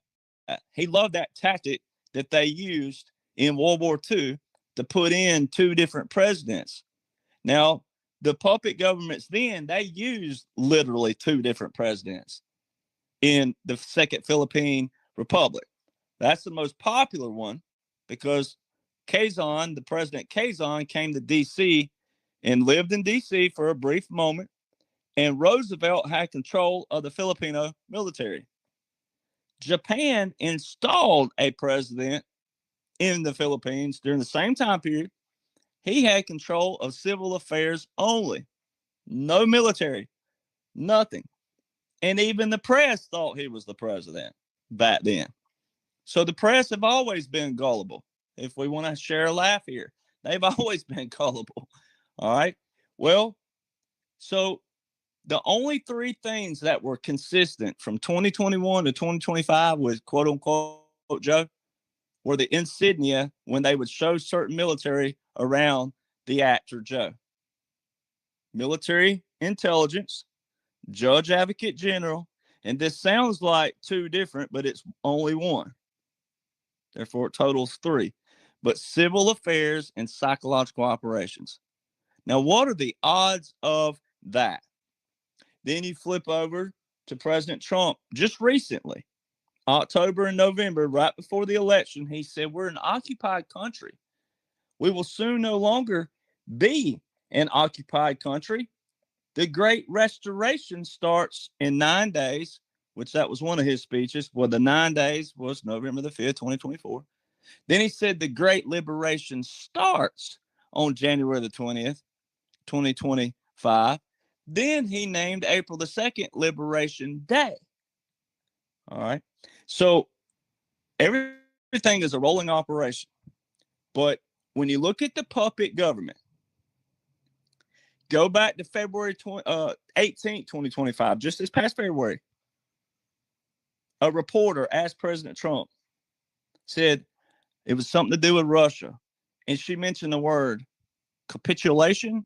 He loved that tactic that they used in World War II to put in two different presidents. Now, the puppet governments then, they used literally two different presidents in the Second Philippine Republic. That's the most popular one because Quezon, the President Quezon, came to D.C. and lived in D.C. for a brief moment, and Roosevelt had control of the Filipino military. Japan installed a president in the Philippines during the same time period. He had control of civil affairs only, no military, nothing. And even the press thought he was the president back then. So the press have always been gullible. If we want to share a laugh here, they've always been gullible. All right. Well, so the only three things that were consistent from 2021 to 2025 with quote unquote Joe were the insignia when they would show certain military around the actor Joe. Military intelligence, judge advocate general, and this sounds like two different, but it's only one. Therefore, it totals three. But civil affairs and psychological operations. Now, what are the odds of that? Then you flip over to President Trump just recently, October and November, right before the election. He said, we're an occupied country. We will soon no longer be an occupied country. The Great Restoration starts in 9 days, which that was one of his speeches. Well, the 9 days was November the 5th, 2024. Then he said the Great Liberation starts on January the 20th, 2025. Then he named April the 2nd Liberation Day. All right. So everything is a rolling operation. But when you look at the puppet government, go back to February 18th, 2025, just this past February, a reporter asked President Trump, said it was something to do with Russia. And she mentioned the word capitulation,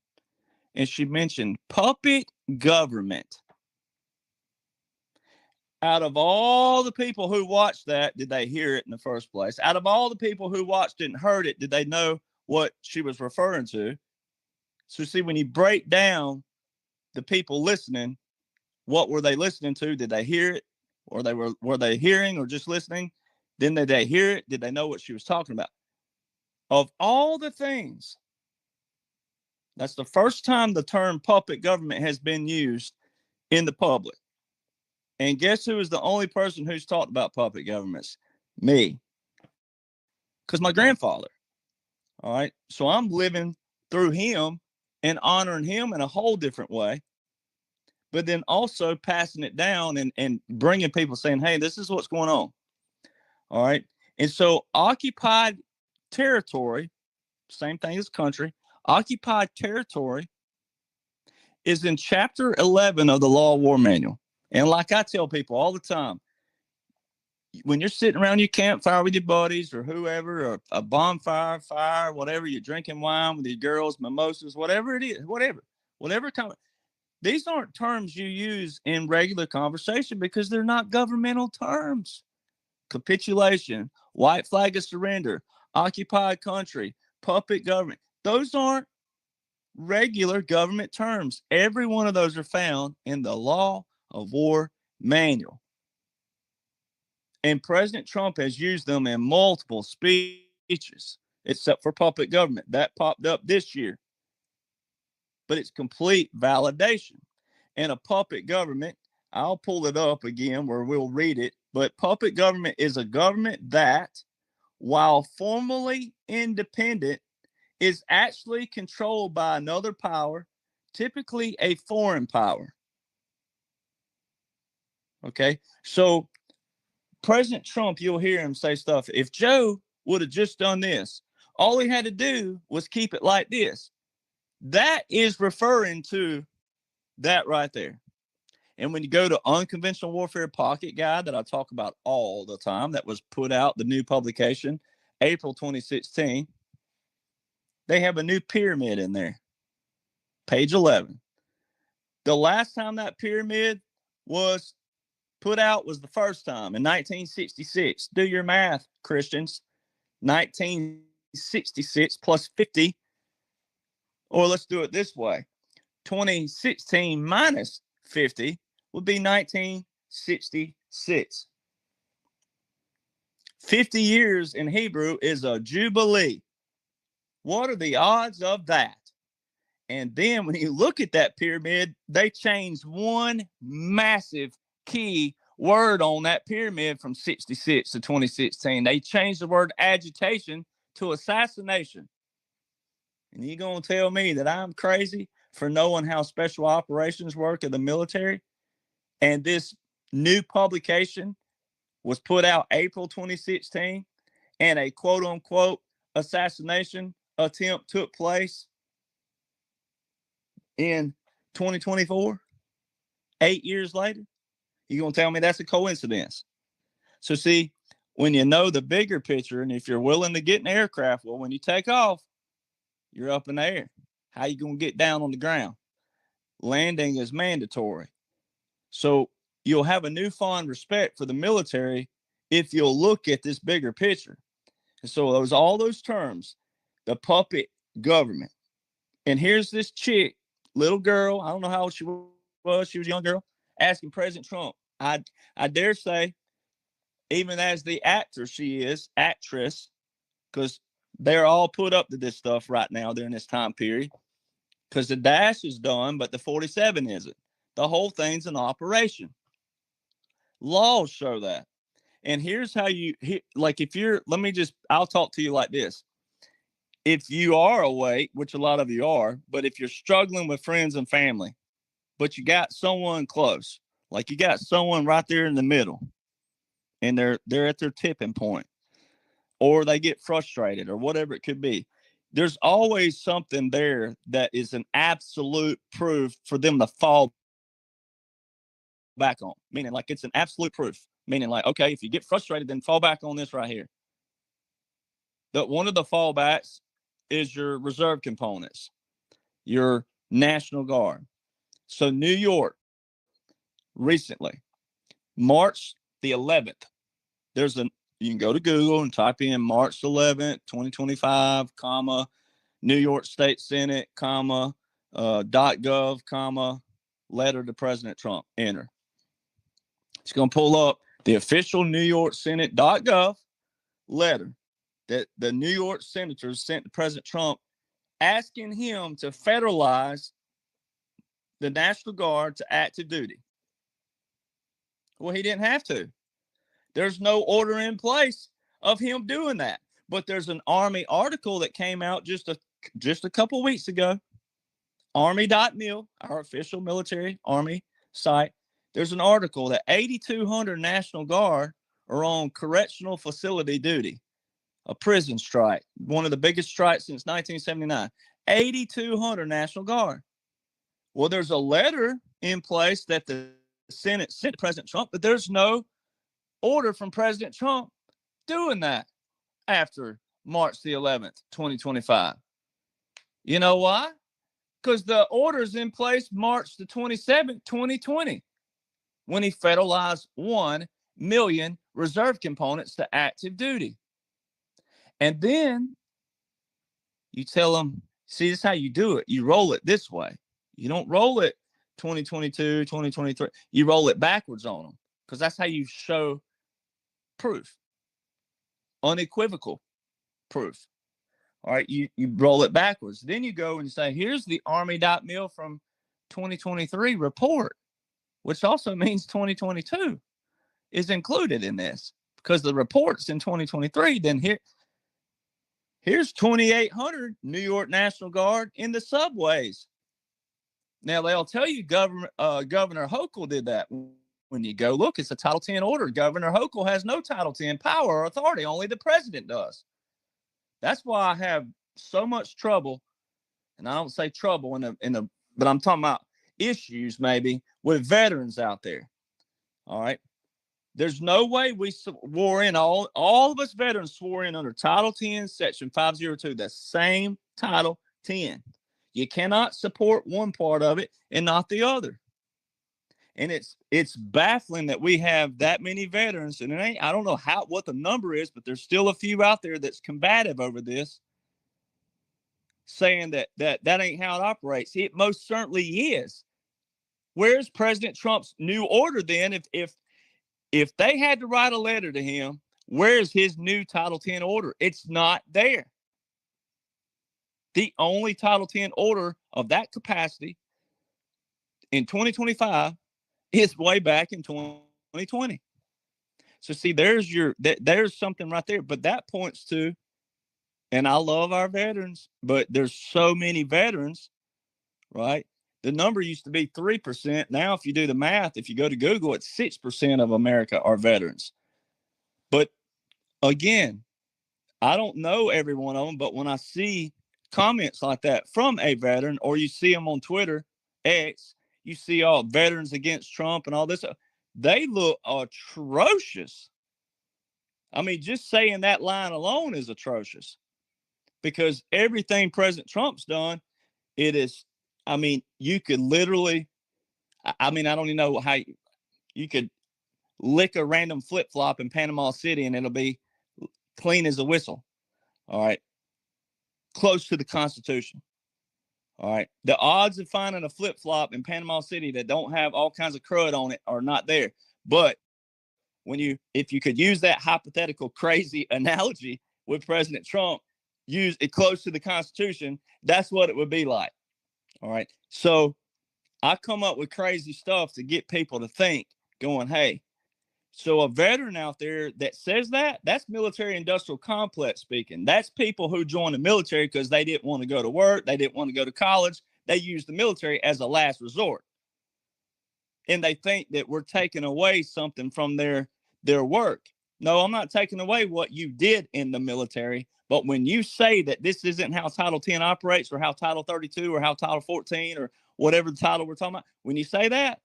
and she mentioned puppet government. Out of all the people who watched that, did they hear it in the first place? Out of all the people who watched it and heard it, did they know what she was referring to? So see, when you break down the people listening, what were they listening to? Did they hear it? Or were they hearing or just listening? Then did they hear it? Did they know what she was talking about? Of all the things, that's the first time the term puppet government has been used in the public. And guess who is the only person who's talked about puppet governments? Me. Because my grandfather. All right. So I'm living through him and honoring him in a whole different way. but then also passing it down and bringing people saying, hey, this is what's going on. All right. And so occupied territory, same thing as country, occupied territory is in chapter 11 of the Law of War Manual. And like I tell people all the time, when you're sitting around your campfire with your buddies or whoever, or a bonfire, fire, whatever, you're drinking wine with your girls, mimosas, whatever it is, whatever kind of, these aren't terms you use in regular conversation because they're not governmental terms. Capitulation, white flag of surrender, occupied country, puppet government. Those aren't regular government terms. Every one of those are found in the Law of War Manual. And President Trump has used them in multiple speeches, except for puppet government. That popped up this year. But it's complete validation. And a puppet government, I'll pull it up again where we'll read it, but puppet government is a government that, while formally independent, is actually controlled by another power, typically a foreign power. Okay, so President Trump, you'll hear him say stuff. If Joe would have just done this, all he had to do was keep it like this. That is referring to that right there. And when you go to Unconventional Warfare Pocket Guide that I talk about all the time, that was put out, the new publication, April 2016, they have a new pyramid in there, page 11. The last time that pyramid was put out was the first time in 1966. Do your math, Christians. 1966 plus 50, or let's do it this way. 2016 minus 50 would be 1966. 50 years in Hebrew is a jubilee. What are the odds of that? And then when you look at that pyramid, they changed one massive key word on that pyramid from 66 to 2016. They changed the word agitation to assassination. And you going to tell me that I'm crazy for knowing how special operations work in the military? And this new publication was put out April 2016, and a quote unquote assassination attempt took place in 2024, 8 years later. You going to tell me that's a coincidence? So see, when you know the bigger picture, and if you're willing to get in an aircraft, well, when you take off, you're up in the air. How you going to get down on the ground? Landing is mandatory. So you'll have a newfound respect for the military if you'll look at this bigger picture. And so all those terms, the puppet government. And here's this chick, little girl, I don't know how old she was a young girl, asking President Trump, I dare say, even as the actress, because they're all put up to this stuff right now during this time period, because the Dash is done, but the 47 isn't. The whole thing's an operation. Laws show that. And here's how I'll talk to you like this. If you are awake, which a lot of you are, but if you're struggling with friends and family, but you got someone close, like you got someone right there in the middle, and they're at their tipping point, or they get frustrated, or whatever it could be, there's always something there that is an absolute proof for them to fall back on. Meaning, like, it's an absolute proof. Meaning, like, okay, if you get frustrated, then fall back on this right here. One of the fallbacks is your reserve components, your National Guard. So New York, recently, March the 11th, you can go to Google and type in March 11th, 2025, comma, New York State Senate, comma, .gov, comma, letter to President Trump, enter. It's going to pull up the official New York Senate.gov letter that the New York senators sent to President Trump asking him to federalize the National Guard to active duty. Well, he didn't have to. There's no order in place of him doing that. But there's an Army article that came out just a couple weeks ago. Army.mil, our official military Army site, there's an article that 8,200 National Guard are on correctional facility duty, a prison strike, one of the biggest strikes since 1979. 8,200 National Guard. Well, there's a letter in place that the Senate sent to President Trump, but there's no order from President Trump doing that after March the 11th, 2025. You know why? Because the order's in place March the 27th, 2020, when he federalized 1 million reserve components to active duty. And then you tell them, see, this is how you do it. You roll it this way. You don't roll it 2022, 2023. You roll it backwards on them, because that's how you show proof, unequivocal proof. All right, you roll it backwards. Then you go and you say, here's the Army.mil from 2023 report, which also means 2022 is included in this, because the report's in 2023. Then here's 2,800 New York National Guard in the subways. Now, they'll tell you Governor Hochul did that. When you go look, it's a Title 10 order. Governor Hochul has no Title 10 power or authority. Only the president does. That's why I have so much trouble, and I don't say trouble but I'm talking about issues maybe with veterans out there. All right. There's no way we swore in, all of us veterans swore in under Title 10, Section 502, the same Title 10. You cannot support one part of it and not the other. And it's baffling that we have that many veterans, and I don't know what the number is, but there's still a few out there that's combative over this, saying that ain't how it operates. It most certainly is. Where's President Trump's new order then? If they had to write a letter to him, where's his new Title 10 order? It's not there. The only Title 10 order of that capacity in 2025 is way back in 2020. So see, there's something right there. But that points to, and I love our veterans, but there's so many veterans, right? The number used to be 3%. Now, if you do the math, if you go to Google, it's 6% of America are veterans. But again, I don't know every one of them, but when I see comments like that from a veteran, or you see them on Twitter, X, you see all veterans against Trump and all this, they look atrocious. I mean, just saying that line alone is atrocious, because everything President Trump's done, it is, I mean, you could literally, I mean, I don't even know how you could lick a random flip-flop in Panama City and it'll be clean as a whistle. All right. Close to the Constitution. All right. The odds of finding a flip-flop in Panama City that don't have all kinds of crud on it are not there. But if you could use that hypothetical crazy analogy with President Trump, use it close to the Constitution, that's what it would be like. All right. So I come up with crazy stuff to get people to think, going, hey, so a veteran out there that says that's military industrial complex speaking. That's people who joined the military because they didn't want to go to work. They didn't want to go to college. They used the military as a last resort. And they think that we're taking away something from their work. No, I'm not taking away what you did in the military. But when you say that this isn't how Title 10 operates, or how Title 32 or how Title 14 or whatever the title we're talking about, when you say that,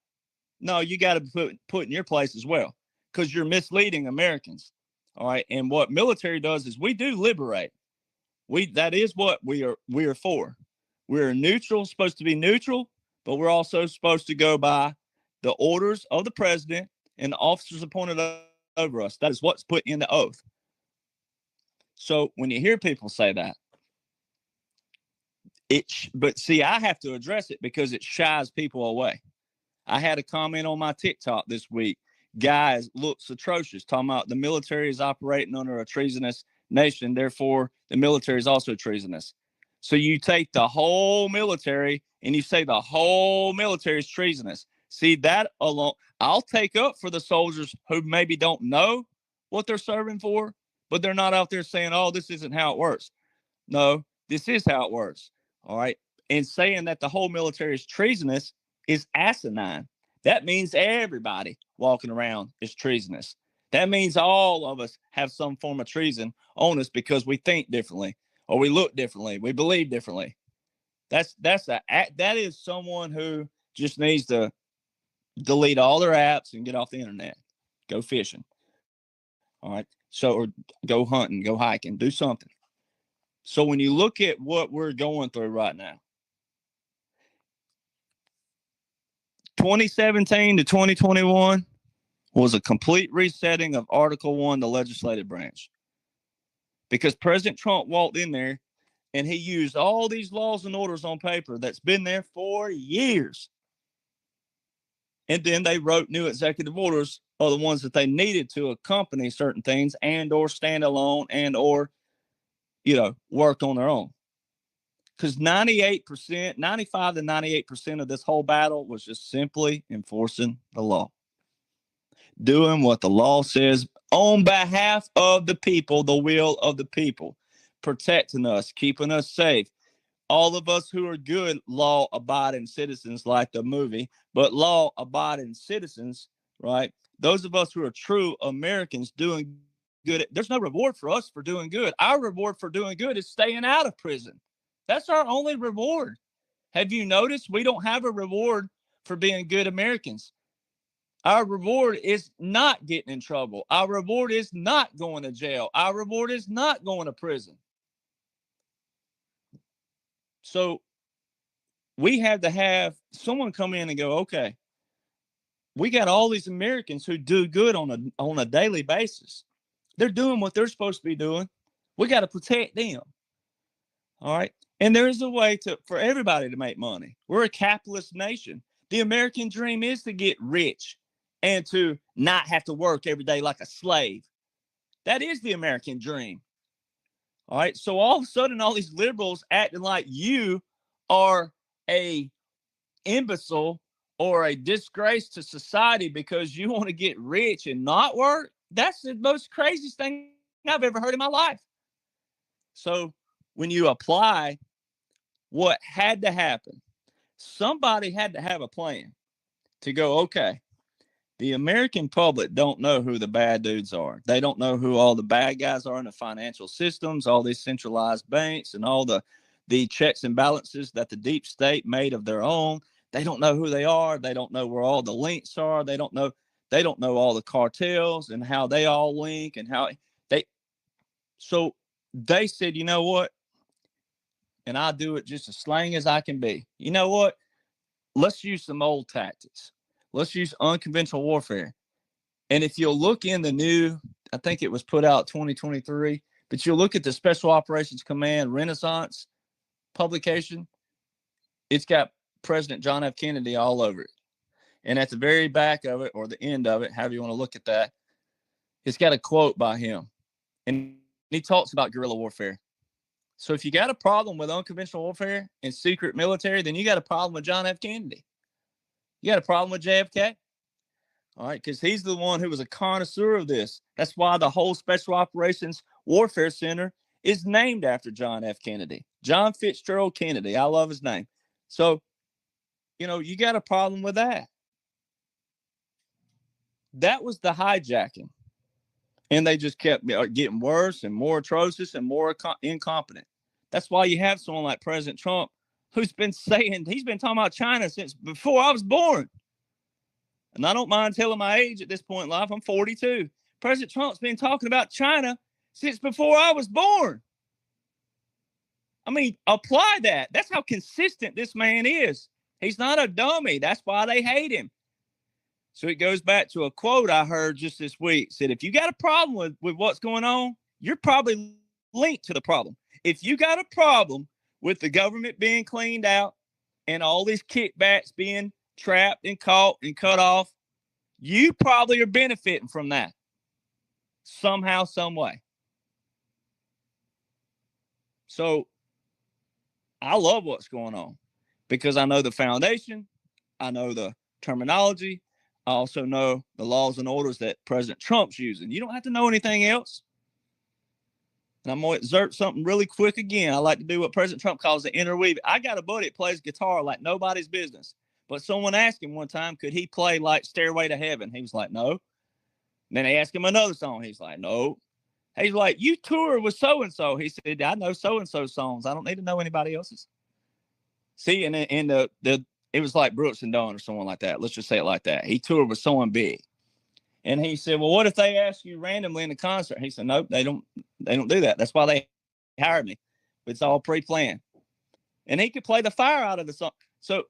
no, you got to be put in your place as well, because you're misleading Americans. All right. And what military does is we do liberate. That is what we are for. We're neutral, supposed to be neutral, but we're also supposed to go by the orders of the president and the officers appointed over us. That is what's put in the oath. So when you hear people say that, but see, I have to address it because it shies people away. I had a comment on my TikTok this week. Guys, looks atrocious, talking about the military is operating under a treasonous nation. Therefore, the military is also treasonous. So you take the whole military and you say the whole military is treasonous. See, that alone, I'll take up for the soldiers who maybe don't know what they're serving for, but they're not out there saying, oh, this isn't how it works. No, this is how it works. All right. And saying that the whole military is treasonous is asinine, That means everybody walking around is treasonous. That means all of us have some form of treason on us because we think differently, or we look differently, we believe differently. That is someone who just needs to delete all their apps and get off the internet, go fishing. All right. So, or go hunting, go hiking, do something. So when you look at what we're going through right now, 2017 to 2021 was a complete resetting of Article 1, the legislative branch. Because President Trump walked in there and he used all these laws and orders on paper that's been there for years. And then they wrote new executive orders, or the ones that they needed to accompany certain things and or stand alone and or, work on their own. Because 98%, 95 to 98% of this whole battle was just simply enforcing the law. Doing what the law says on behalf of the people, the will of the people, protecting us, keeping us safe. All of us who are good law-abiding citizens, like the movie, but law-abiding citizens, right? Those of us who are true Americans doing good. There's no reward for us for doing good. Our reward for doing good is staying out of prison. That's our only reward. Have you noticed we don't have a reward for being good Americans? Our reward is not getting in trouble. Our reward is not going to jail. Our reward is not going to prison. So we have to have someone come in and go, okay, we got all these Americans who do good on a daily basis. They're doing what they're supposed to be doing. We got to protect them. All right. And there's a way for everybody to make money. We're a capitalist nation. The American dream is to get rich and to not have to work every day like a slave. That is the American dream. All right. So all of a sudden, all these liberals acting like you are a imbecile or a disgrace to society because you want to get rich and not work. That's the most craziest thing I've ever heard in my life. So when you apply what had to happen, somebody had to have a plan to go, okay, the American public don't know who the bad dudes are. They don't know who all the bad guys are in the financial systems, all these centralized banks and all the checks and balances that the deep state made of their own. They don't know who they are. They don't know where all the links are. They don't know all the cartels and how they all link and how so they said, you know what? And I do it just as slang as I can be. You know what? Let's use some old tactics. Let's use unconventional warfare. And if you'll look in the new, I think it was put out 2023, but you'll look at the Special Operations Command Renaissance publication, it's got President John F. Kennedy all over it. And at the very back of it, or the end of it, however you want to look at that, it's got a quote by him. And he talks about guerrilla warfare. So if you got a problem with unconventional warfare and secret military, then you got a problem with John F. Kennedy. You got a problem with JFK. All right, because he's the one who was a connoisseur of this. That's why the whole Special Operations Warfare Center is named after John F. Kennedy. John Fitzgerald Kennedy. I love his name. So, you got a problem with that. That was the hijacking. And they just kept getting worse and more atrocious and more incompetent. That's why you have someone like President Trump, who's been saying, he's been talking about China since before I was born. And I don't mind telling my age at this point in life. I'm 42. President Trump's been talking about China since before I was born. I mean, apply that. That's how consistent this man is. He's not a dummy. That's why they hate him. So it goes back to a quote I heard just this week. It said, if you got a problem with what's going on, you're probably linked to the problem. If you got a problem with the government being cleaned out and all these kickbacks being trapped and caught and cut off, you probably are benefiting from that somehow, some way. So I love what's going on because I know the foundation. I know the terminology. I also know the laws and orders that President Trump's using. You don't have to know anything else. And I'm going to exert something really quick again. I like to do what President Trump calls the interweave. I got a buddy that plays guitar like nobody's business. But someone asked him one time, could he play like Stairway to Heaven? He was like, no. And then they asked him another song. He's like, no. He's like, you tour with so-and-so. He said, I know so-and-so songs. I don't need to know anybody else's. See, and it was like Brooks and Dunn or someone like that. Let's just say it like that. He toured with someone big. And he said, well, what if they ask you randomly in the concert? He said, nope, they don't do that. That's why they hired me. It's all pre-planned. And he could play the fire out of the song. So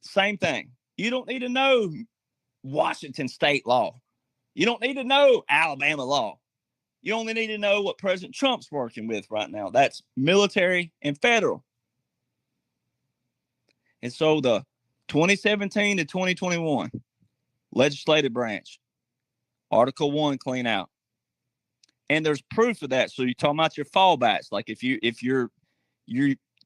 same thing. You don't need to know Washington state law. You don't need to know Alabama law. You only need to know what President Trump's working with right now. That's military and federal. And so the 2017 to 2021 legislative branch, Article 1 clean out. And there's proof of that. So you're talking about your fallbacks. Like if you're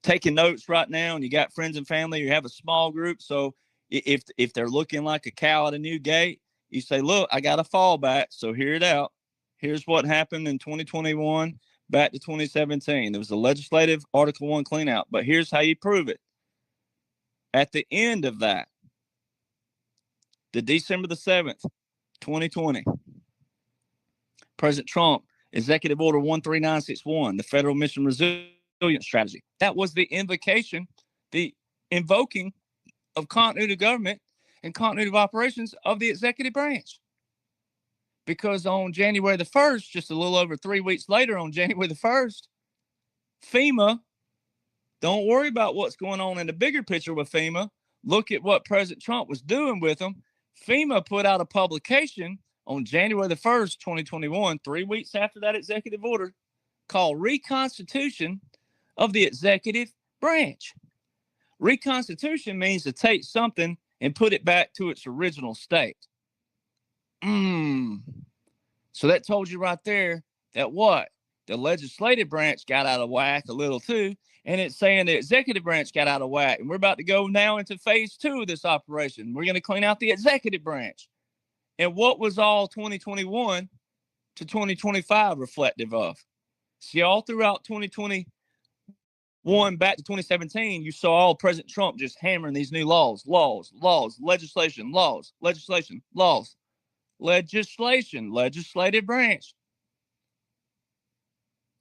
taking notes right now and you got friends and family, you have a small group. So if they're looking like a cow at a new gate, you say, look, I got a fallback. So hear it out. Here's what happened in 2021 back to 2017. There was a legislative Article 1 clean out. But here's how you prove it. At the end of that, the December the 7th, 2020, President Trump, Executive Order 13961, the Federal Mission Resilience Strategy. That was the invocation, the invoking of continuity of government and continuity of operations of the executive branch. Because on January the 1st, just a little over 3 weeks later, on January the 1st, FEMA, don't worry about what's going on in the bigger picture with FEMA. Look at what President Trump was doing with them. FEMA put out a publication on January the 1st, 2021, 3 weeks after that executive order, called Reconstitution of the Executive Branch. Reconstitution means to take something and put it back to its original state. So that told you right there that what? The legislative branch got out of whack a little too. And it's saying the executive branch got out of whack. And we're about to go now into phase 2 of this operation. We're going to clean out the executive branch. And what was all 2021 to 2025 reflective of? See, all throughout 2021 back to 2017, you saw all President Trump just hammering these new laws, legislation, legislative branch.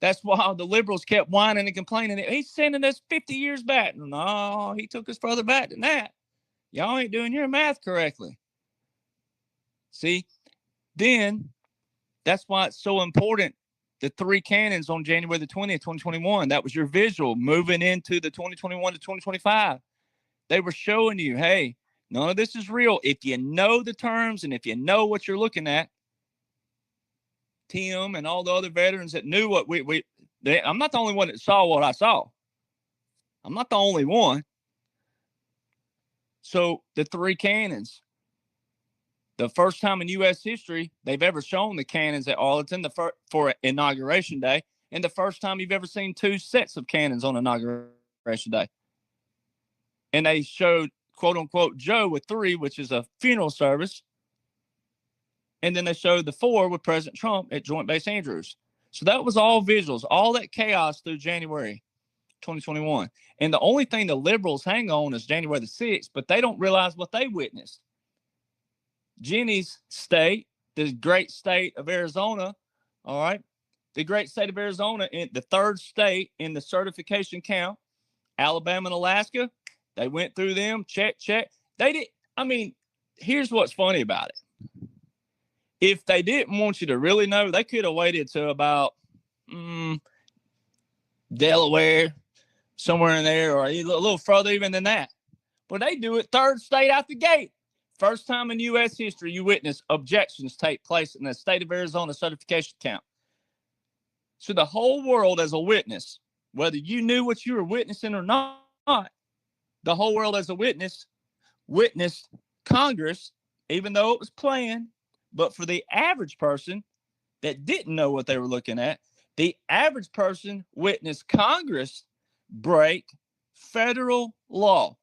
That's why the liberals kept whining and complaining. He's sending us 50 years back. No, he took us further back than that. Y'all ain't doing your math correctly. See, then that's why it's so important. The 3 cannons on January the 20th, 2021, that was your visual moving into the 2021 to 2025. They were showing you, hey, none of this is real. If you know the terms and if you know what you're looking at, Tim and all the other veterans that knew what I'm not the only one that saw what I saw. I'm not the only one. So the 3 cannons, the first time in U.S. history they've ever shown the cannons at Arlington for Inauguration Day, and the first time you've ever seen 2 sets of cannons on Inauguration Day. And they showed, quote unquote, Joe with 3, which is a funeral service. And then they showed the 4 with President Trump at Joint Base Andrews. So that was all visuals, all that chaos through January 2021. And the only thing the liberals hang on is January the 6th, but they don't realize what they witnessed. Jenny's state, the great state of Arizona, all right, the great state of Arizona, in the 3rd state in the certification count, Alabama and Alaska, they went through them, check. They did. I mean, here's what's funny about it. If they didn't want you to really know, they could have waited to about Delaware, somewhere in there, or a little further even than that. But they do it 3rd state out the gate. First time in U.S. history you witness objections take place in the state of Arizona certification count. So the whole world as a witness, whether you knew what you were witnessing or not, the whole world as a witness witnessed Congress, even though it was planned. But for the average person that didn't know what they were looking at, the average person witnessed Congress break federal law.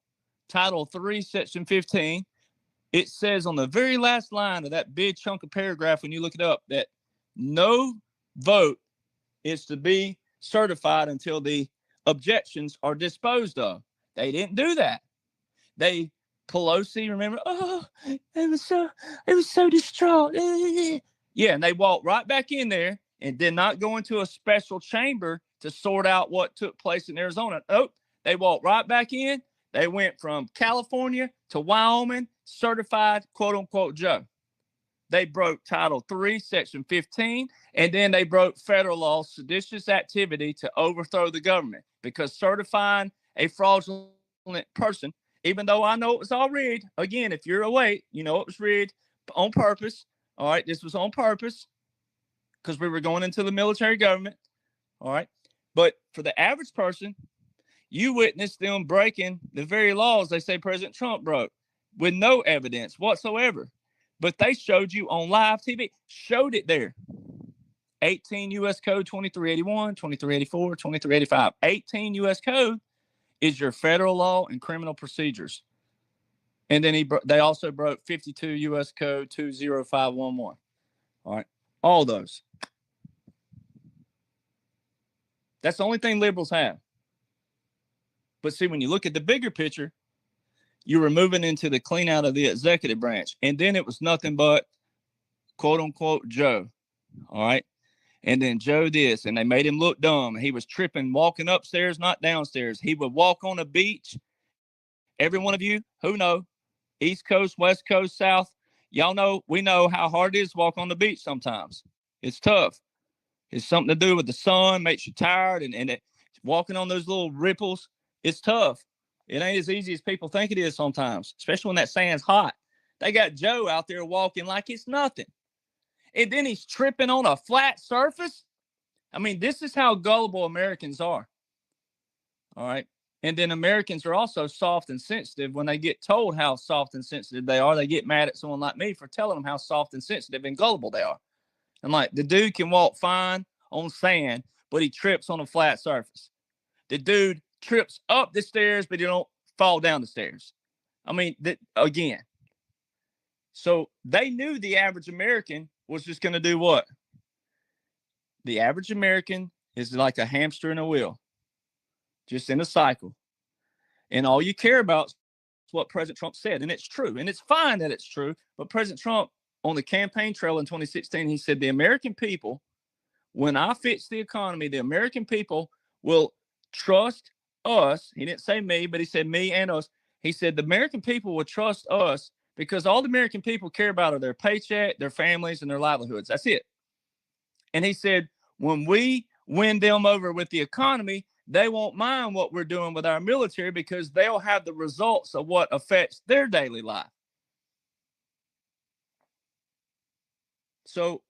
Title 3, Section 15. It says on the very last line of that big chunk of paragraph, when you look it up, that no vote is to be certified until the objections are disposed of. They didn't do that. They Pelosi, remember? Oh, it was so distraught. Yeah, and they walked right back in there and did not go into a special chamber to sort out what took place in Arizona. Oh, they walked right back in. They went from California to Wyoming, certified quote unquote Joe. They broke Title III, Section 15, and then they broke federal law, seditious activity to overthrow the government, because certifying a fraudulent person, even though I know it was all rigged, again, if you're awake, you know it was rigged on purpose. All right, this was on purpose because we were going into the military government. All right, but for the average person, you witnessed them breaking the very laws they say President Trump broke with no evidence whatsoever. But they showed you on live TV, showed it there. 18 U.S. Code 2381, 2384, 2385. 18 U.S. Code is your federal law and criminal procedures. And then they also broke 52 U.S. Code 20511. All right, all those. That's the only thing liberals have. But see, when you look at the bigger picture, you were moving into the clean out of the executive branch. And then it was nothing but quote unquote Joe. All right. And then Joe this, and they made him look dumb. He was tripping, walking upstairs, not downstairs. He would walk on a beach. Every one of you who know, East Coast, West Coast, South, y'all know, we know how hard it is to walk on the beach sometimes. It's tough. It's something to do with the sun, makes you tired, and walking on those little ripples, it's tough. It ain't as easy as people think it is sometimes, especially when that sand's hot. They got Joe out there walking like it's nothing. And then he's tripping on a flat surface. I mean, this is how gullible Americans are. All right. And then Americans are also soft and sensitive. When they get told how soft and sensitive they are, they get mad at someone like me for telling them how soft and sensitive and gullible they are. And like, the dude can walk fine on sand, but he trips on a flat surface. The dude trips up the stairs, but he don't fall down the stairs. I mean, again. So they knew the average American was just going to do what? The average American is like a hamster in a wheel, just in a cycle. And all you care about is what President Trump said. And it's true. And it's fine that it's true. But President Trump, on the campaign trail in 2016, he said, the American people, when I fix the economy, the American people will trust us. He didn't say me, but he said me and us. He said the American people will trust us because all the American people care about are their paycheck, their families, and their livelihoods. That's it. And he said, when we win them over with the economy, they won't mind what we're doing with our military because they'll have the results of what affects their daily life. So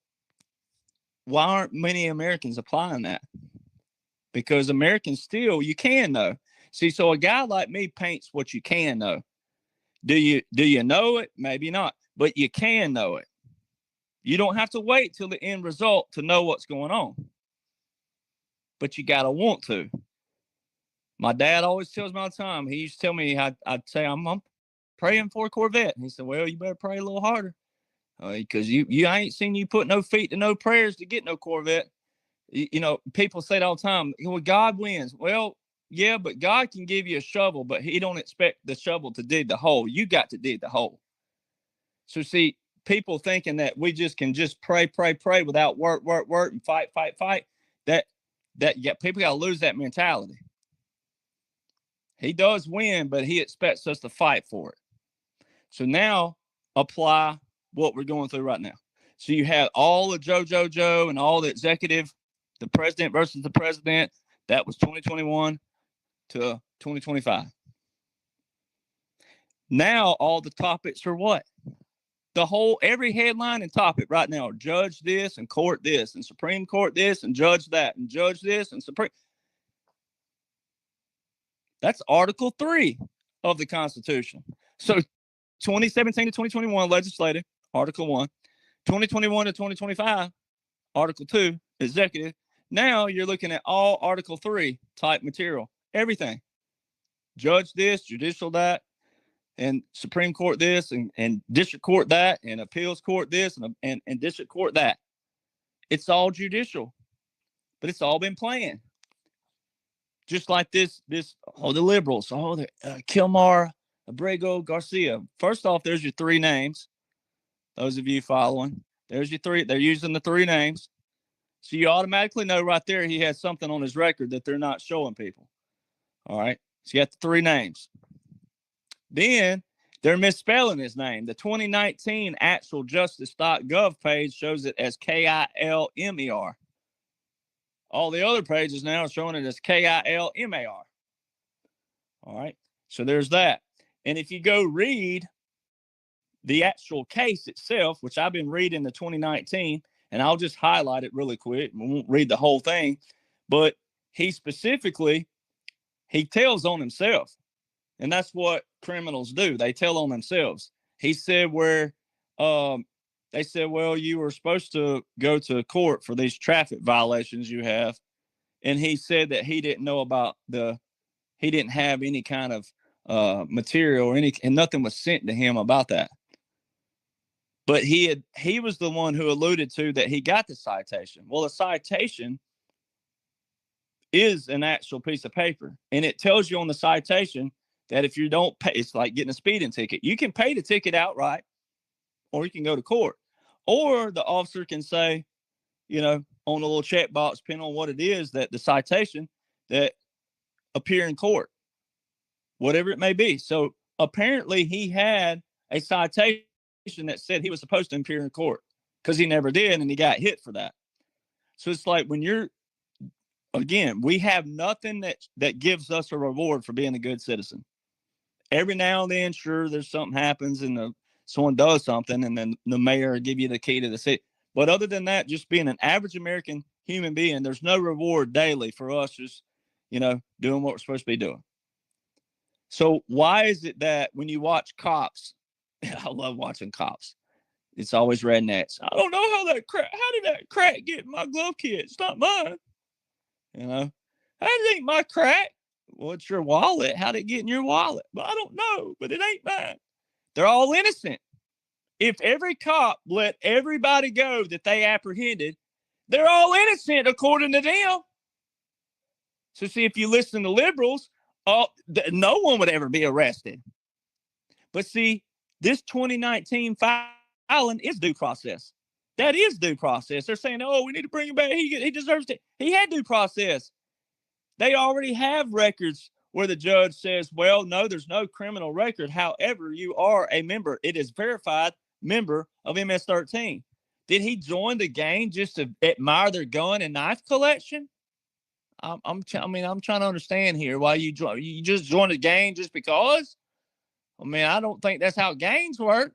why aren't many Americans applying that? Because Americans still, you can know. See, so a guy like me paints what you can know. Do you know it? Maybe not, but you can know it. You don't have to wait till the end result to know what's going on. But you got to want to. My dad always tells me all the time, he used to tell me, I'd say, I'm praying for a Corvette. And he said, well, you better pray a little harder. Because you ain't seen you put no feet to no prayers to get no Corvette. You know, people say it all the time, well, God wins. Well, yeah, but God can give you a shovel, but he don't expect the shovel to dig the hole. You got to dig the hole. So see, people thinking that we can pray without work, and fight. That people got to lose that mentality. He does win, but he expects us to fight for it. So now apply what we're going through right now. So you have all the Joe and all the executive, the president versus the president. That was 2021 to 2025. Now all the topics are what? Every headline and topic right now are judge this and court this and Supreme Court this and judge that and judge this and Supreme. That's Article 3 of the Constitution. So 2017 to 2021 legislative, Article 1. 2021 to 2025, Article 2, executive. Now you're looking at all Article 3 type material, everything. Judge this, judicial that, and Supreme Court this, and District Court that, and Appeals Court this, and District Court that. It's all judicial, but it's all been planned. Just like the liberals, the Kilmar Abrego Garcia. First off, there's your three names. Those of you following, there's your three. They're using the three names. So you automatically know right there he has something on his record that they're not showing people. All right. So you got the three names. Then they're misspelling his name. The 2019 actual justice.gov page shows it as Kilmer. All the other pages now are showing it as Kilmar. All right. So there's that. And if you go read the actual case itself, which I've been reading the 2019, and I'll just highlight it really quick. We won't read the whole thing, but he tells on himself. And that's what criminals do. They tell on themselves. He said they said, well, you were supposed to go to court for these traffic violations you have. And he said that he didn't know about he didn't have any kind of material or and nothing was sent to him about that. But he was the one who alluded to that he got the citation. Well, a citation is an actual piece of paper, and it tells you on the citation that if you don't pay, it's like getting a speeding ticket. You can pay the ticket outright, or you can go to court, or the officer can say, on a little checkbox, depending on what it is, that the citation that appear in court, whatever it may be. So apparently he had a citation that said he was supposed to appear in court because he never did, and he got hit for that. So it's like we have nothing that gives us a reward for being a good citizen. Every now and then, sure, there's something happens and someone does something, and then the mayor will give you the key to the city. But other than that, just being an average American human being, there's no reward daily for us just, doing what we're supposed to be doing. So why is it that when you watch cops, I love watching cops, it's always rednecks. I don't know how did that crack get in my glove kit? It's not mine. How did it ain't my crack? Well, it's your wallet. How did it get in your wallet? Well, I don't know, but it ain't mine. They're all innocent. If every cop let everybody go that they apprehended, they're all innocent according to them. So see, if you listen to liberals, no one would ever be arrested. But see, this 2019 filing is due process. That is due process. They're saying, oh, we need to bring him back. He deserves it. He had due process. They already have records where the judge says, well, no, there's no criminal record. However, you are a member. It is verified member of MS-13. Did he join the gang just to admire their gun and knife collection? I'm trying to understand here why you just joined the gang just because. I don't think that's how gangs work.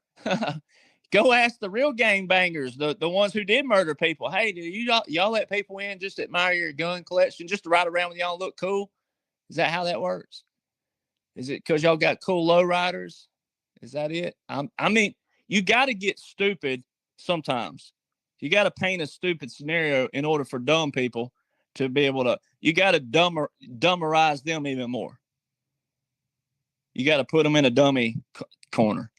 Go ask the real gang bangers, the ones who did murder people. Hey, do y'all let people in just to admire your gun collection, just to ride around with y'all look cool? Is that how that works? Is it because y'all got cool lowriders? Is that it? You got to get stupid sometimes. You got to paint a stupid scenario in order for dumb people to be able to. You got to dummerize them even more. You got to put them in a dummy corner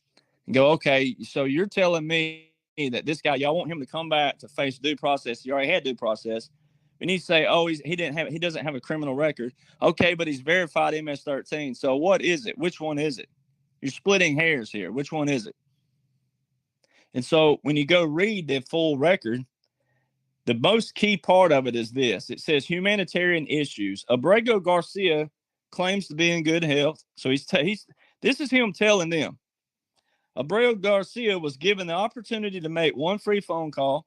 and go, okay, so you're telling me that this guy, y'all want him to come back to face due process. He already had due process. And you say, oh, he doesn't have a criminal record. Okay, but he's verified MS-13. So what is it? Which one is it? You're splitting hairs here. Which one is it? And so when you go read the full record, the most key part of it is this. It says humanitarian issues. Abrego Garcia claims to be in good health. So this is him telling them. Abrego Garcia was given the opportunity to make one free phone call.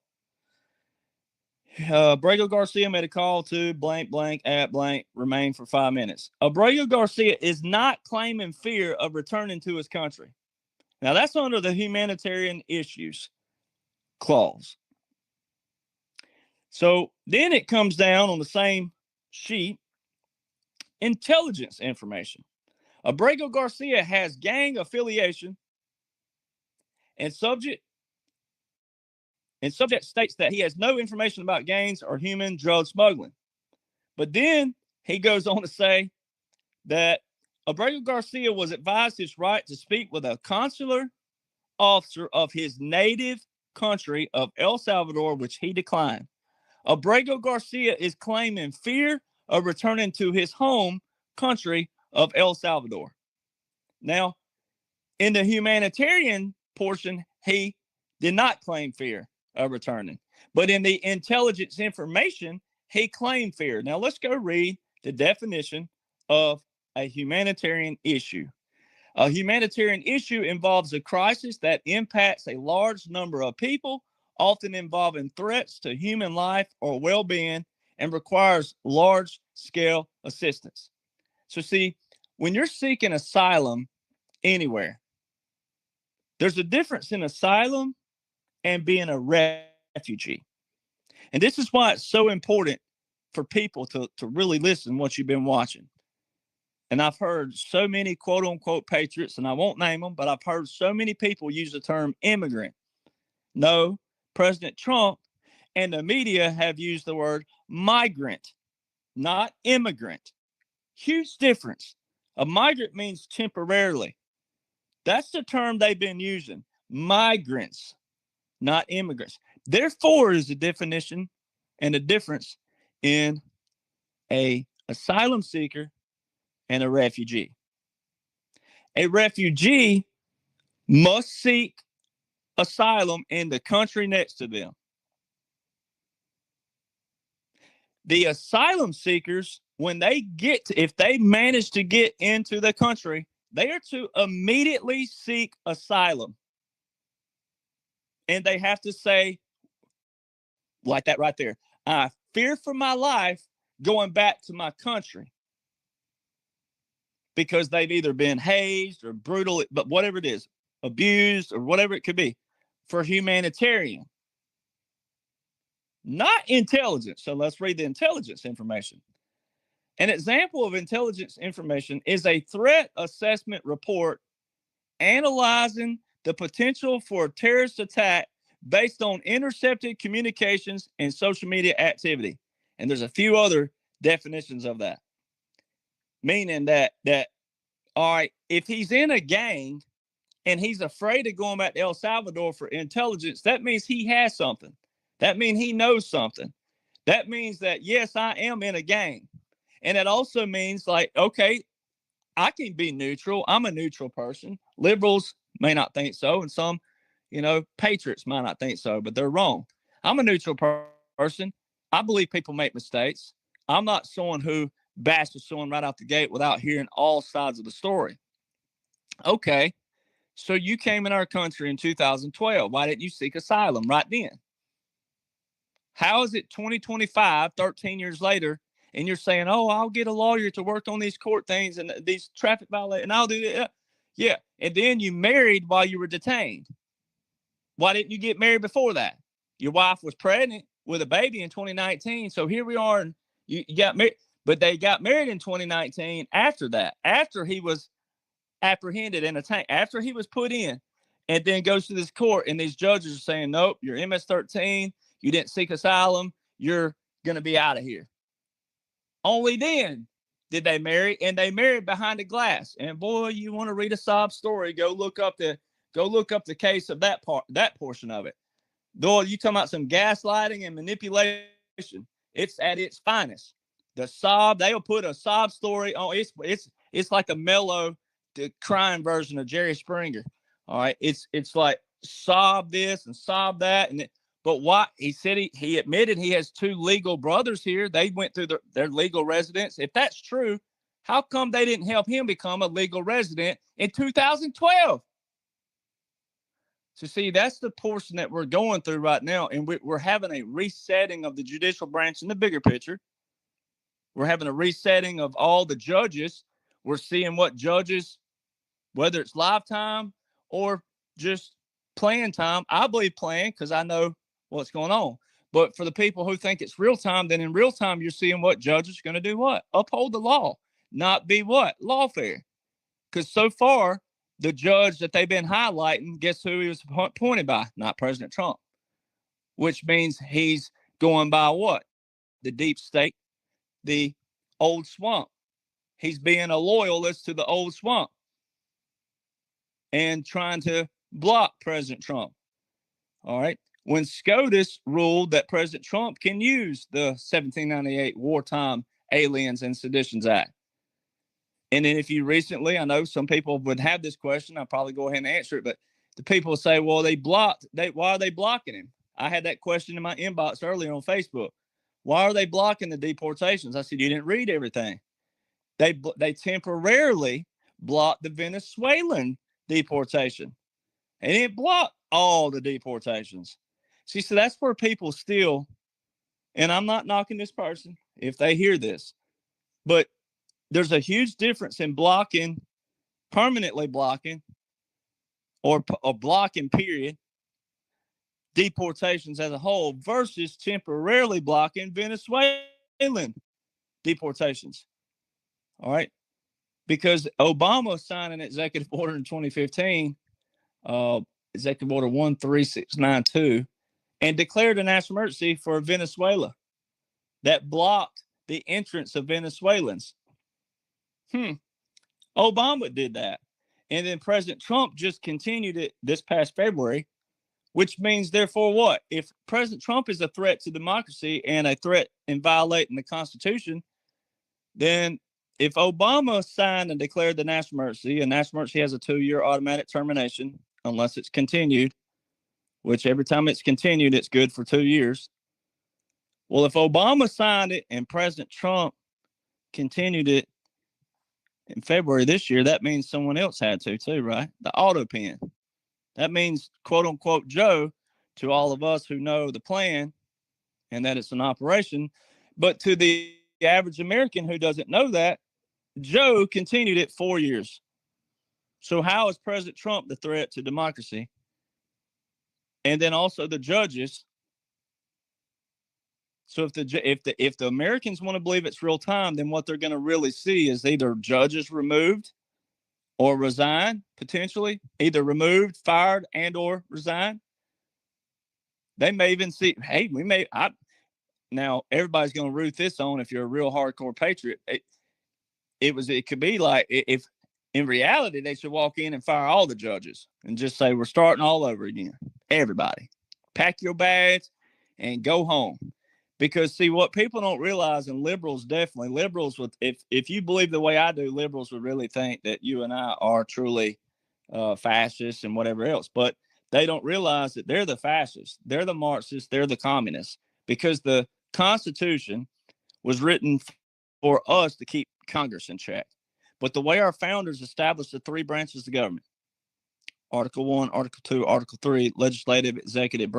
Abrego Garcia made a call to blank, blank, at blank, remain for 5 minutes. Abrego Garcia is not claiming fear of returning to his country. Now, that's under the humanitarian issues clause. So then it comes down on the same sheet, intelligence information. Abrego Garcia has gang affiliation and subject states that he has no information about gangs or human drug smuggling. But then he goes on to say that Abrego Garcia was advised his right to speak with a consular officer of his native country of El Salvador, which he declined. Abrego Garcia is claiming fear of returning to his home country of El Salvador. Now, In the humanitarian portion, he did not claim fear of returning. But in the intelligence information, he claimed fear. Now let's go read the definition of a humanitarian issue. A humanitarian issue involves a crisis that impacts a large number of people, often involving threats to human life or well-being, and requires large-scale assistance. So see, when you're seeking asylum anywhere, there's a difference in asylum and being a refugee. And this is why it's so important for people to really listen to what you've been watching. And I've heard so many quote unquote patriots, and I won't name them, but I've heard so many people use the term immigrant. No, President Trump and the media have used the word migrant, not immigrant. Huge difference. A migrant means temporarily. That's the term they've been using. Migrants, not immigrants. Therefore is the definition and the difference in an asylum seeker and a refugee. A refugee must seek asylum in the country next to them. The asylum seekers, when they get to, if they manage to get into the country, they are to immediately seek asylum. And they have to say, like that right there, I fear for my life going back to my country. Because they've either been hazed or brutal, but whatever it is, abused or whatever it could be, for humanitarian. Not intelligence. So let's read the intelligence information. An example of intelligence information is a threat assessment report analyzing the potential for a terrorist attack based on intercepted communications and social media activity. And there's a few other definitions of that. Meaning that all right, if he's in a gang and he's afraid of going back to El Salvador for intelligence, that means he has something. That means he knows something. That means that, yes, I am in a gang. And it also means like, okay, I can be neutral. I'm a neutral person. Liberals may not think so. And some, patriots might not think so, but they're wrong. I'm a neutral person. I believe people make mistakes. I'm not someone who bashes someone right out the gate without hearing all sides of the story. Okay, so you came in our country in 2012. Why didn't you seek asylum right then? How is it 2025, 13 years later, and you're saying, oh, I'll get a lawyer to work on these court things and these traffic violations, and I'll do that. Yeah, and then you married while you were detained. Why didn't you get married before that? Your wife was pregnant with a baby in 2019, so here we are, and you got married. But they got married in 2019 after that, after he was apprehended in a tank, after he was put in, and then goes to this court, and these judges are saying, nope, you're MS-13, you didn't seek asylum, you're going to be out of here. Only then did they marry, and they married behind a glass. And boy, you want to read a sob story, go look up the case of that portion of it. Though you talking about some gaslighting and manipulation, it's at its finest. The sob, they'll put a sob story on. It's like a mellow, the crying version of Jerry Springer. All right, it's like sob this and sob that, but what he said, he admitted he has two legal brothers here. They went through their legal residence. If that's true, how come they didn't help him become a legal resident in 2012? So see, that's the portion that we're going through right now, and we're having a resetting of the judicial branch in the bigger picture. We're having a resetting of all the judges. We're seeing what judges, whether it's lifetime or just playing time. I believe playing because I know what's going on. But for the people who think it's real time, then in real time, you're seeing what judges are going to do what? Uphold the law, not be what? Lawfare. Because so far, the judge that they've been highlighting, guess who he was appointed by? Not President Trump. Which means he's going by what? The deep state, the old swamp. He's being a loyalist to the old swamp and trying to block President Trump. All right. When SCOTUS ruled that President Trump can use the 1798 Wartime Aliens and Seditions Act, And then if you recently, I know some people would have this question, I'll probably go ahead and answer it, but the people say, well, why are they blocking him? I had that question in my inbox earlier on Facebook. Why are they blocking the deportations? I said, you didn't read everything. They temporarily blocked the Venezuelan deportation. And it blocked all the deportations. See, so that's where people still, and I'm not knocking this person if they hear this, but there's a huge difference in blocking, permanently blocking, or blocking, period, deportations as a whole versus temporarily blocking Venezuelan deportations. All right. Because Obama signed an executive order in 2015, Executive Order 13692, and declared a national emergency for Venezuela that blocked the entrance of Venezuelans. Obama did that. And then President Trump just continued it this past February, which means, therefore, what? If President Trump is a threat to democracy and a threat in violating the Constitution, then if Obama signed and declared the national emergency, and national emergency has a 2-year automatic termination unless it's continued, which every time it's continued, it's good for 2 years. Well, if Obama signed it and President Trump continued it in February this year, that means someone else had to too, right? The auto pen. That means, quote unquote, Joe, to all of us who know the plan and that it's an operation. But to the average American who doesn't know that, Joe continued it 4 years. So how is President Trump the threat to democracy? And then also the judges. So if the Americans want to believe it's real time, then what they're going to really see is either judges removed or resign, potentially, either removed, fired, and or resign. They may even see, hey, now everybody's going to root this on if you're a real hardcore patriot. It could be like, if in reality, they should walk in and fire all the judges and just say, we're starting all over again. Everybody, pack your bags and go home. Because, see, what people don't realize, and liberals definitely, if you believe the way I do, liberals would really think that you and I are truly fascists and whatever else. But they don't realize that they're the fascists. They're the Marxists. They're the communists. Because the Constitution was written for us to keep Congress in check. But the way our founders established the 3 branches of government, Article 1, Article 2, Article 3, legislative, executive,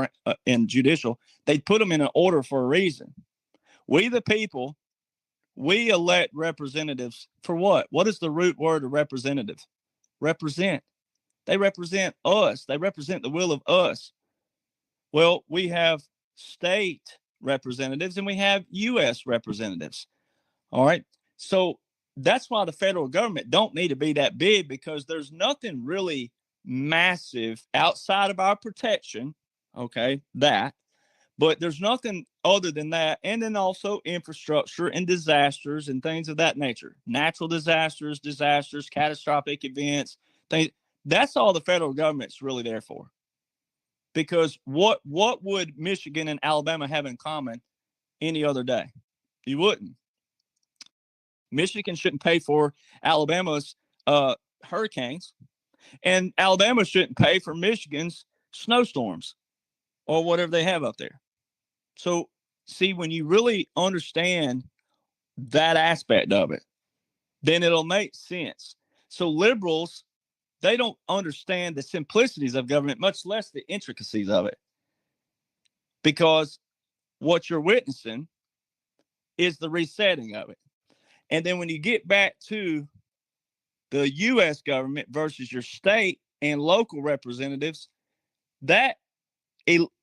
and judicial, they put them in an order for a reason. We, the people, we elect representatives for what? What is the root word of representative? Represent. They represent us. They represent the will of us. Well, we have state representatives and we have U.S. representatives. All right. So that's why the federal government don't need to be that big, because there's nothing really massive outside of our protection. Okay. But there's nothing other than that. And then also infrastructure and disasters and things of that nature. Natural disasters, catastrophic events, things. That's all the federal government's really there for. Because what would Michigan and Alabama have in common any other day? You wouldn't. Michigan shouldn't pay for Alabama's hurricanes, and Alabama shouldn't pay for Michigan's snowstorms or whatever they have up there. So, see, when you really understand that aspect of it, then it'll make sense. So liberals, they don't understand the simplicities of government, much less the intricacies of it. Because what you're witnessing is the resetting of it. And then when you get back to the U.S. government versus your state and local representatives, that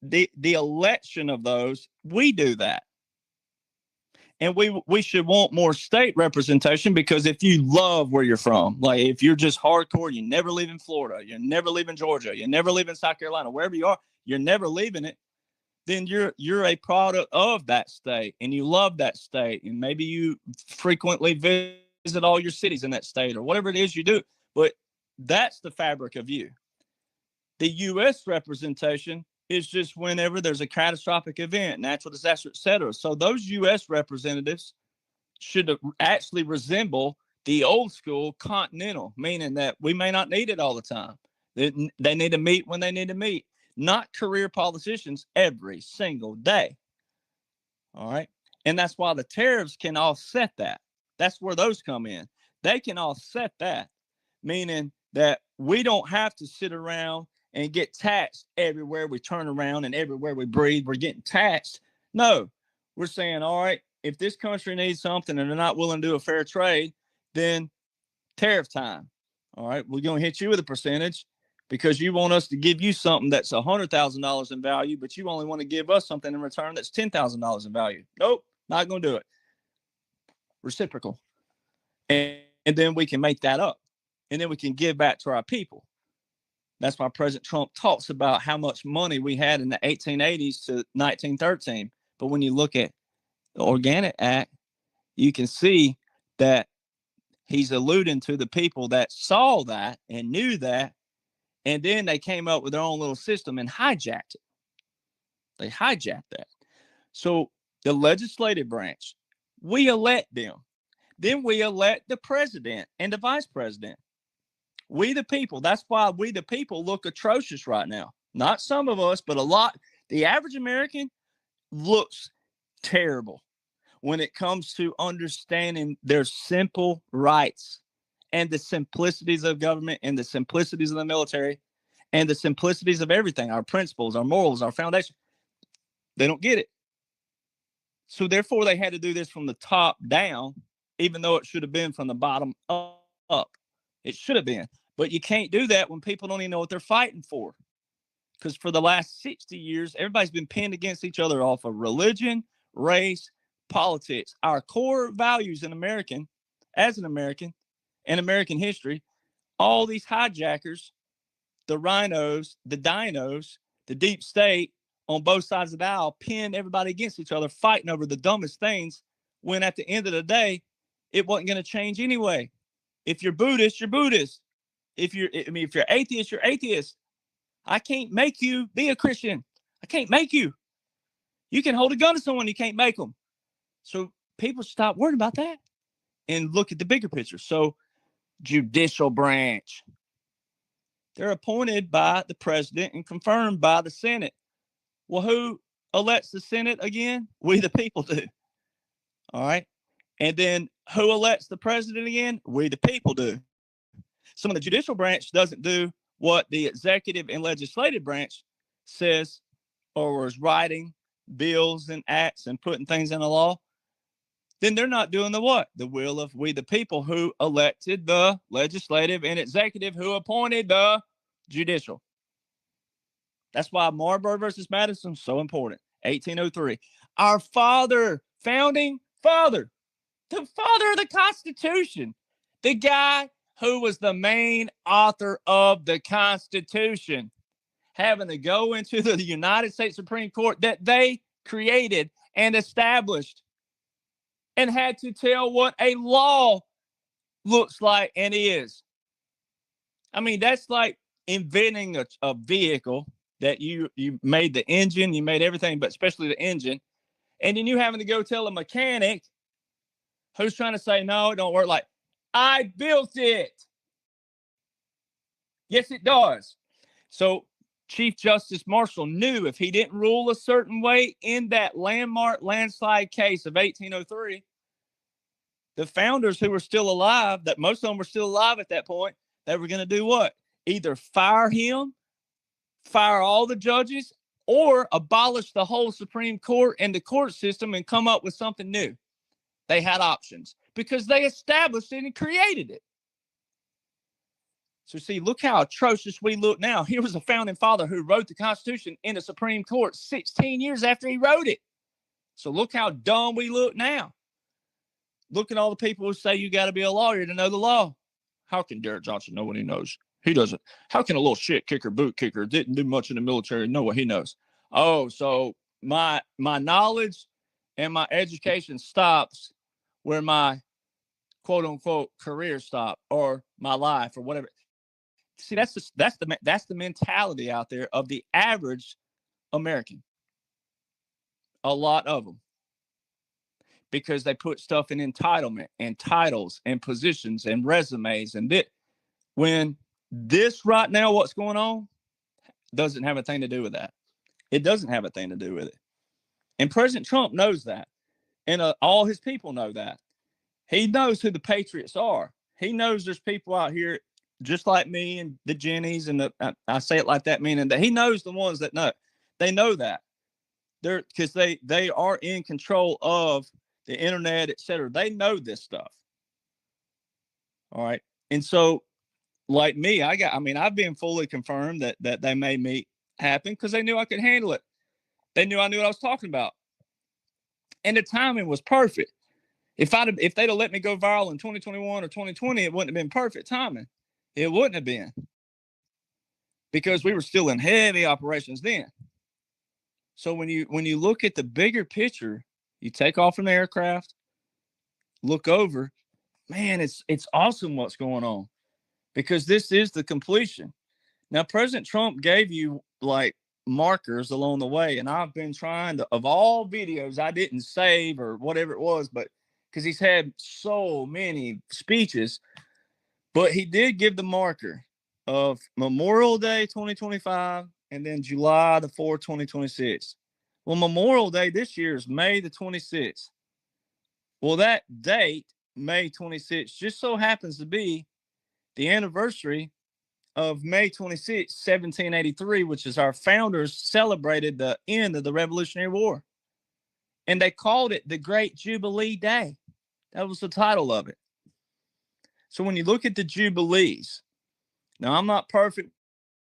the election of those, we do that. And we should want more state representation, because if you love where you're from, like if you're just hardcore, you never leave in Florida, you're never leaving Georgia, you never leave in South Carolina, wherever you are, you're never leaving it, then you're a product of that state and you love that state. And maybe you frequently visit all your cities in that state or whatever it is you do. But that's the fabric of you. The U.S. representation is just whenever there's a catastrophic event, natural disaster, etc. So those U.S. representatives should actually resemble the old school continental, meaning that we may not need it all the time. They need to meet when they need to meet, not career politicians every single day. All right. And that's why the tariffs can offset that. That's where those come in. They can offset that, meaning that we don't have to sit around and get taxed everywhere we turn around and everywhere we breathe. We're getting taxed. No, we're saying, all right, if this country needs something and they're not willing to do a fair trade, then tariff time. All right, we're going to hit you with a percentage because you want us to give you something that's $100,000 in value, but you only want to give us something in return that's $10,000 in value. Nope, not going to do it. Reciprocal. And then we can make that up. And then we can give back to our people. That's why President Trump talks about how much money we had in the 1880s to 1913. But when you look at the Organic Act, you can see that he's alluding to the people that saw that and knew that, and then they came up with their own little system and hijacked it. They hijacked that. So the legislative branch, we elect them. Then we elect the president and the vice president. We the people. That's why we the people look atrocious right now. Not some of us, but a lot. The average American looks terrible when it comes to understanding their simple rights and the simplicities of government and the simplicities of the military and the simplicities of everything, our principles, our morals, our foundation. They don't get it. So therefore, they had to do this from the top down, even though it should have been from the bottom up. It should have been. But you can't do that when people don't even know what they're fighting for. Because for the last 60 years, everybody's been pinned against each other off of religion, race, politics. Our core values in as an American, in American history, all these hijackers, the rhinos, the dinos, the deep state on both sides of the aisle pinned everybody against each other, fighting over the dumbest things, when at the end of the day, it wasn't going to change anyway. If you're Buddhist, you're Buddhist. If you're atheist, you're atheist. I can't make you be a Christian. I can't make you. You can hold a gun to someone, you can't make them. So people stop worrying about that and look at the bigger picture. So judicial branch. They're appointed by the president and confirmed by the Senate. Well, who elects the Senate again? We the people do. All right. And then who elects the president again? We the people do. Some of the judicial branch doesn't do what the executive and legislative branch says or is writing bills and acts and putting things in the law. Then they're not doing the what? The will of we the people who elected the legislative and executive who appointed the judicial. That's why Marbury versus Madison is so important. 1803. Our founding father, the father of the Constitution, the guy who was the main author of the Constitution, having to go into the United States Supreme Court that they created and established and had to tell what a law looks like and is. I mean, that's like inventing a vehicle that you made the engine, you made everything, but especially the engine. And then you having to go tell a mechanic who's trying to say, no, it don't work, like, I built it. Yes, it does. So Chief Justice Marshall knew if he didn't rule a certain way in that landmark landslide case of 1803, the founders who were still alive, that most of them were still alive at that point, they were going to do what? Either fire him, fire all the judges, or abolish the whole Supreme Court and the court system and come up with something new. They had options because they established it and created it. So see, look how atrocious we look now. Here was a founding father who wrote the Constitution in the Supreme Court 16 years after he wrote it. So look how dumb we look now. Look at all the people who say you got to be a lawyer to know the law. How can Derek Johnson know what he knows? He doesn't. How can a little shit kicker, boot kicker, didn't do much in the military, know what he knows? Oh, so my knowledge and my education stops where my quote unquote career stopped, or my life, or whatever. See, that's the mentality out there of the average American. A lot of them. because they put stuff in entitlement and titles and positions and resumes and that. When this right now, what's going on, doesn't have a thing to do with that. It doesn't have a thing to do with it. And President Trump knows that. And all his people know that. He knows who the Patriots are. He knows there's people out here just like me and the Jennies and I say it like that, meaning that he knows the ones that know. They know that. They're because they are in control of the internet, et cetera. They know this stuff. All right. And so, like me, I've been fully confirmed that they made me happen because they knew I could handle it. They knew I knew what I was talking about. And the timing was perfect. If they'd have let me go viral in 2021 or 2020, it wouldn't have been perfect timing. It wouldn't have been. Because we were still in heavy operations then. So when you look at the bigger picture, you take off from the aircraft, look over, man, it's awesome what's going on. Because this is the completion. Now, President Trump gave you like markers along the way, and I've been trying to, of all videos I didn't save or whatever it was, but because he's had so many speeches, but he did give the marker of Memorial Day 2025 and then July the 4th, 2026. Well, Memorial Day this year is May the 26th. Well, that date, May 26th, just so happens to be the anniversary of May 26, 1783, which is our founders celebrated the end of the Revolutionary War. And they called it the Great Jubilee Day. That was the title of it. So when you look at the Jubilees, now I'm not perfect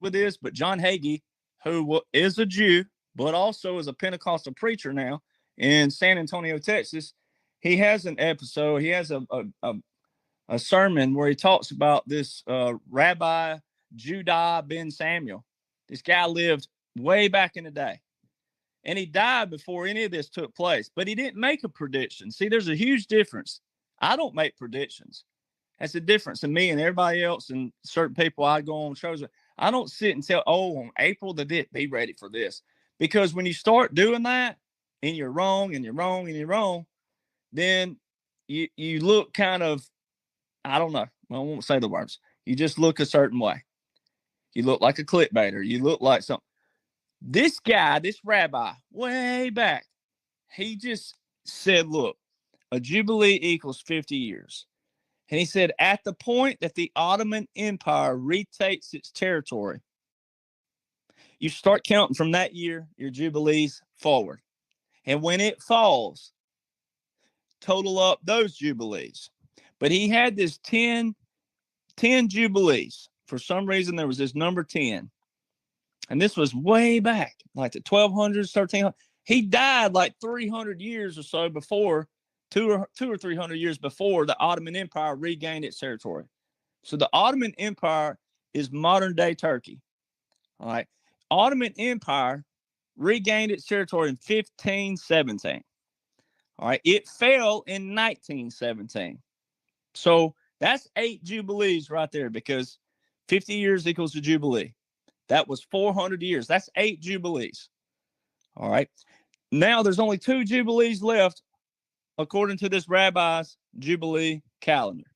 with this, but John Hagee, who is a Jew, but also is a Pentecostal preacher now in San Antonio, Texas, he has an episode, he has a sermon where he talks about this Rabbi Judah ben Samuel. This guy lived way back in the day. And he died before any of this took place. But he didn't make a prediction. See, there's a huge difference. I don't make predictions. That's the difference in me and everybody else and certain people I go on shows. I don't sit and tell, on April the 5th, be ready for this. Because when you start doing that and you're wrong and you're wrong and you're wrong, then you look kind of, I don't know. I won't say the words. You just look a certain way. You look like a clickbaiter. You look like something. This guy, this rabbi, way back, he just said, look, a jubilee equals 50 years. And he said, at the point that the Ottoman Empire retakes its territory, you start counting from that year, your jubilees forward. And when it falls, total up those jubilees. But he had this 10 jubilees. For some reason, there was this number 10. And this was way back, like the 1200s, 1300s. He died like 300 years or so before, two or 300 years before the Ottoman Empire regained its territory. So the Ottoman Empire is modern day Turkey. All right. Ottoman Empire regained its territory in 1517. All right. It fell in 1917. So that's 8 jubilees right there, because 50 years equals a jubilee. That was 400 years. That's 8 jubilees. All right. Now there's only 2 jubilees left, according to this rabbi's jubilee calendar.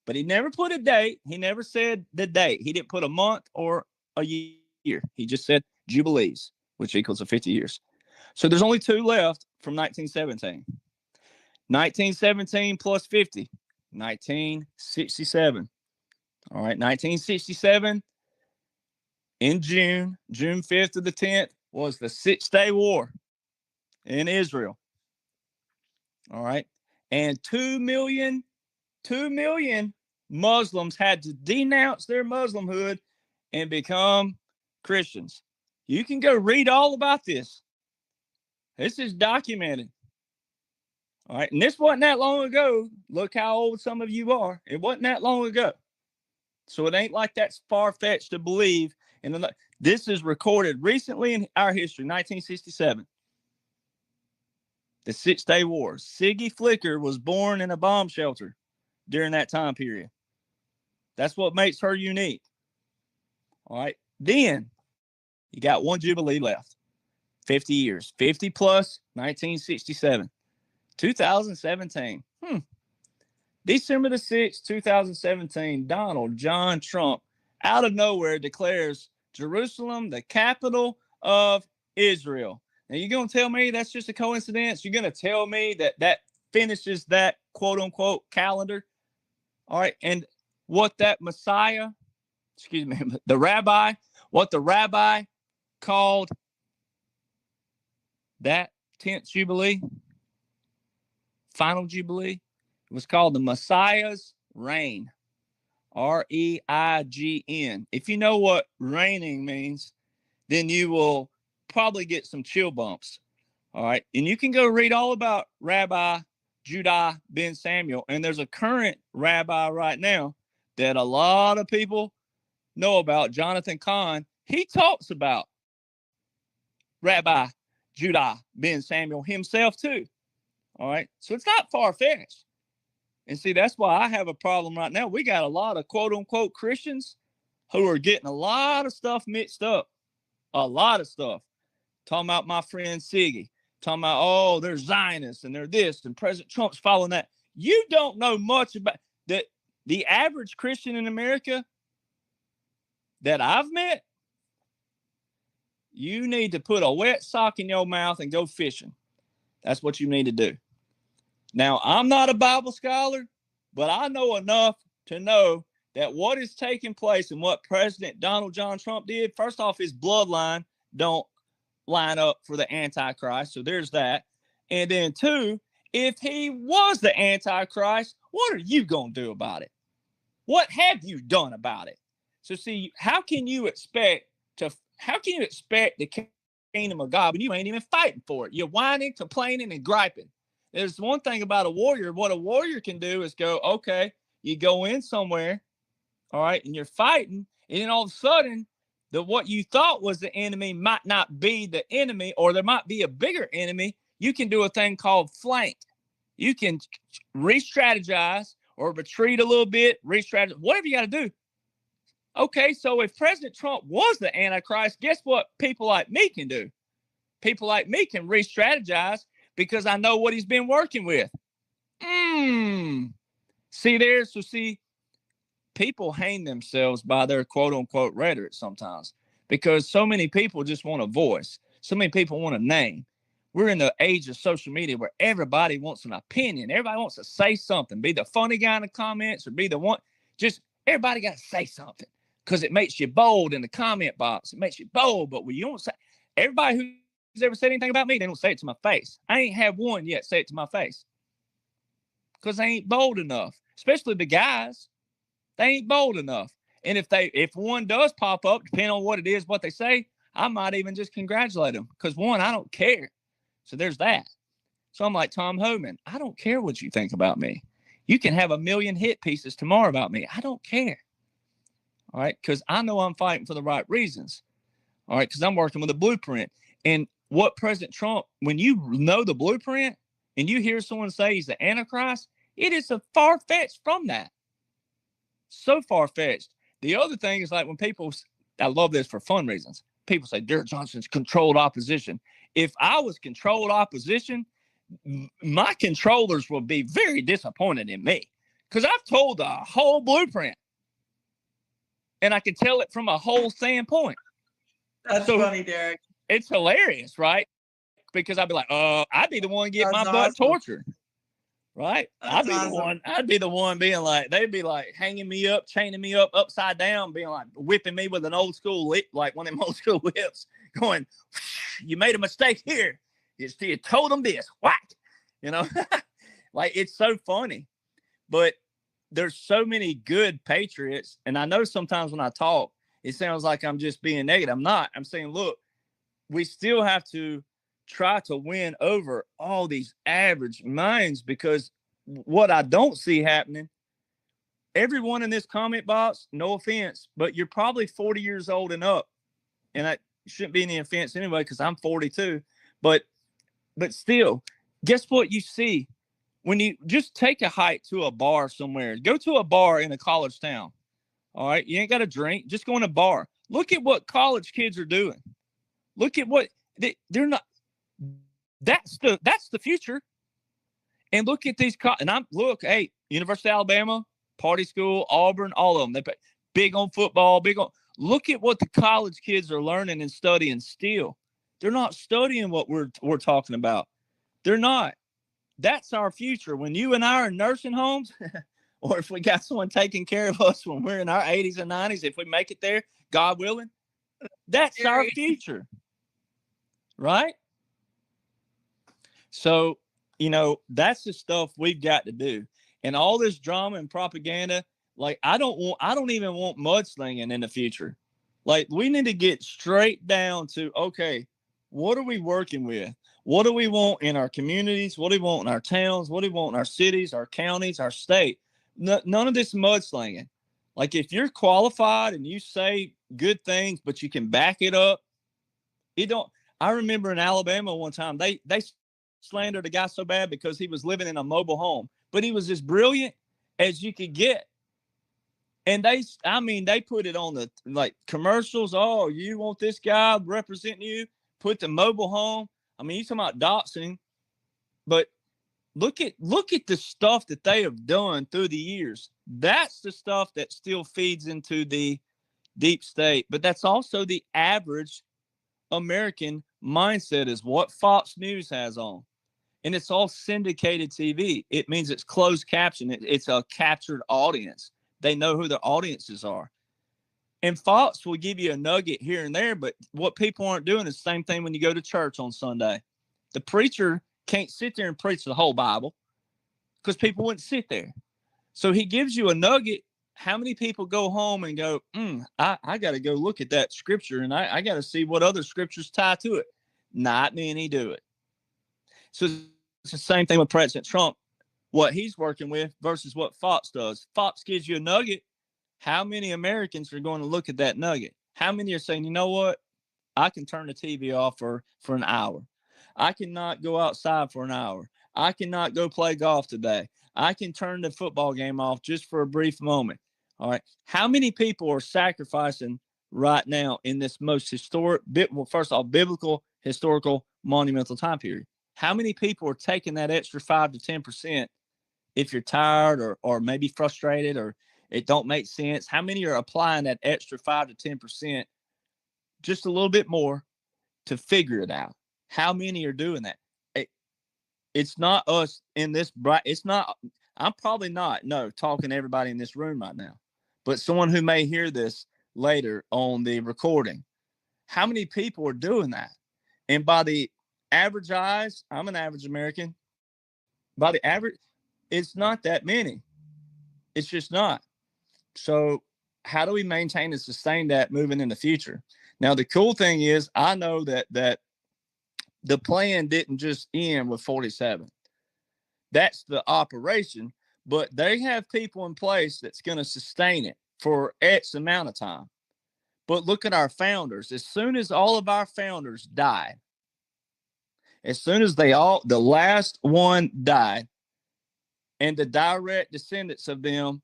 But he never put a date. He never said the date. He didn't put a month or a year. He just said jubilees, which equals a 50 years. So there's only 2 left from 1917. 1917 plus 50, 1967. All right, 1967. In June 5th to the 10th, was the 6-Day War in Israel. All right. And 2 million Muslims had to denounce their Muslimhood and become Christians. You can go read all about this. This is documented. All right. And this wasn't that long ago. Look how old some of you are. It wasn't that long ago. So it ain't like that's far-fetched to believe. And this is recorded recently in our history, 1967. The 6-Day War. Siggy Flicker was born in a bomb shelter during that time period. That's what makes her unique. All right. Then you got 1 jubilee left. 50 years. 50 plus 1967. 2017. December the 6th, 2017, Donald John Trump, out of nowhere, declares Jerusalem the capital of Israel. Now, you're going to tell me that's just a coincidence? You're going to tell me that that finishes that quote-unquote calendar? All right, and what that Messiah, what the rabbi called that 10th Jubilee, final Jubilee, it was called the Messiah's Reign, R-E-I-G-N. If you know what reigning means, then you will probably get some chill bumps. All right. And you can go read all about Rabbi Judah ben Samuel. And there's a current rabbi right now that a lot of people know about, Jonathan Cahn. He talks about Rabbi Judah ben Samuel himself too. All right. So it's not far-fetched. And see, that's why I have a problem right now. We got a lot of quote-unquote Christians who are getting a lot of stuff mixed up. A lot of stuff. Talking about my friend Siggy. Talking about, oh, they're Zionists and they're this, and President Trump's following that. You don't know much about that. The average Christian in America that I've met, you need to put a wet sock in your mouth and go fishing. That's what you need to do. Now, I'm not a Bible scholar, but I know enough to know that what is taking place and what President Donald John Trump did, first off, his bloodline don't line up for the Antichrist. So there's that. And then two, if he was the Antichrist, what are you going to do about it? What have you done about it? So see, how can you expect the kingdom of God when you ain't even fighting for it? You're whining, complaining, and griping. There's one thing about a warrior. What a warrior can do is go, okay, you go in somewhere, all right, and you're fighting, and then all of a sudden, what you thought was the enemy might not be the enemy, or there might be a bigger enemy. You can do a thing called flank. You can re-strategize or retreat a little bit, re-strategize, whatever you got to do. Okay, so if President Trump was the Antichrist, guess what people like me can do? People like me can re-strategize because I know what he's been working with. See, people hang themselves by their quote-unquote rhetoric sometimes because so many people just want a voice. So many people want a name. We're in the age of social media where everybody wants an opinion. Everybody wants to say something, be the funny guy in the comments or be the one. Just everybody got to say something because it makes you bold in the comment box. It makes you bold, but when you don't say, everybody who's ever said anything about me, they don't say it to my face. I ain't had one yet say it to my face because they ain't bold enough, especially the guys. They ain't bold enough. And if one does pop up, depending on what it is, what they say, I might even just congratulate them because one, I don't care. So there's that. So I'm like Tom Homan. I don't care what you think about me. You can have 1 million hit pieces tomorrow about me. I don't care. All right. Because I know I'm fighting for the right reasons. All right. Because I'm working with a blueprint. And what President Trump, when you know the blueprint and you hear someone say he's the Antichrist, it is a far-fetched from that. So far-fetched. The other thing is like when people, I love this for fun reasons. People say Derek Johnson's controlled opposition. If I was controlled opposition, my controllers will be very disappointed in me because I've told the whole blueprint and I can tell it from a whole standpoint. That's funny, Derek. It's hilarious, right? Because I'd be like, I'd be the one getting my butt tortured. Right? I'd be the one being like, they'd be like hanging me up, chaining me up upside down, being like whipping me with an old school whip, like one of them old school whips, going, you made a mistake here. You told them this. What? You know, like it's so funny. But there's so many good patriots. And I know sometimes when I talk, it sounds like I'm just being negative. I'm not. I'm saying, look, we still have to try to win over all these average minds because what I don't see happening, everyone in this comment box, no offense, but you're probably 40 years old and up. And that shouldn't be any offense anyway, because I'm 42. But still, guess what you see when you just take a hike to a bar somewhere? Go to a bar in a college town. All right. You ain't got to drink. Just go in a bar. Look at what college kids are doing. Look at what they're not. That's the future. And look at these, hey, University of Alabama, party school, Auburn, all of them. They're big on football, look at what the college kids are learning and studying still. They're not studying what we're talking about. They're not. That's our future. When you and I are in nursing homes, or if we got someone taking care of us when we're in our 80s and 90s, if we make it there, God willing, that's our future. Right? So, that's the stuff we've got to do. And all this drama and propaganda, like I don't even want mudslinging in the future. Like we need to get straight down to, okay, what are we working with? What do we want in our communities? What do we want in our towns? What do we want in our cities, our counties, our state? None of this mudslinging. Like if you're qualified and you say good things, but you can back it up, I remember in Alabama one time, they slandered a guy so bad because he was living in a mobile home, but he was as brilliant as you could get. And they put it on the commercials. Oh, you want this guy representing you? Put the mobile home. I mean, you talking about doxing, but look at the stuff that they have done through the years. That's the stuff that still feeds into the deep state, but that's also the average American mindset is what Fox News has on. And it's all syndicated TV. It means it's closed caption. It's a captured audience. They know who their audiences are. And Fox will give you a nugget here and there, but what people aren't doing is the same thing when you go to church on Sunday. The preacher can't sit there and preach the whole Bible because people wouldn't sit there. So he gives you a nugget. How many people go home and go, I got to go look at that scripture and I got to see what other scriptures tie to it. Not many do it. So it's the same thing with President Trump, what he's working with versus what Fox does. Fox gives you a nugget. How many Americans are going to look at that nugget? How many are saying, you know what? I can turn the TV off for an hour. I cannot go outside for an hour. I cannot go play golf today. I can turn the football game off just for a brief moment. All right. How many people are sacrificing right now in this most historic, first of all, biblical, historical, monumental time period? How many people are taking that extra 5 to 10% if you're tired or maybe frustrated or it don't make sense? How many are applying that extra 5 to 10%, just a little bit more, to figure it out? How many are doing that? It's not us in this it's not, I'm probably not, talking to everybody in this room right now, but someone who may hear this later on the recording. How many people are doing that? And by the average eyes, I'm an average American. By the average, it's not that many. It's just not. So how do we maintain and sustain that moving in the future? Now, the cool thing is I know that the plan didn't just end with 47. That's the operation, but they have people in place that's going to sustain it for X amount of time. But look at our founders. As soon as all of our founders died, as soon as the last one died, and the direct descendants of them,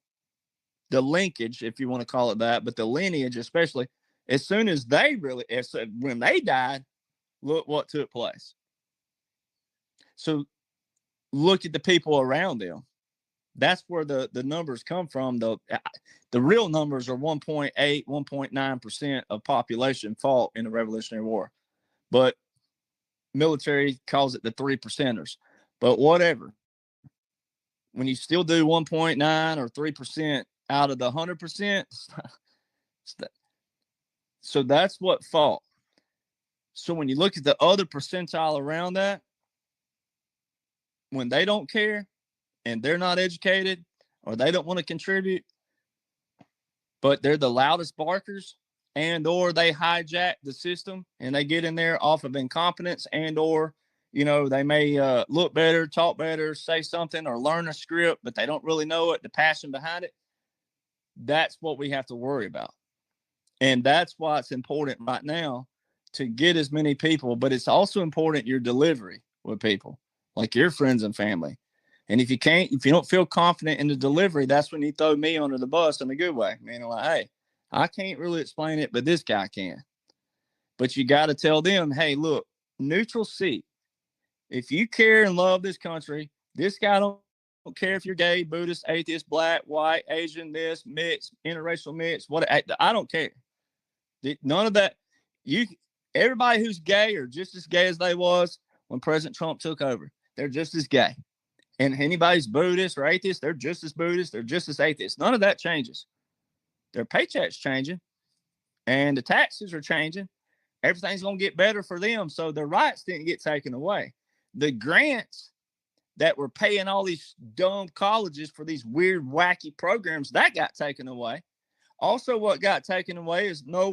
the linkage, if you want to call it that, but the lineage especially, as soon as when they died, look what took place. So look at the people around them. That's where the numbers come from. The real numbers are 1.8, 1.9% of population fought in the Revolutionary War. But military calls it the 3%ers. But whatever. When you still do 1.9 or 3% out of the 100%, so that's what fought. So when you look at the other percentile around that, when they don't care and they're not educated or they don't want to contribute, but they're the loudest barkers, and or they hijack the system and they get in there off of incompetence, and or they may look better, talk better, say something, or learn a script, but they don't really know it, the passion behind it. That's what we have to worry about. And that's why it's important right now to get as many people, but it's also important your delivery with people, like your friends and family. And if you don't feel confident in the delivery, that's when you throw me under the bus in a good way. Meaning like, hey, I can't really explain it, but this guy can. But you got to tell them, hey, look, neutral seat. If you care and love this country, This guy don't care if you're gay, Buddhist, atheist, black, white, Asian, this, mixed, interracial mix, what, I don't care. None of that. Everybody who's gay are just as gay as they was when President Trump took over. They're just as gay. And anybody's Buddhist or atheist, they're just as Buddhist, they're just as atheist. None of that changes. Their paycheck's changing and the taxes are changing. Everything's going to get better for them. So their rights didn't get taken away. The grants that were paying all these dumb colleges for these weird, wacky programs, that got taken away. Also, what got taken away is, no,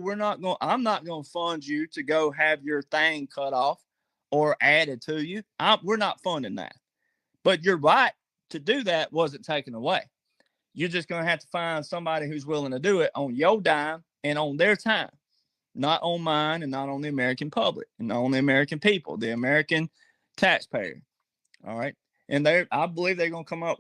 I'm not going to fund you to go have your thing cut off or added to you. We're not funding that. But your right to do that wasn't taken away. You're just going to have to find somebody who's willing to do it on your dime and on their time, not on mine and not on the American public and not on the American people, the American taxpayer. All right. And I believe they're going to come up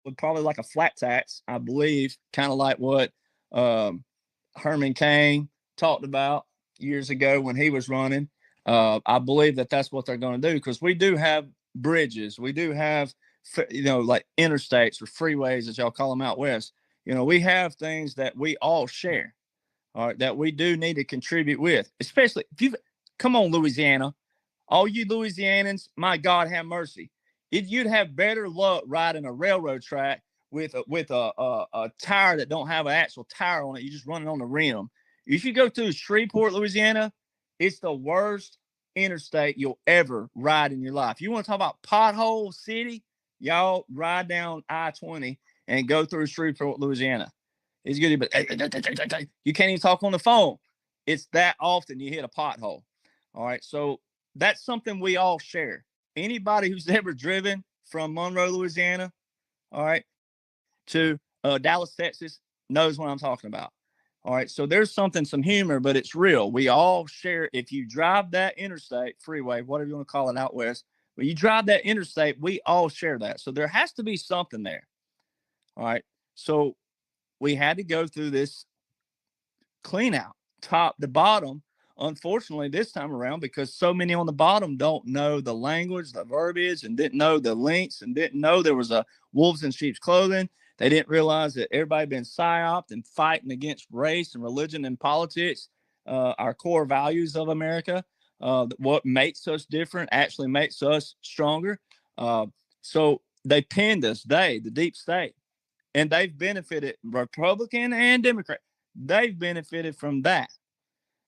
with probably like a flat tax, I believe, kind of like what Herman Cain talked about years ago when he was running. I believe that's what they're going to do, because we do have bridges. We do have, like interstates or freeways, as y'all call them out west. We have things that we all share, all right, that we do need to contribute with, especially come on, Louisiana, all you Louisianans, my God, have mercy. You'd have better luck riding a railroad track with a tire that don't have an actual tire on it. You just run it on the rim. If you go through Shreveport, Louisiana, it's the worst interstate you'll ever ride in your life. You want to talk about pothole city? Y'all ride down I-20 and go through Shreveport, Louisiana. It's good, but you can't even talk on the phone. It's that often you hit a pothole. All right, so that's something we all share. Anybody who's ever driven from Monroe, Louisiana, all right, to Dallas, Texas, knows what I'm talking about. All right, so there's some humor, but it's real. We all share. If you drive that interstate, freeway, whatever you want to call it out west, when you drive that interstate, we all share that. So there has to be something there. All right, so we had to go through this clean out, top to bottom, unfortunately, this time around, because so many on the bottom don't know the language, the verbiage, and didn't know the links, and didn't know there was a wolves in sheep's clothing. They didn't realize that everybody been psyoped and fighting against race and religion and politics, our core values of America. What makes us different actually makes us stronger. So they pinned us, the deep state, and they've benefited, Republican and Democrat. They've benefited from that.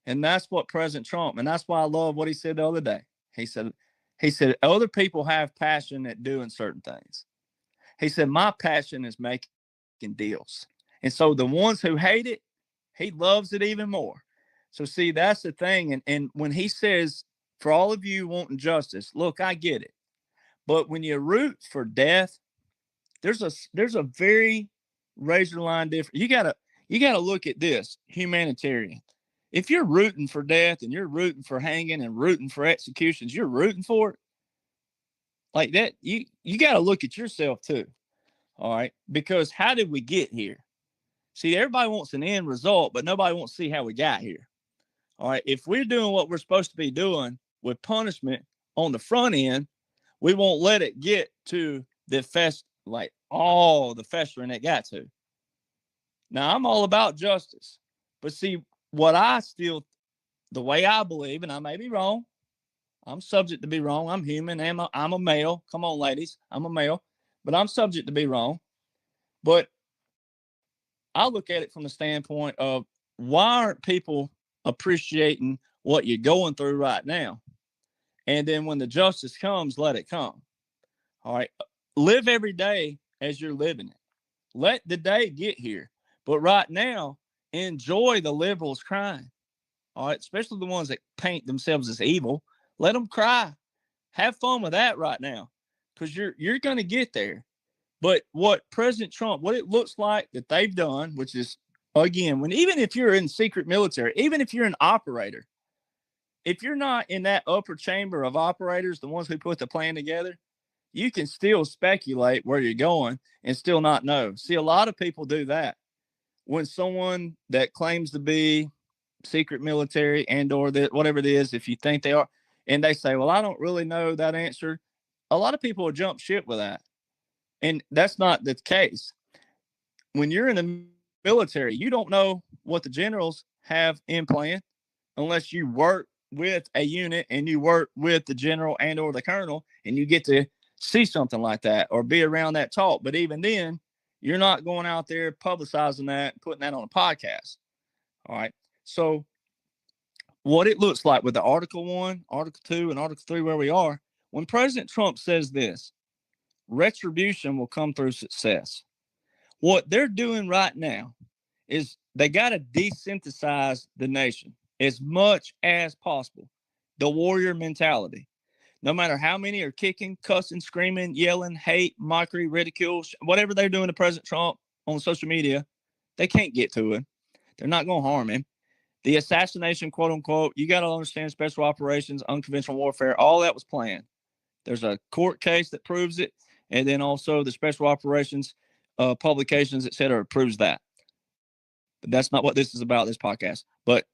And that's what President Trump, and that's why I love what he said the other day. He said, other people have passion at doing certain things. He said, my passion is making deals. And so the ones who hate it, he loves it even more. So see, that's the thing. And when he says, for all of you wanting justice, look, I get it. But when you root for death, there's a very razor line difference. You gotta look at this humanitarian. If you're rooting for death and you're rooting for hanging and rooting for executions, you're rooting for it like that. You got to look at yourself too. All right. Because how did we get here? See, everybody wants an end result, but nobody wants to see how we got here. All right. If we're doing what we're supposed to be doing with punishment on the front end, we won't let it get to the all the festering it got to. Now, I'm all about justice, but see, the way I believe, and I may be wrong, I'm subject to be wrong. I'm human. I'm a male. Come on, ladies. I'm a male, but I'm subject to be wrong. But I look at it from the standpoint of, why aren't people appreciating what you're going through right now? And then when the justice comes, let it come. All right. Live every day as you're living it. Let the day get here. But right now, enjoy the liberals crying. All right, especially the ones that paint themselves as evil. Let them cry. Have fun with that right now, because you're going to get there. But what President Trump, what it looks like that they've done, which is, again, even if you're in secret military, even if you're an operator, if you're not in that upper chamber of operators, the ones who put the plan together, you can still speculate where you're going and still not know. See, a lot of people do that. When someone that claims to be secret military and or whatever it is, if you think they are, and they say, well, I don't really know that answer, a lot of people will jump ship with that. And that's not the case. When you're in the military, you don't know what the generals have in plan unless you work with a unit and you work with the general and or the colonel, and you get to see something like that or be around that talk. But even then, you're not going out there publicizing that, putting that on a podcast. All right. So what it looks like with the Article 1, Article 2, and Article 3, where we are, when President Trump says this, retribution will come through success. What they're doing right now is they got to desynthesize the nation as much as possible. The warrior mentality. No matter how many are kicking, cussing, screaming, yelling, hate, mockery, ridicule, whatever they're doing to President Trump on social media, they can't get to him. They're not going to harm him. The assassination, quote unquote, you got to understand special operations, unconventional warfare, all that was planned. There's a court case that proves it. And then also the special operations publications, et cetera, proves that. But that's not what this is about, this podcast. But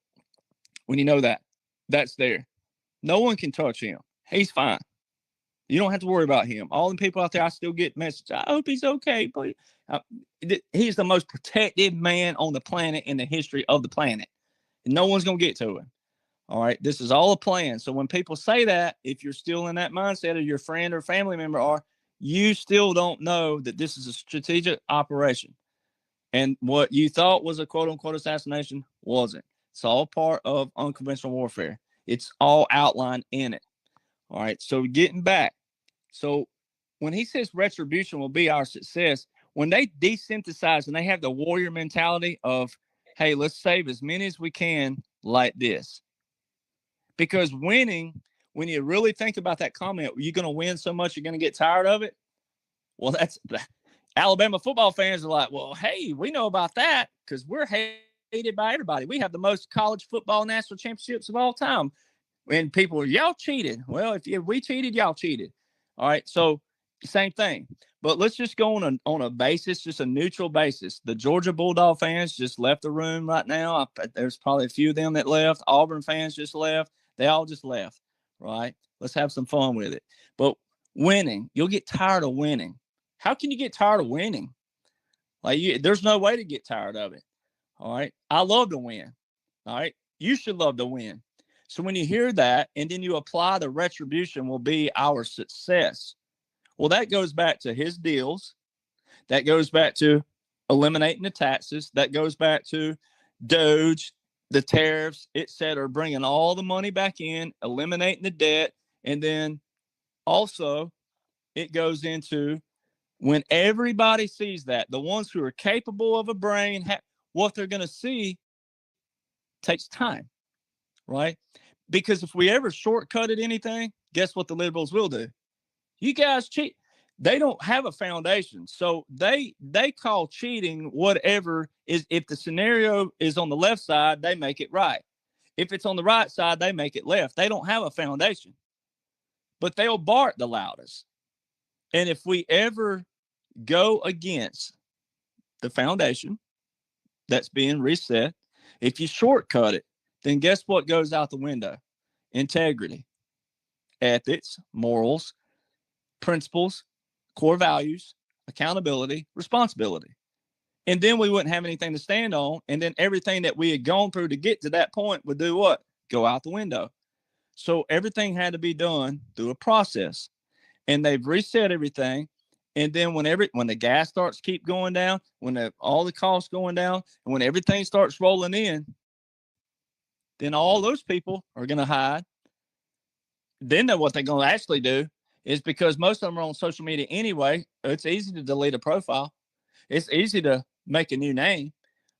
when you know that, that's there. No one can touch him. He's fine. You don't have to worry about him. All the people out there, I still get messages. I hope he's okay. But he's the most protected man on the planet in the history of the planet. And no one's going to get to him. All right. This is all a plan. So when people say that, if you're still in that mindset, or your friend or family member are, you still don't know that this is a strategic operation. And what you thought was a quote unquote assassination wasn't. It's all part of unconventional warfare. It's all outlined in it. All right. So getting back. So when he says retribution will be our success, when they desynthesize and they have the warrior mentality of, hey, let's save as many as we can like this. Because winning, when you really think about that comment, you're going to win so much you're going to get tired of it. Well, that's Alabama football fans are like, well, hey, we know about that because we're hated by everybody. We have the most college football national championships of all time. And people are, y'all cheated. Well, if we cheated, y'all cheated. All right. So same thing. But let's just go on a basis, just a neutral basis. The Georgia Bulldog fans just left the room right now. There's probably a few of them that left. Auburn fans just left. They all just left. Right. Let's have some fun with it. But winning, you'll get tired of winning. How can you get tired of winning? There's no way to get tired of it. All right. I love to win. All right. You should love to win. So when you hear that and then you apply the retribution will be our success. Well, that goes back to his deals. That goes back to eliminating the taxes. That goes back to Doge, the tariffs, et cetera, bringing all the money back in, eliminating the debt. And then also it goes into when everybody sees that, the ones who are capable of a brain, what they're going to see takes time, right? Because if we ever shortcutted anything, guess what the liberals will do? You guys cheat. They don't have a foundation. So they call cheating whatever is. If the scenario is on the left side, they make it right. If it's on the right side, they make it left. They don't have a foundation, but they'll bark the loudest. And if we ever go against the foundation that's being reset, if you shortcut it, then guess what goes out the window? Integrity, ethics, morals, principles, core values, accountability, responsibility. And then we wouldn't have anything to stand on. And then everything that we had gone through to get to that point would do what? Go out the window. So everything had to be done through a process. And they've reset everything. And then when the gas starts keep going down, when all the costs going down, and when everything starts rolling in, then all those people are going to hide. Then what they're going to actually do is, because most of them are on social media anyway, it's easy to delete a profile. It's easy to make a new name,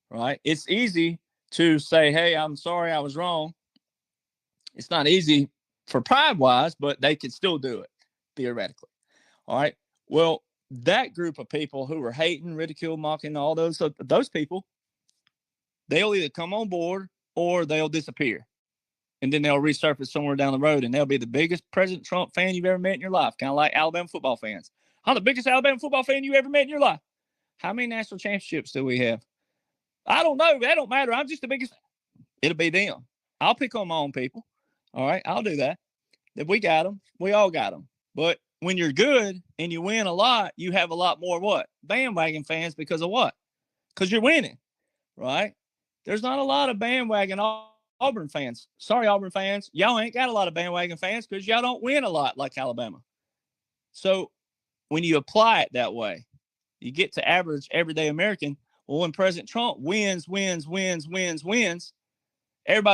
right? It's easy to say, hey, I'm sorry, I was wrong. It's not easy for pride-wise, but they could still do it, theoretically. All right. Well, that group of people who are hating, ridicule, mocking, all those people, they'll either come on board or they'll disappear. And then they'll resurface somewhere down the road, and they'll be the biggest President Trump fan you've ever met in your life, kind of like Alabama football fans. I'm the biggest Alabama football fan you ever met in your life. How many national championships do we have? I don't know. That don't matter. I'm just the biggest. It'll be them. I'll pick on my own people. All right. I'll do that. If we got them, we all got them. But when you're good and you win a lot, you have a lot more what? Bandwagon fans because of what? Because you're winning, right? There's not a lot of bandwagon Auburn fans. Sorry, Auburn fans. Y'all ain't got a lot of bandwagon fans because y'all don't win a lot like Alabama. So when you apply it that way, you get to average everyday American. Well, when President Trump wins, everybody's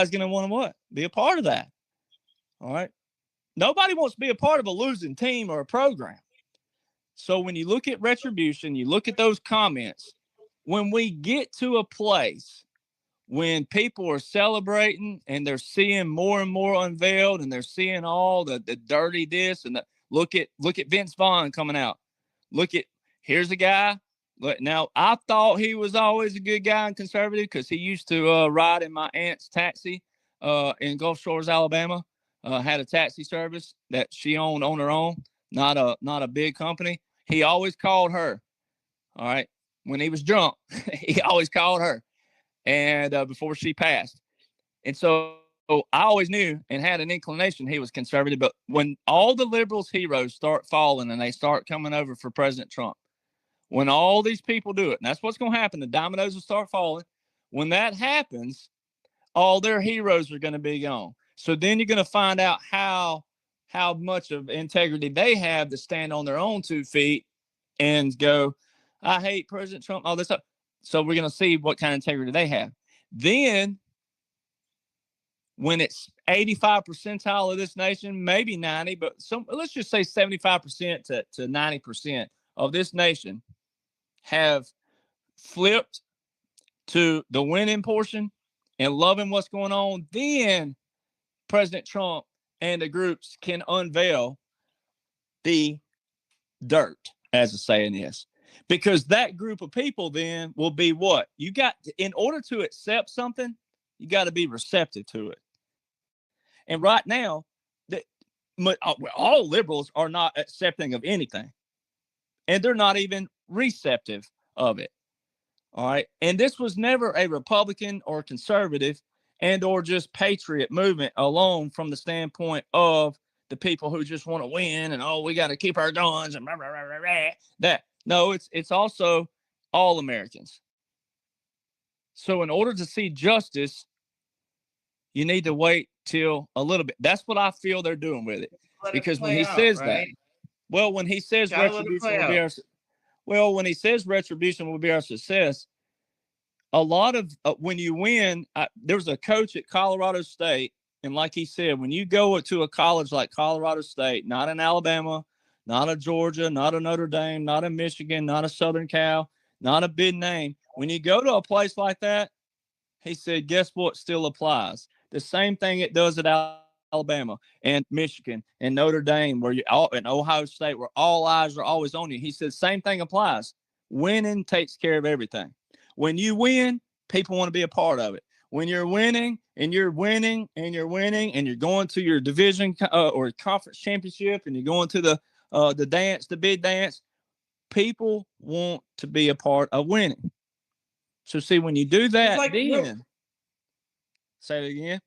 going to want to what? Be a part of that. All right. Nobody wants to be a part of a losing team or a program. So when you look at retribution, you look at those comments, when we get to a place when people are celebrating and they're seeing more and more unveiled and they're seeing all the dirty this and look at Vince Vaughn coming out. Here's a guy. Now, I thought he was always a good guy and conservative because he used to ride in my aunt's taxi in Gulf Shores, Alabama. Had a taxi service that she owned on her own, not a big company. He always called her. All right. When he was drunk, he always called her. And before she passed. And so I always knew and had an inclination he was conservative. But when all the liberals' heroes start falling and they start coming over for President Trump, when all these people do it, and that's what's going to happen, the dominoes will start falling. When that happens, all their heroes are going to be gone. So then you're going to find out how much of integrity they have to stand on their own 2 feet and go, I hate President Trump, all this stuff. So we're going to see what kind of integrity they have. Then when it's 85 percentile of this nation, maybe 90, but let's just say 75% to 90% of this nation have flipped to the winning portion and loving what's going on, then President Trump and the groups can unveil the dirt, as the saying is. Because that group of people then will be what? In order to accept something, you got to be receptive to it. And right now, all liberals are not accepting of anything. And they're not even receptive of it. All right. And this was never a Republican or conservative and or just patriot movement alone from the standpoint of the people who just want to win and, we got to keep our guns and that. No, it's also all Americans. So in order to see justice, you need to wait till a little bit. That's what I feel they're doing with it. Because when he says that, when he says retribution will be when he says retribution will be our success, a lot of when you win, there was a coach at Colorado State. And like he said, when you go to a college like Colorado State, not in Alabama, not a Georgia, not a Notre Dame, not a Michigan, not a Southern Cal, not a big name. When you go to a place like that, he said, guess what still applies? The same thing it does at Alabama and Michigan and Notre Dame, and Ohio State, where all eyes are always on you. He said, same thing applies. Winning takes care of everything. When you win, people want to be a part of it. When you're winning and you're winning and you're winning and you're going to your division or conference championship and you're going to the big dance, people want to be a part of winning. So see, when you do that, say it again.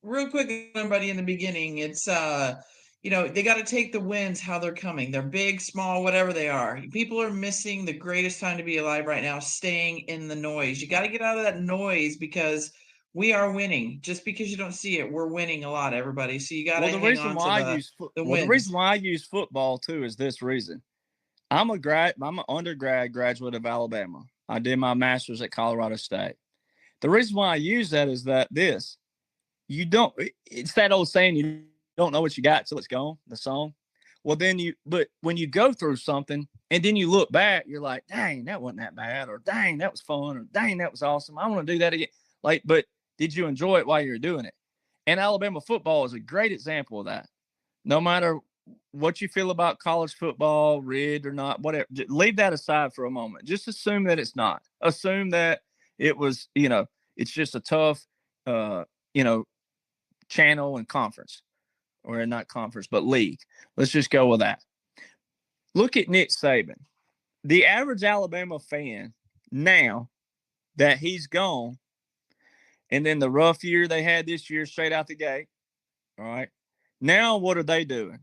Real quick, everybody, in the beginning, it's they got to take the wins how they're coming. They're big, small, whatever they are. People are missing the greatest time to be alive right now, staying in the noise. You got to get out of that noise because we are winning. Just because you don't see it, we're winning a lot, everybody. So you got to hang on to the wins. The reason why I use football too is this reason. I'm an undergrad graduate of Alabama. I did my master's at Colorado State. The reason why I use that is that it's that old saying, you don't know what you got till it's gone, the song. Well, but when you go through something and then you look back, you're like, dang, that wasn't that bad, or dang, that was fun, or dang, that was awesome. I want to do that again. But did you enjoy it while you were doing it? And Alabama football is a great example of that. No matter what you feel about college football, rigged or not, whatever, leave that aside for a moment. Just assume that it's not. Assume that it was, it's just a tough, channel and conference, or not conference, but league. Let's just go with that. Look at Nick Saban. The average Alabama fan now that he's gone, and then the rough year they had this year straight out the gate, all right, now what are they doing?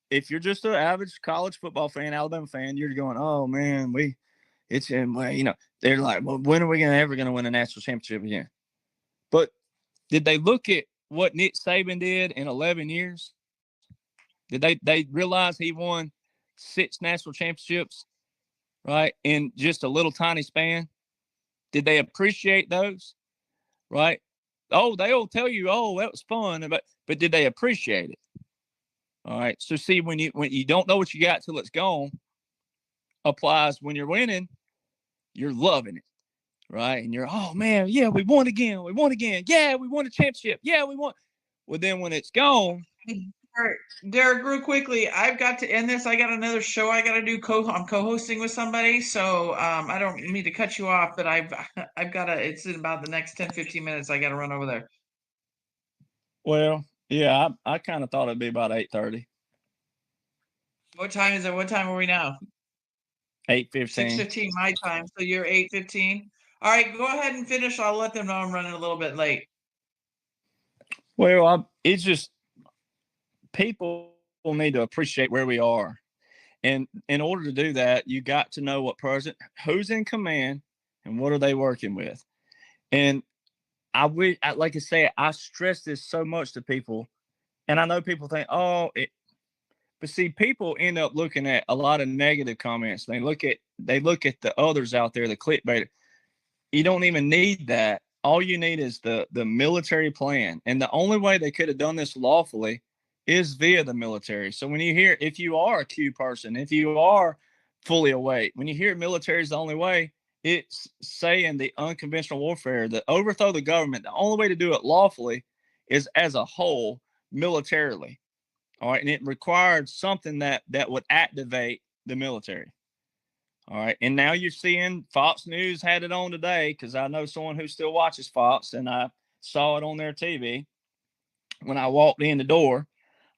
if you're just an average college football fan, Alabama fan, you're going, oh man, they're like, well, when are we ever going to win a national championship again? But did they look at what Nick Saban did in 11 years? Did they realize he won 6 national championships, right, in just a little tiny span? Did they appreciate those, right? Oh, they'll tell you, oh, that was fun, but did they appreciate it? All right. So see, when you don't know what you got till it's gone, applies when you're winning, you're loving it, right? And you're, oh man, yeah, we won again, yeah, we won a championship, yeah, we won. Well, then when it's gone. All right, Derek, real quickly, I've got to end this. I got another show I got to do. I'm co-hosting with somebody, so I don't mean to cut you off, but I've got to. It's in about the next 10, 15 minutes. I got to run over there. Well, yeah, I kind of thought it'd be about 8:30. What time is it? What time are we now? 8:15. 6:15 my time. So you're 8:15. All right, go ahead and finish. I'll let them know I'm running a little bit late. Well, it's just people need to appreciate where we are. And in order to do that, you got to know who's in command and what are they working with. And like I say, I stress this so much to people, and I know people think, but see, people end up looking at a lot of negative comments. They look at the others out there, the clickbait. You don't even need that. All you need is the military plan. And the only way they could have done this lawfully is via the military. So when you hear, if you are a Q person, if you are fully awake, when you hear military is the only way, it's saying the unconventional warfare, the overthrow the government, the only way to do it lawfully is as a whole, militarily. All right. And it required something that would activate the military. All right. And now you're seeing Fox News had it on today, because I know someone who still watches Fox, and I saw it on their TV when I walked in the door.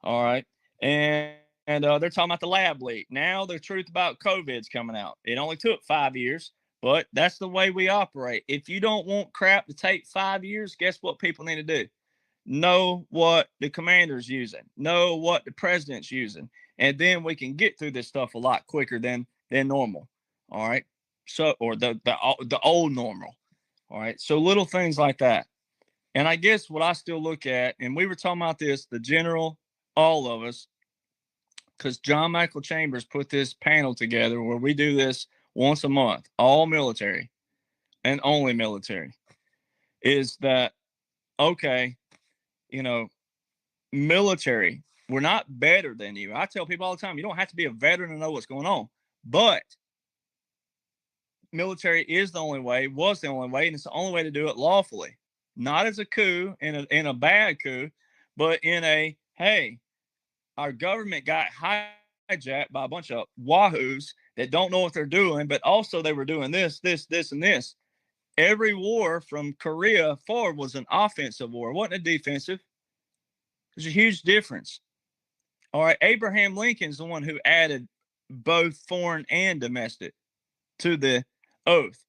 All right. And they're talking about the lab leak. Now the truth about COVID's coming out. It only took 5 years, but that's the way we operate. If you don't want crap to take 5 years, guess what people need to do? Know what the commander's using, know what the president's using, and then we can get through this stuff a lot quicker than normal. All right. So, or the old normal. All right. So little things like that. And I guess what I still look at, and we were talking about this, the general, all of us, because John Michael Chambers put this panel together where we do this once a month, all military and only military, is that, okay, military, we're not better than you. I tell people all the time, you don't have to be a veteran to know what's going on, but military is the only way, was the only way, and it's the only way to do it lawfully. Not as a coup, in a bad coup, but in a, hey, our government got hijacked by a bunch of wahoos that don't know what they're doing, but also they were doing this, and this. Every war from Korea forward was an offensive war. It wasn't a defensive. There's a huge difference. All right, Abraham Lincoln's the one who added both foreign and domestic to the oath.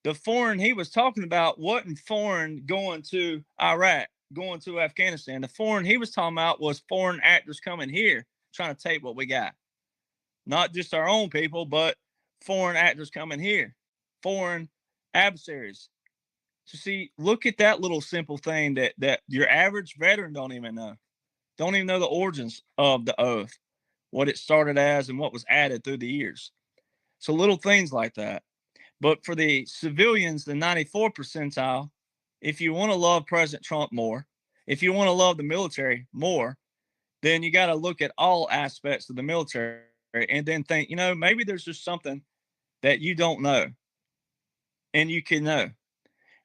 The foreign he was talking about wasn't foreign going to Iraq, going to Afghanistan. The foreign he was talking about was foreign actors coming here trying to take what we got. Not just our own people, but foreign actors coming here, foreign adversaries. So see, look at that little simple thing that your average veteran don't even know the origins of the oath, what it started as and what was added through the years. So little things like that. But for the civilians, the 94 percentile, if you want to love President Trump more, if you want to love the military more, then you got to look at all aspects of the military and then think, maybe there's just something that you don't know and you can know.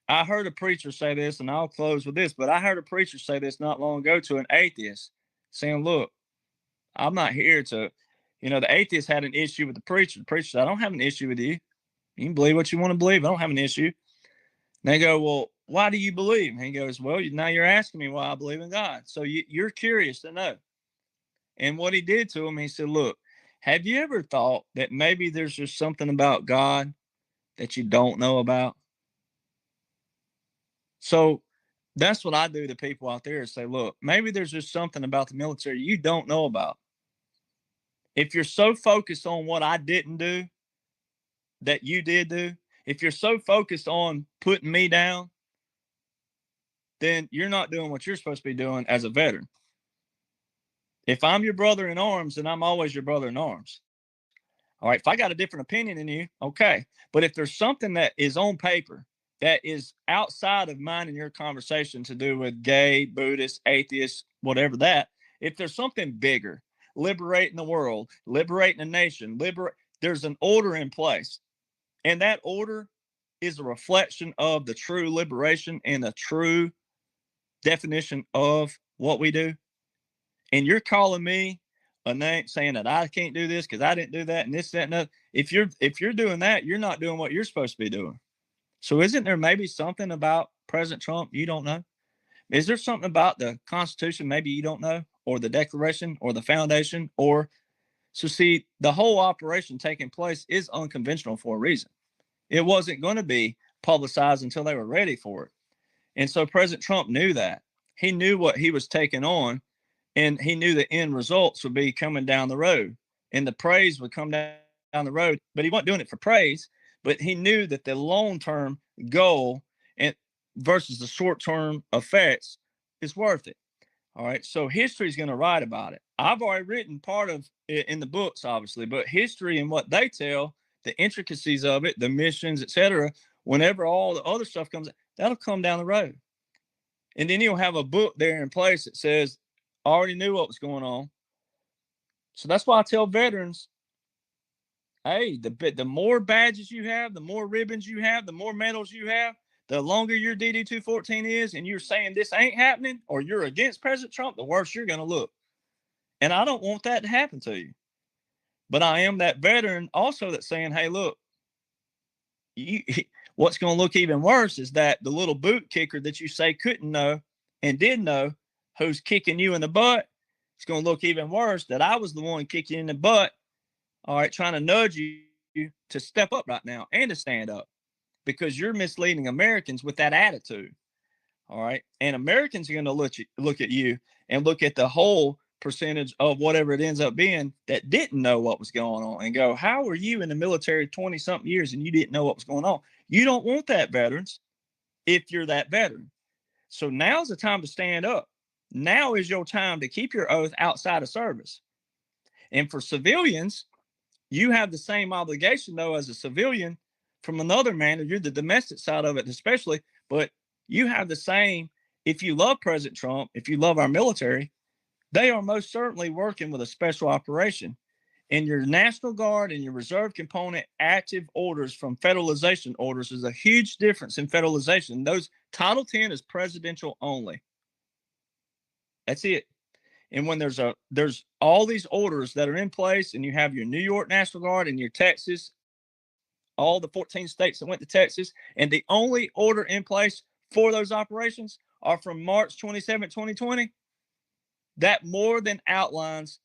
I heard a preacher say this, and I'll close with this, but I heard a preacher say this not long ago to an atheist, saying, look, I'm not here to, the atheist had an issue with the preacher. The preacher said, I don't have an issue with you. You can believe what you want to believe. I don't have an issue. And they go, well, why do you believe? And he goes, well, now you're asking me why I believe in God. So you're curious to know. And what he did to him, he said, look, have you ever thought that maybe there's just something about God that you don't know about? So that's what I do to people out there is say, look, maybe there's just something about the military you don't know about. If you're so focused on what I didn't do that you did do, if you're so focused on putting me down, then you're not doing what you're supposed to be doing as a veteran. If I'm your brother in arms, then I'm always your brother in arms. All right. If I got a different opinion than you, okay. But if there's something that is on paper that is outside of mine and your conversation to do with gay, Buddhist, atheist, whatever that, if there's something bigger, liberating the world, liberating a nation, there's an order in place. And that order is a reflection of the true liberation and the true definition of what we do. And you're calling me a name saying that I can't do this because I didn't do that and this, that, and that. If you're doing that, you're not doing what you're supposed to be doing. So isn't there maybe something about President Trump you don't know? Is there something about the Constitution maybe you don't know, or the Declaration, or the Foundation, or so? See, the whole operation taking place is unconventional for a reason. It wasn't going to be publicized until they were ready for it. And so President Trump knew that. He knew what he was taking on, and he knew the end results would be coming down the road, and the praise would come down the road. But he wasn't doing it for praise, but he knew that the long-term goal and versus the short-term effects is worth it. All right. So history is going to write about it. I've already written part of it in the books, obviously, but history and what they tell, the intricacies of it, the missions, etc. Whenever all the other stuff comes, that'll come down the road. And then you'll have a book there in place that says, I already knew what was going on. So that's why I tell veterans, hey, the more badges you have, the more ribbons you have, the more medals you have, the longer your DD-214 is, and you're saying this ain't happening, or you're against President Trump, the worse you're going to look. And I don't want that to happen to you. But I am that veteran also that's saying, hey, look, what's going to look even worse is that the little boot kicker that you say couldn't know and did know, who's kicking you in the butt, it's going to look even worse that I was the one kicking you in the butt, all right, trying to nudge you to step up right now and to stand up, because you're misleading Americans with that attitude. All right. And Americans are going to look at you and look at the whole percentage of whatever it ends up being that didn't know what was going on and go, how were you in the military 20 something years and you didn't know what was going on? You don't want that, veterans, if you're that veteran. So now's the time to stand up. Now is your time to keep your oath outside of service. And for civilians, you have the same obligation, though, as a civilian from another manner. You're the domestic side of it, especially, but you have the same. If you love President Trump, if you love our military, they are most certainly working with a special operation. And your National Guard and your reserve component active orders from federalization orders is a huge difference in federalization. Those Title 10 is presidential only. That's it. And when there's all these orders that are in place, and you have your New York National Guard and your Texas, all the 14 states that went to Texas, and the only order in place for those operations are from March 27, 2020, that more than outlines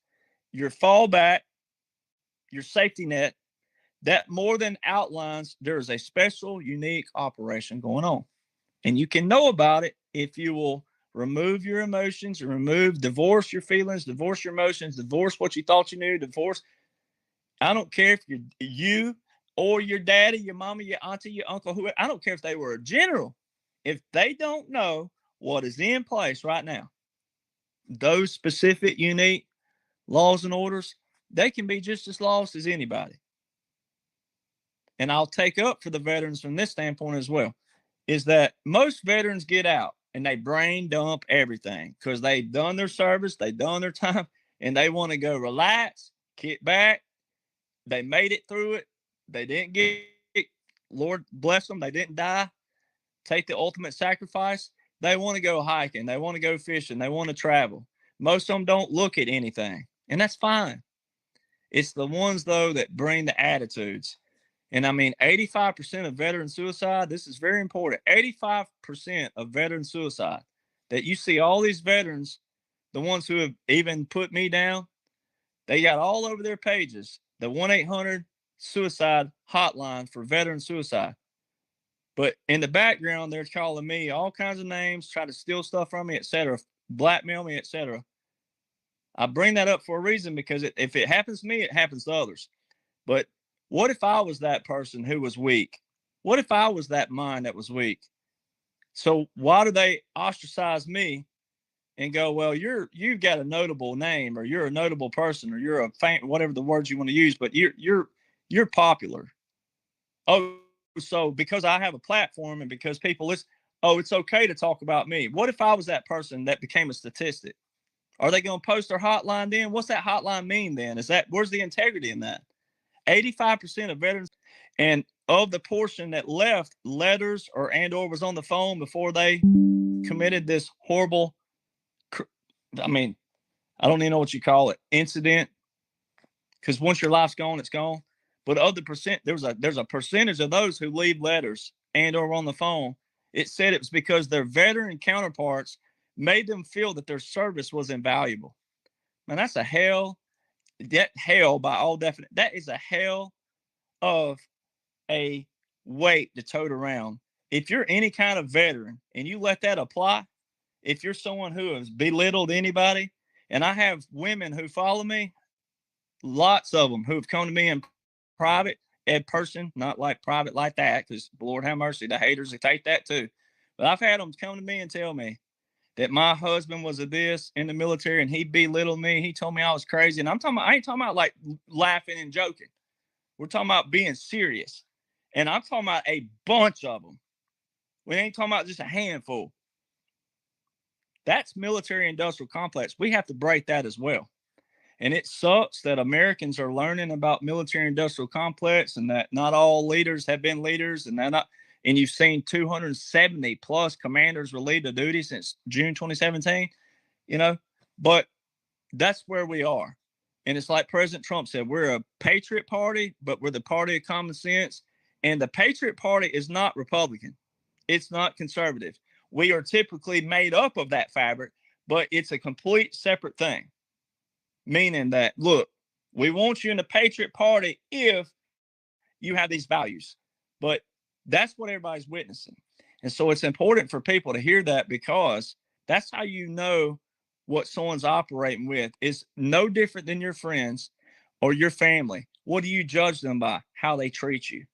your fallback, your safety net. That more than outlines there is a special, unique operation going on. And you can know about it if you will remove your emotions, divorce your feelings, divorce your emotions, divorce what you thought you knew, divorce. I don't care if you or your daddy, your mama, your auntie, your uncle, whoever, I don't care if they were a general. If they don't know what is in place right now, those specific, unique laws and orders, they can be just as lost as anybody. And I'll take up for the veterans from this standpoint as well, is that most veterans get out and they brain dump everything because they've done their service, they've done their time, and they want to go relax, kick back. They made it through it. They didn't get, Lord bless them, they didn't die, take the ultimate sacrifice. They want to go hiking. They want to go fishing. They want to travel. Most of them don't look at anything, and that's fine. It's the ones, though, that bring the attitudes. And I mean, 85% of veteran suicide, this is very important. 85% of veteran suicide that you see all these veterans, the ones who have even put me down, they got all over their pages the 1-800 suicide hotline for veteran suicide. But in the background, they're calling me all kinds of names, try to steal stuff from me, etc., blackmail me, etc. I bring that up for a reason, because if it happens to me, it happens to others. But what if I was that person who was weak? What if I was that mind that was weak? So why do they ostracize me and go, well, you've got a notable name, or you're a notable person, or you're a fan, whatever the words you want to use, but you're popular. Oh, so because I have a platform and because people listen, oh, it's okay to talk about me. What if I was that person that became a statistic? Are they going to post their hotline then? What's that hotline mean then? Where's the integrity in that? 85% of veterans, and of the portion that left letters or was on the phone before they committed this horrible, I mean, I don't even know what you call it, incident, because once your life's gone, it's gone. But of the percent, there's a percentage of those who leave letters or on the phone. It said it was because their veteran counterparts made them feel that their service was invaluable. Man, that's a hell. That hell, by all definition, that is a hell of a weight to tote around. If you're any kind of veteran and you let that apply, if you're someone who has belittled anybody, and I have women who follow me, lots of them who have come to me in private, person, not like private like that, because Lord have mercy, the haters, they take that too. But I've had them come to me and tell me that my husband was a this in the military and he belittled me. He told me I was crazy. And I ain't talking about like laughing and joking. We're talking about being serious. And I'm talking about a bunch of them. We ain't talking about just a handful. That's military industrial complex. We have to break that as well. And it sucks that Americans are learning about military industrial complex, and that not all leaders have been leaders, and and you've seen 270 plus commanders relieved of duty since June 2017, but that's where we are. And it's like President Trump said, we're a Patriot party, but we're the party of common sense. And the Patriot Party is not Republican. It's not conservative. We are typically made up of that fabric, but it's a complete separate thing. Meaning that, look, we want you in the Patriot Party if you have these values. But that's what everybody's witnessing. And so it's important for people to hear that, because that's how you know what someone's operating with. Is no different than your friends or your family. What do you judge them by? How they treat you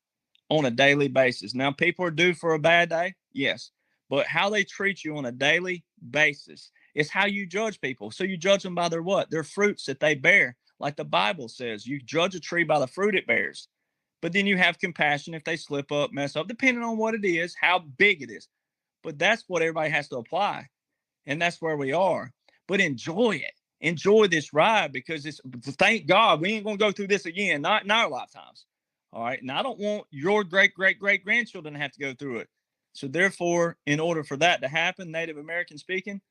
on a daily basis. Now, people are due for a bad day, yes, but how they treat you on a daily basis is how you judge people. So you judge them by their what? Their fruits that they bear. Like the Bible says, you judge a tree by the fruit it bears. But then you have compassion if they slip up, mess up, depending on what it is, how big it is. But that's what everybody has to apply. And that's where we are. But enjoy it. Enjoy this ride, because thank God we ain't going to go through this again, not in our lifetimes. All right. And I don't want your great, great, great grandchildren to have to go through it. So therefore, in order for that to happen, Native American speaking,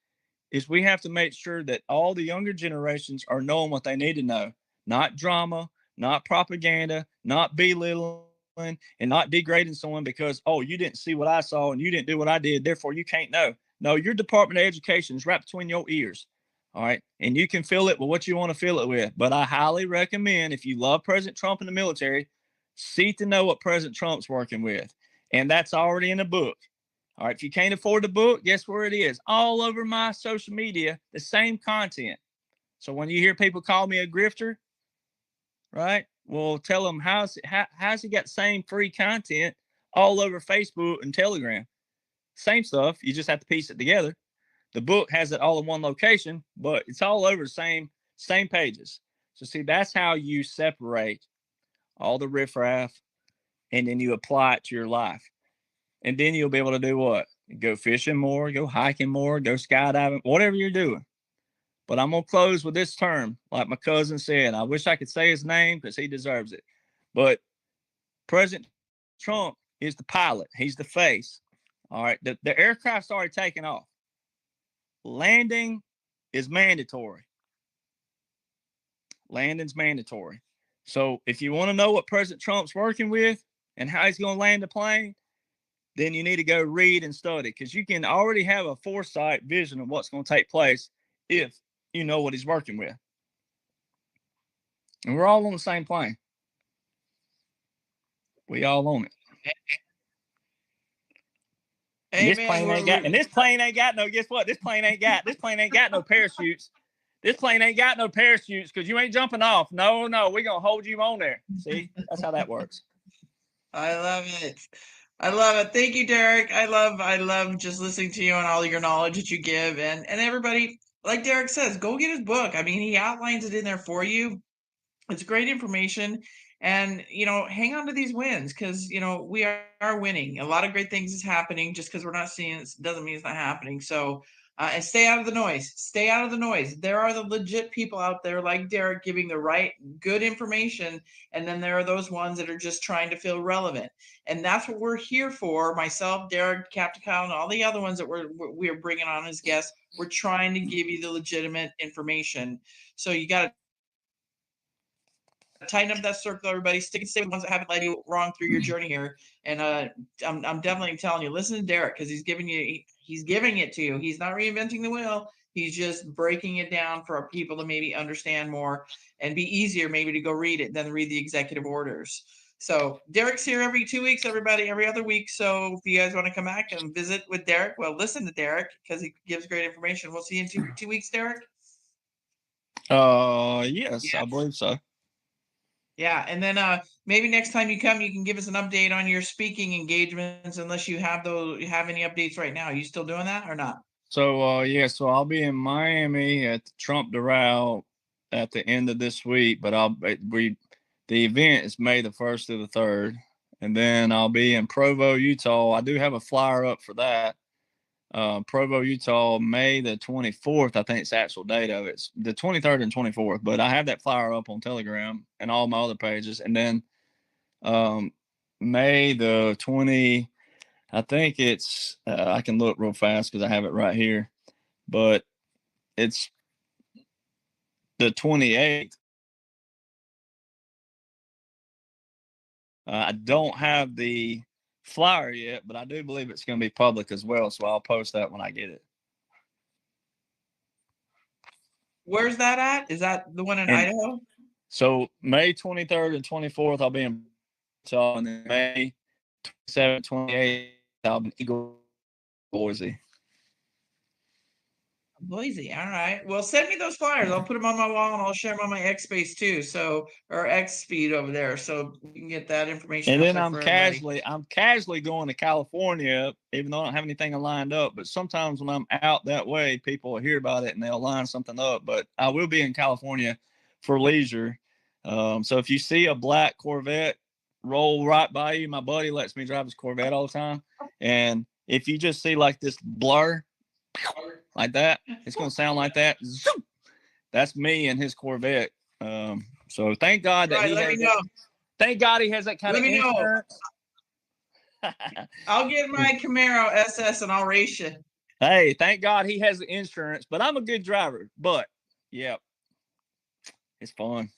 is we have to make sure that all the younger generations are knowing what they need to know. Not drama, not propaganda, not belittling, and not degrading someone because, oh, you didn't see what I saw and you didn't do what I did, therefore you can't know. No, your Department of Education is right between your ears. All right. And you can fill it with what you want to fill it with. But I highly recommend, if you love President Trump in the military, seek to know what President Trump's working with. And that's already in the book. All right. If you can't afford the book, guess where it is? All over my social media, the same content. So when you hear people call me a grifter, right? Well, tell them how's he got the same free content all over Facebook and Telegram? Same stuff. You just have to piece it together. The book has it all in one location, but it's all over the same pages. So see, that's how you separate all the riffraff, and then you apply it to your life. And then you'll be able to do what? Go fishing more, go hiking more, go skydiving, whatever you're doing. But I'm going to close with this term, like my cousin said. I wish I could say his name because he deserves it. But President Trump is the pilot. He's the face. All right. The aircraft's already taken off. Landing is mandatory. Landing's mandatory. So if you want to know what President Trump's working with and how he's going to land the plane, then you need to go read and study, because you can already have a foresight vision of what's going to take place if you know what he's working with. And we're all on the same plane. We all own it. And this plane ain't got no, guess what? This plane ain't got no parachutes. This plane ain't got no parachutes because you ain't jumping off. No, we're going to hold you on there. See, that's how that works. I love it. I love it. Thank you, Derek. I love just listening to you and all your knowledge that you give. And everybody, like Derek says, go get his book. I mean, he outlines it in there for you. It's great information. And, hang on to these wins because, we are winning. A lot of great things is happening. Just because we're not seeing it doesn't mean it's not happening. So, and stay out of the noise. Stay out of the noise. There are the legit people out there like Derek giving the right, good information. And then there are those ones that are just trying to feel relevant. And that's what we're here for. Myself, Derek, Captain Kyle, and all the other ones that we're bringing on as guests. We're trying to give you the legitimate information. So you got to tighten up that circle, everybody. Stick and stay with the ones that haven't led you wrong through your journey here. And I'm definitely telling you, listen to Derek because he's giving it to you. He's not reinventing the wheel. He's just breaking it down for our people to maybe understand more and be easier maybe to go read it than read the executive orders. So Derek's here every 2 weeks, everybody, every other week. So if you guys want to come back and visit with Derek, well, listen to Derek because he gives great information. We'll see you in two weeks, Derek. Yes, I believe so. Yeah, and then maybe next time you come, you can give us an update on your speaking engagements. Unless you have any updates right now. Are you still doing that or not? So so I'll be in Miami at the Trump Doral at the end of this week, but the event is May the 1st to the 3rd, and then I'll be in Provo, Utah. I do have a flyer up for that. Provo, Utah, May the 24th. I think it's the actual date of it. It's the 23rd and 24th, but I have that flyer up on Telegram and all my other pages. And then May the 20, I think it's, I can look real fast because I have it right here, but it's the 28th. I don't have the flyer yet, but I do believe it's going to be public as well. So I'll post that when I get it. Where's that at? Is that the one in Idaho? So May 23rd and 24th, I'll be in Utah, and then May 27th, 28th, I'll be in Eagle, Boise. Boise. All right. Well, send me those flyers. I'll put them on my wall and I'll share them on my X space too. So, or X feed over there. So you can get that information. And then I'm casually going to California, even though I don't have anything lined up. But sometimes when I'm out that way, people will hear about it and they'll line something up. But I will be in California for leisure. So if you see a black Corvette roll right by you, my buddy lets me drive his Corvette all the time. And if you just see like this blur, like that, it's going to sound like that. Zoom! That's me and his Corvette. So thank God that thank God he has that kind of insurance. I'll get my Camaro SS and I'll race you. Hey, thank God he has the insurance, but I'm a good driver. But yeah, it's fun.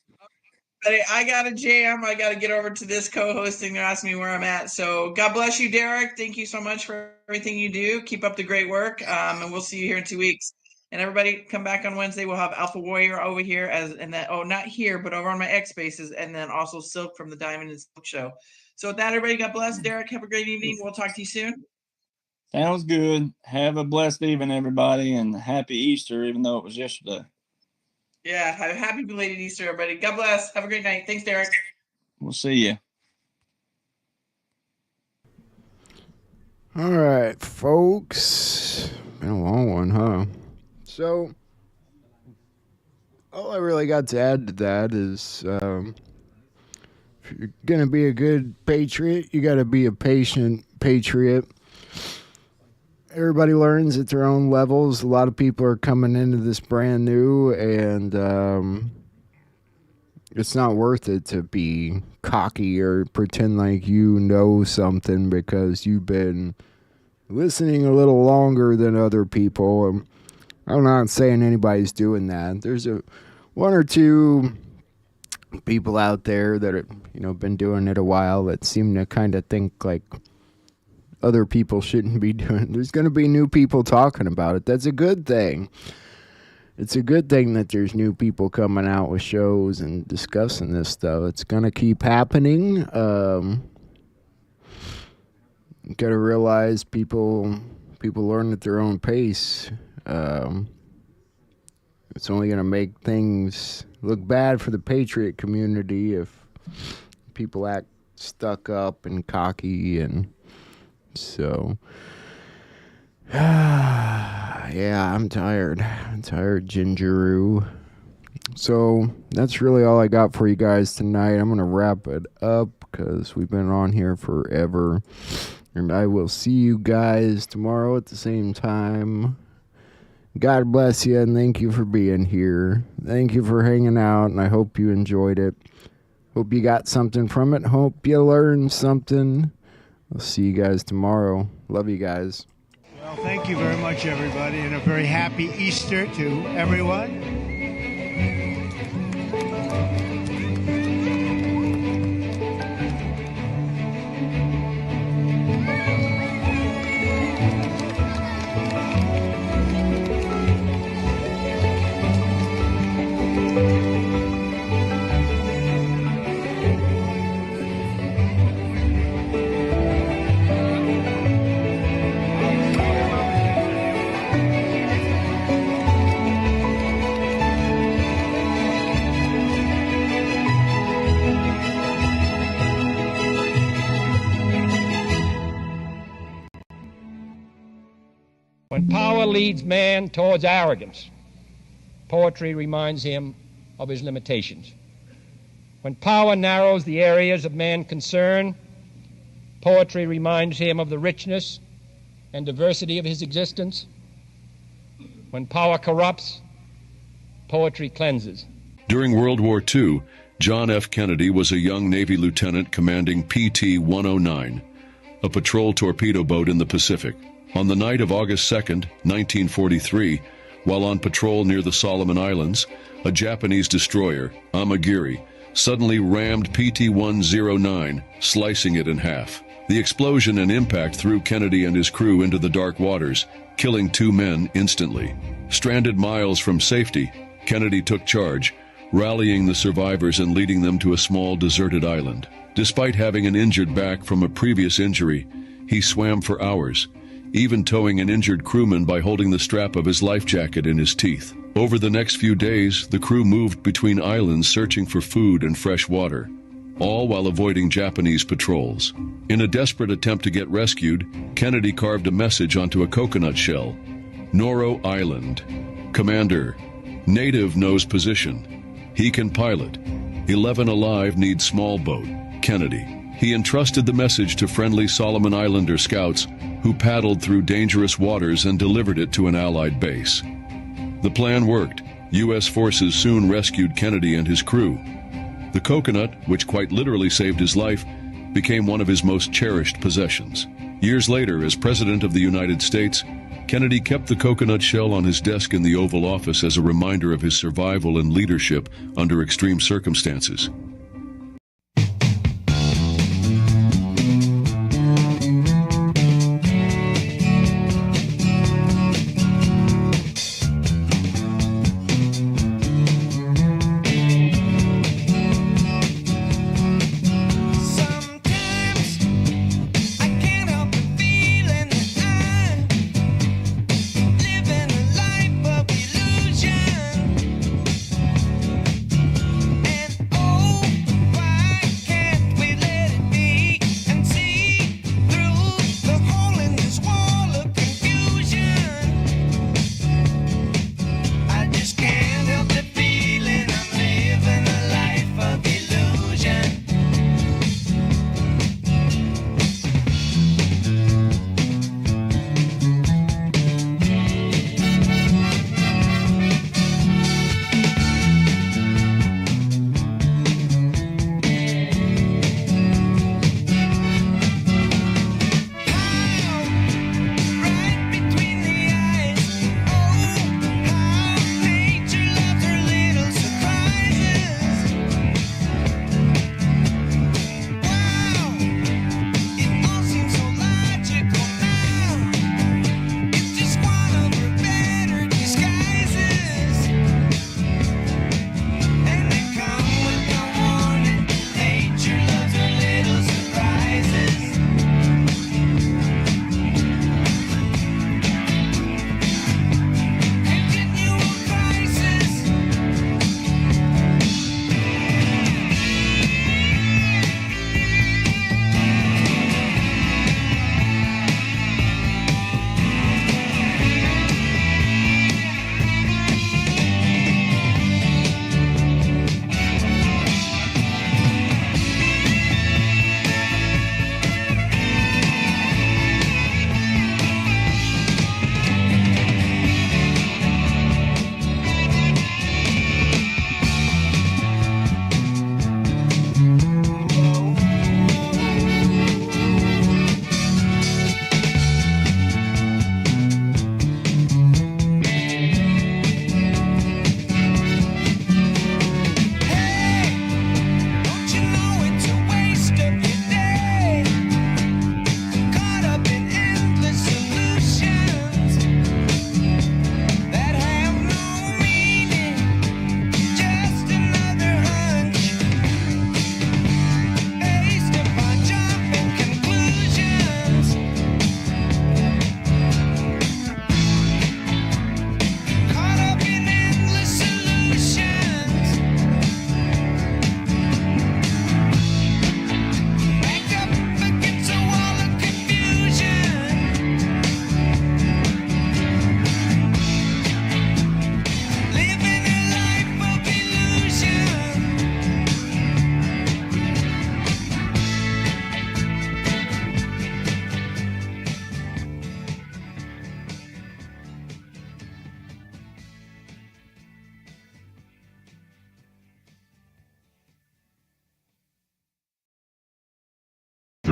But I got to jam. I got to get over to this co-hosting. They're asking me where I'm at. So God bless you, Derek. Thank you so much for everything you do. Keep up the great work. And we'll see you here in 2 weeks. And everybody come back on Wednesday. We'll have Alpha Warrior over here not here, but over on my X Spaces. And then also Silk from the Diamond and Silk Show. So with that, everybody, God bless. Derek, have a great evening. We'll talk to you soon. Sounds good. Have a blessed evening, everybody. And happy Easter, even though it was yesterday. Yeah, happy belated Easter, everybody. God bless. Have a great night. Thanks, Derek. We'll see you. All right, folks. Been a long one, huh? So, all I really got to add to that is if you're going to be a good patriot, you got to be a patient patriot. Everybody learns at their own levels. A lot of people are coming into this brand new, and it's not worth it to be cocky or pretend like you know something because you've been listening a little longer than other people. I'm not saying anybody's doing that. There's one or two people out there that have been doing it a while that seem to kind of think like other people shouldn't be doing it. There's going to be new people talking about it. That's a good thing. It's a good thing that there's new people coming out with shows and discussing this stuff. It's going to keep happening. You got to realize people learn at their own pace. It's only going to make things look bad for the Patriot community if people act stuck up and cocky. And so, yeah, I'm tired. Gingeroo. So that's really all I got for you guys tonight. I'm going to wrap it up because we've been on here forever. And I will see you guys tomorrow at the same time. God bless you, and thank you for being here. Thank you for hanging out, and I hope you enjoyed it. Hope you got something from it. Hope you learned something. I'll see you guys tomorrow. Love you guys. Well, thank you very much, everybody, and a very happy Easter to everyone. When power leads man towards arrogance, poetry reminds him of his limitations. When power narrows the areas of man's concern, poetry reminds him of the richness and diversity of his existence. When power corrupts, poetry cleanses. During World War II, John F. Kennedy was a young Navy lieutenant commanding PT-109, a patrol torpedo boat in the Pacific. On the night of August 2nd, 1943, while on patrol near the Solomon Islands, a Japanese destroyer, Amagiri, suddenly rammed PT-109, slicing it in half. The explosion and impact threw Kennedy and his crew into the dark waters, killing 2 men instantly. Stranded miles from safety, Kennedy took charge, rallying the survivors and leading them to a small deserted island. Despite having an injured back from a previous injury, he swam for hours, even towing an injured crewman by holding the strap of his life jacket in his teeth. Over the next few days, the crew moved between islands searching for food and fresh water, all while avoiding Japanese patrols. In a desperate attempt to get rescued, Kennedy carved a message onto a coconut shell. Noro Island. Commander. Native knows position. He can pilot. 11 alive need small boat. Kennedy. He entrusted the message to friendly Solomon Islander scouts who paddled through dangerous waters and delivered it to an Allied base. The plan worked. U.S. forces soon rescued Kennedy and his crew. The coconut, which quite literally saved his life, became one of his most cherished possessions. Years later, as President of the United States, Kennedy kept the coconut shell on his desk in the Oval Office as a reminder of his survival and leadership under extreme circumstances. Oh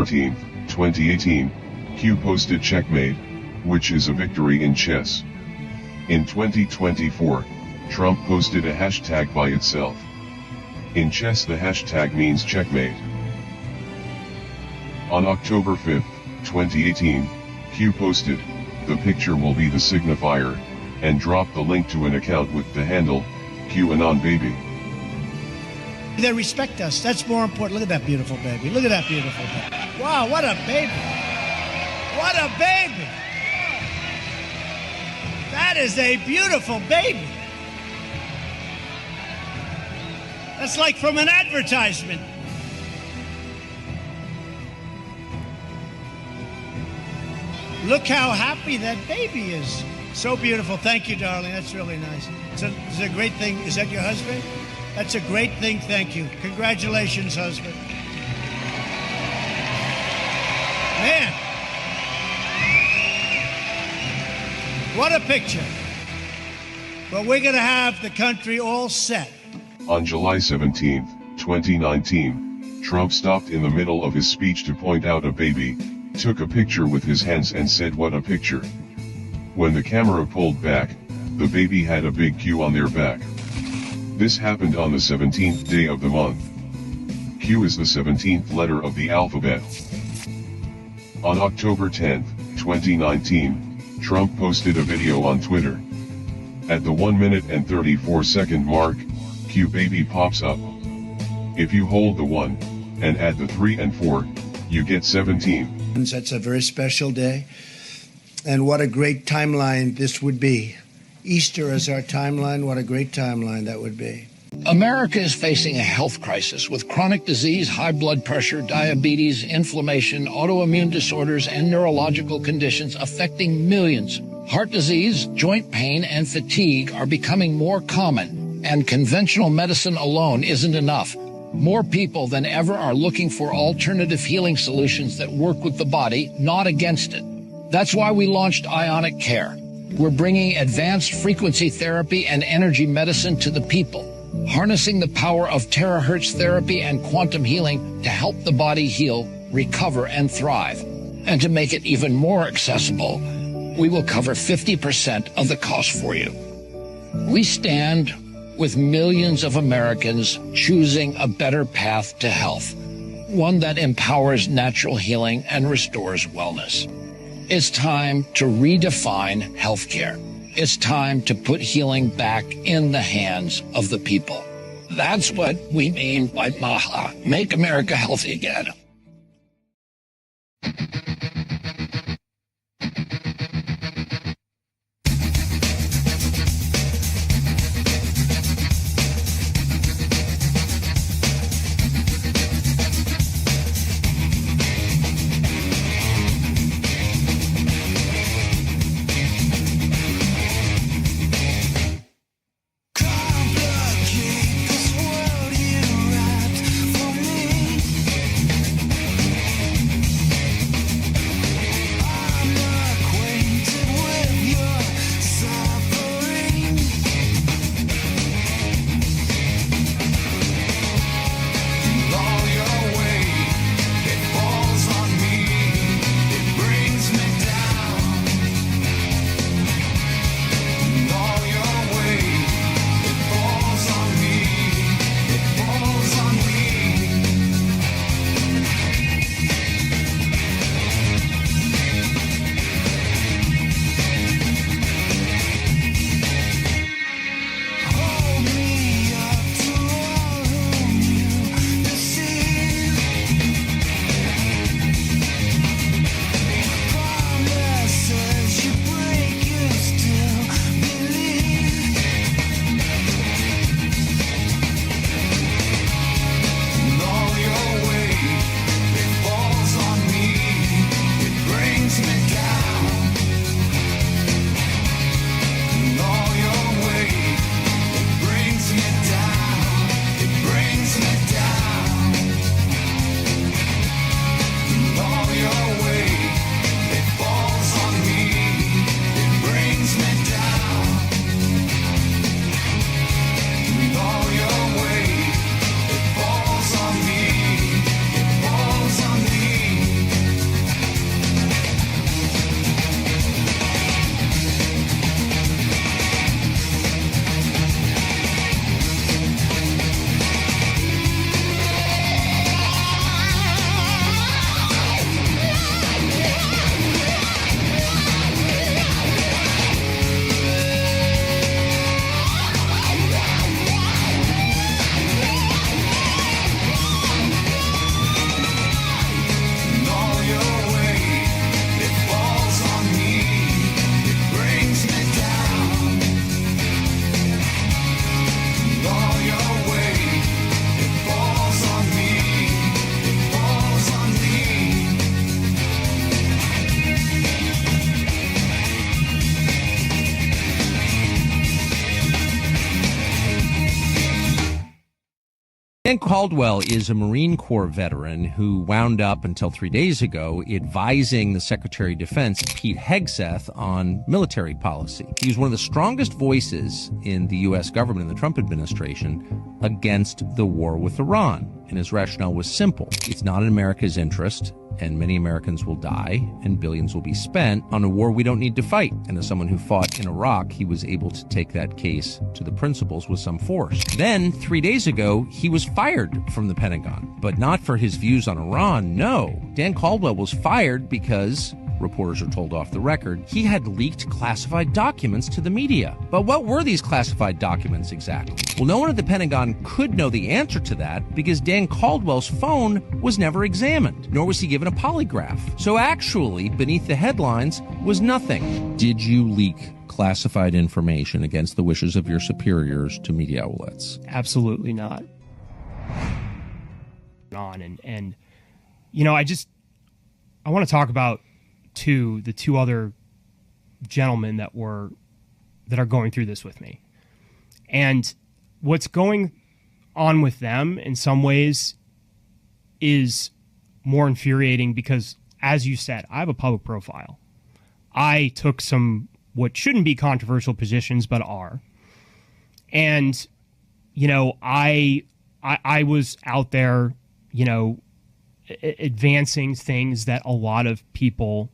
14, 2018, Q posted checkmate, which is a victory in chess. In 2024, Trump posted a hashtag by itself. In chess the hashtag means checkmate. On October 5, 2018, Q posted, "The picture will be the signifier," and dropped the link to an account with the handle, QAnon baby. They respect us. That's more important. Look at that beautiful baby. Look at that beautiful baby. Wow, what a baby. What a baby. That is a beautiful baby. That's like from an advertisement. Look how happy that baby is. So beautiful. Thank you, darling. That's really nice. It's a great thing. Is that your husband? That's a great thing. Thank you. Congratulations, husband. Man. What a picture. But we're going to have the country all set. On July 17, 2019, Trump stopped in the middle of his speech to point out a baby, took a picture with his hands and said, "What a picture." When the camera pulled back, the baby had a big Q on their back. This happened on the 17th day of the month. Q is the 17th letter of the alphabet. On October 10, 2019, Trump posted a video on Twitter. At the 1 minute and 34 second mark, Q baby pops up. If you hold the 1, and add the 3 and 4, you get 17. That's a very special day. And what a great timeline this would be. Easter as our timeline, what a great timeline that would be. America is facing a health crisis with chronic disease, high blood pressure, diabetes, inflammation, autoimmune disorders, and neurological conditions affecting millions. Heart disease, joint pain, and fatigue are becoming more common, and conventional medicine alone isn't enough. More people than ever are looking for alternative healing solutions that work with the body, not against it. That's why we launched Ionic Care. We're bringing advanced frequency therapy and energy medicine to the people, harnessing the power of terahertz therapy and quantum healing to help the body heal, recover, and thrive. And to make it even more accessible, we will cover 50% of the cost for you. We stand with millions of Americans choosing a better path to health, one that empowers natural healing and restores wellness. It's time to redefine healthcare. It's time to put healing back in the hands of the people. That's what we mean by MAHA, Make America Healthy Again. Dan Caldwell is a Marine Corps veteran who wound up until 3 days ago advising the Secretary of Defense, Pete Hegseth, on military policy. He was one of the strongest voices in the U.S. government in the Trump administration against the war with Iran. And his rationale was simple. It's not in America's interest, and many Americans will die, and billions will be spent on a war we don't need to fight. And as someone who fought in Iraq, he was able to take that case to the principals with some force. Then, 3 days ago, he was fired from the Pentagon, but not for his views on Iran, no. Dan Caldwell was fired because, reporters are told off the record, he had leaked classified documents to the media. But what were these classified documents exactly? Well, no one at the Pentagon could know the answer to that because Dan Caldwell's phone was never examined, nor was he given a polygraph. So actually, beneath the headlines was nothing. Did you leak classified information against the wishes of your superiors to media outlets? Absolutely not. And you know, I want to talk about the two other gentlemen that are going through this with me. And what's going on with them in some ways is more infuriating because, as you said, I have a public profile. I took some what shouldn't be controversial positions, but are. And, you know, I was out there, you know, advancing things that a lot of people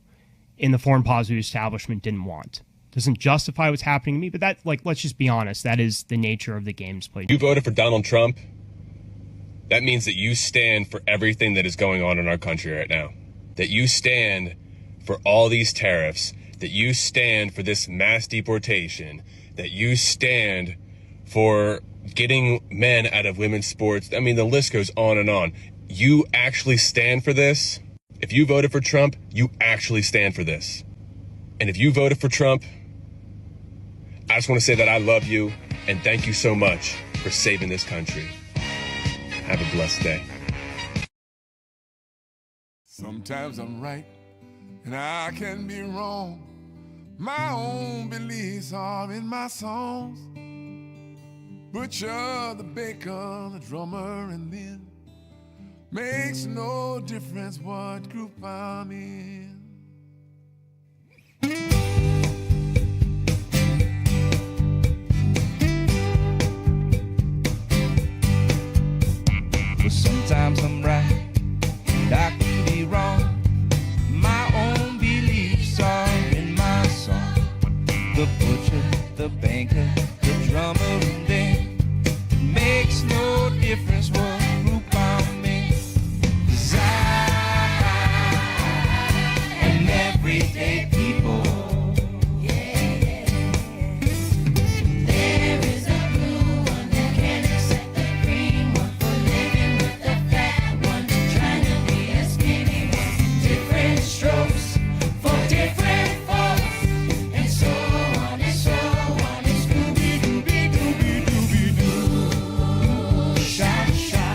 in the foreign policy establishment didn't want. Doesn't justify what's happening to me, but that, like, let's just be honest, that is the nature of the games played. You voted for Donald Trump. That means that you stand for everything that is going on in our country right now. That you stand for all these tariffs, that you stand for this mass deportation, that you stand for getting men out of women's sports. I mean, the list goes on and on. You actually stand for this. If you voted for Trump, you actually stand for this. And if you voted for Trump, I just want to say that I love you and thank you so much for saving this country. Have a blessed day. Sometimes I'm right and I can be wrong. My own beliefs are in my songs. Butcher, the baker, the drummer, and then makes no difference what group I'm in. But sometimes I'm right and I can be wrong. My own beliefs are in my song. The butcher, the banker, the drummer, and then it makes no difference what group I'm in. 'Cause I am everyday people. There is a blue one that can't accept the green one, for living with the fat one, trying to be a skinny one. Different strokes for different folks, and so on and so on. And Scooby Dooby Dooby Dooby Doo. Shop, shop.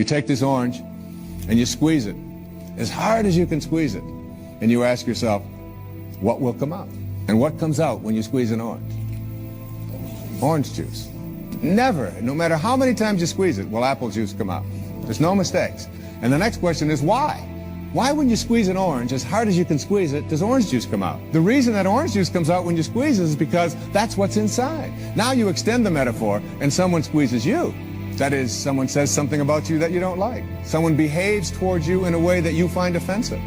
take this orange and you squeeze it as hard as you can squeeze it, and you ask yourself, what will come out? And what comes out when you squeeze an orange? Orange juice. Never, no matter how many times you squeeze it, will apple juice come out. There's no mistakes. And the next question is why? Why when you squeeze an orange, as hard as you can squeeze it, does orange juice come out? The reason that orange juice comes out when you squeeze it is because that's what's inside. Now you extend the metaphor and someone squeezes you. That is, someone says something about you that you don't like. Someone behaves towards you in a way that you find offensive.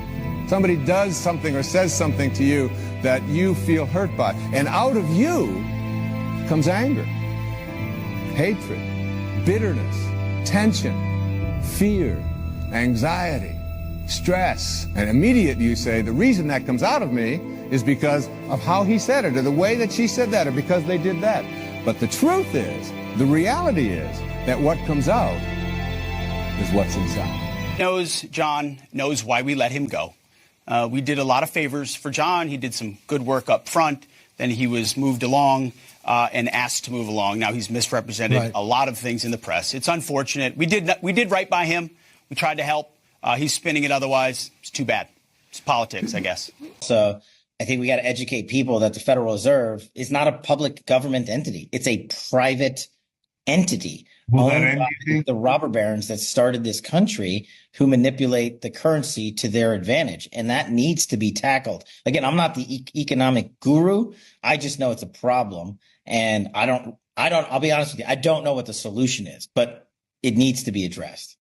Somebody does something or says something to you that you feel hurt by. And out of you comes anger, hatred, bitterness, tension, fear, anxiety, stress. And immediately you say, the reason that comes out of me is because of how he said it, or the way that she said that, or because they did that. But the truth is, the reality is, that what comes out is what's inside. John knows why we let him go. We did a lot of favors for John. He did some good work up front. Then he was moved along and asked to move along. Now he's misrepresented a lot of things in the press. It's unfortunate. We did right by him. We tried to help. He's spinning it otherwise. It's too bad. It's politics, I guess. So I think we got to educate people that the Federal Reserve is not a public government entity. It's a private entity owned by the robber barons that started this country, who manipulate the currency to their advantage. And that needs to be tackled. Again, I'm not the economic guru. I just know it's a problem. And I'll be honest with you, I don't know what the solution is, but it needs to be addressed.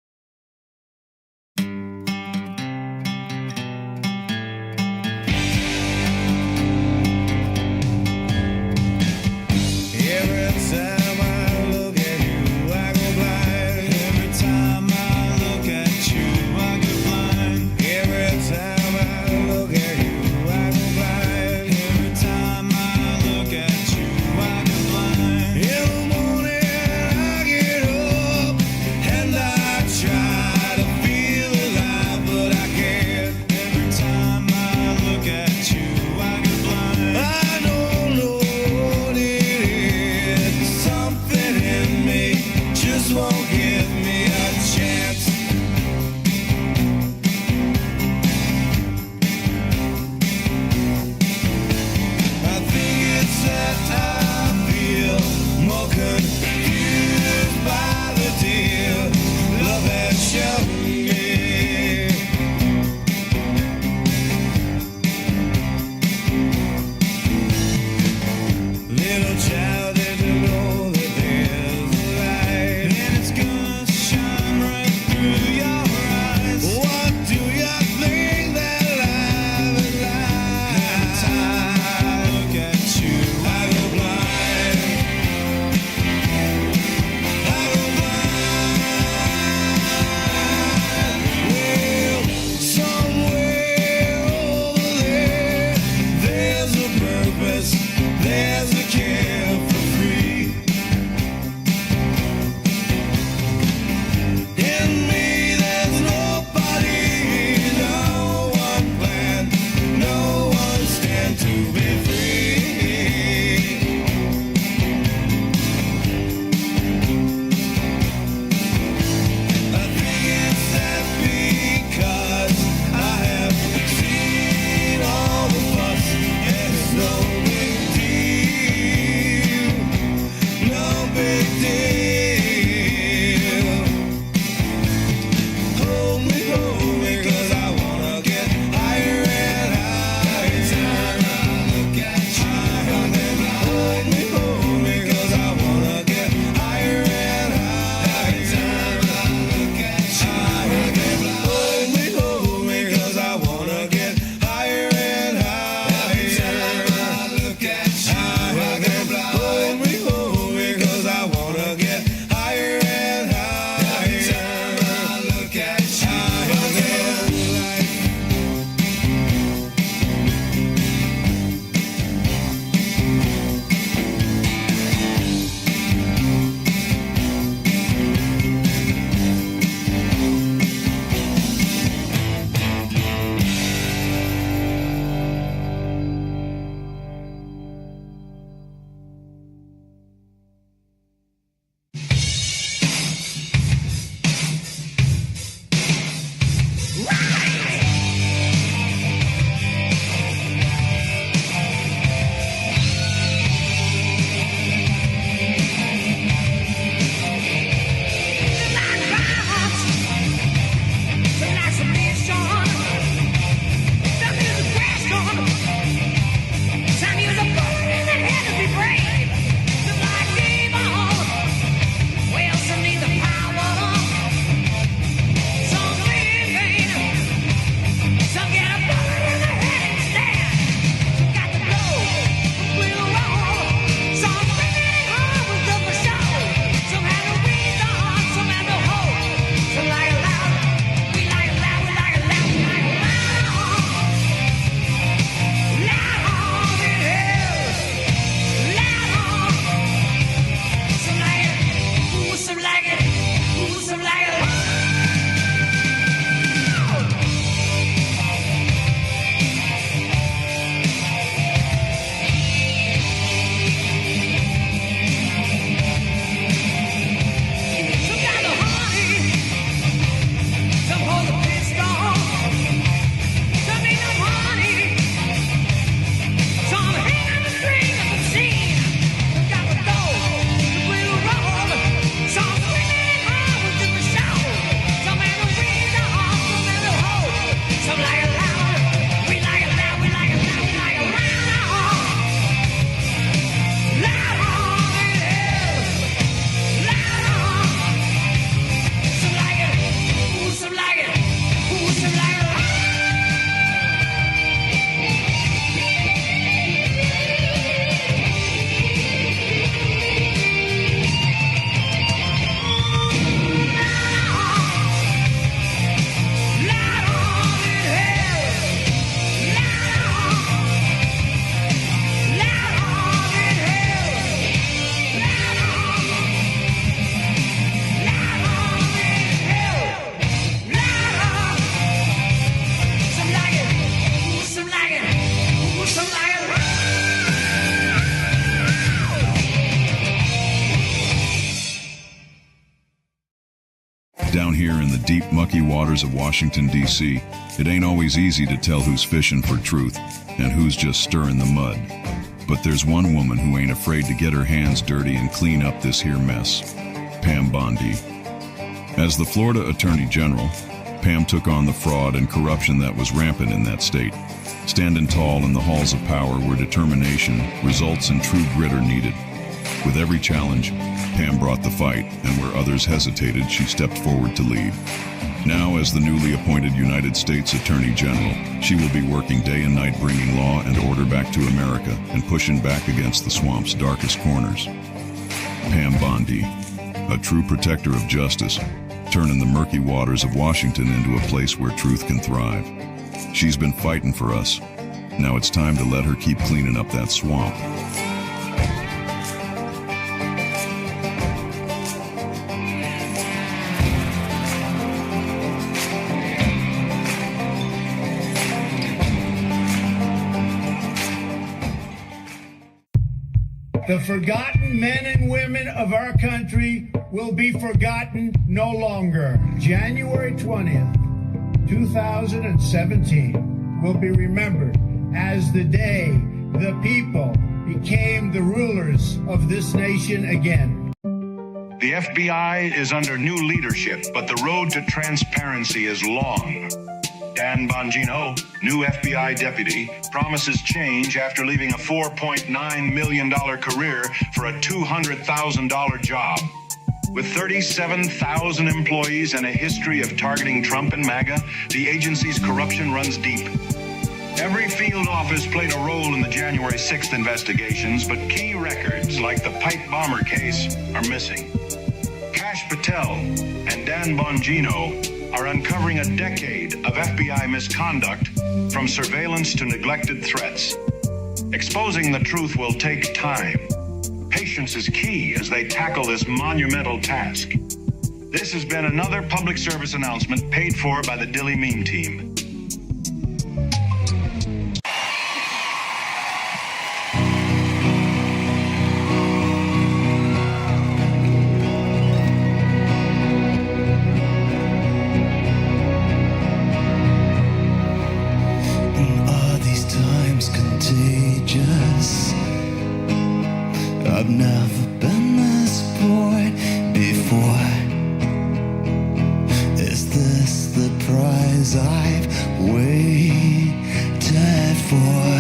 Down here in the deep, mucky waters of Washington, D.C., it ain't always easy to tell who's fishing for truth and who's just stirring the mud. But there's one woman who ain't afraid to get her hands dirty and clean up this here mess. Pam Bondi. As the Florida Attorney General, Pam took on the fraud and corruption that was rampant in that state, standing tall in the halls of power where determination, results, and true grit are needed. With every challenge, Pam brought the fight, and where others hesitated, she stepped forward to lead. Now, as the newly appointed United States Attorney General, she will be working day and night bringing law and order back to America and pushing back against the swamp's darkest corners. Pam Bondi, a true protector of justice, turning the murky waters of Washington into a place where truth can thrive. She's been fighting for us. Now it's time to let her keep cleaning up that swamp. The forgotten men and women of our country will be forgotten no longer. January 20th, 2017 will be remembered as the day the people became the rulers of this nation again. The FBI is under new leadership, but the road to transparency is long. Dan Bongino, new FBI deputy, promises change after leaving a $4.9 million career for a $200,000 job. With 37,000 employees and a history of targeting Trump and MAGA, the agency's corruption runs deep. Every field office played a role in the January 6th investigations, but key records like the pipe bomber case are missing. Kash Patel and Dan Bongino are uncovering a decade of FBI misconduct from surveillance to neglected threats. Exposing the truth will take time. Patience is key as they tackle this monumental task. This has been another public service announcement paid for by the Dilly Meme Team. contagious. I've never been this bored before. Is this the prize I've waited for?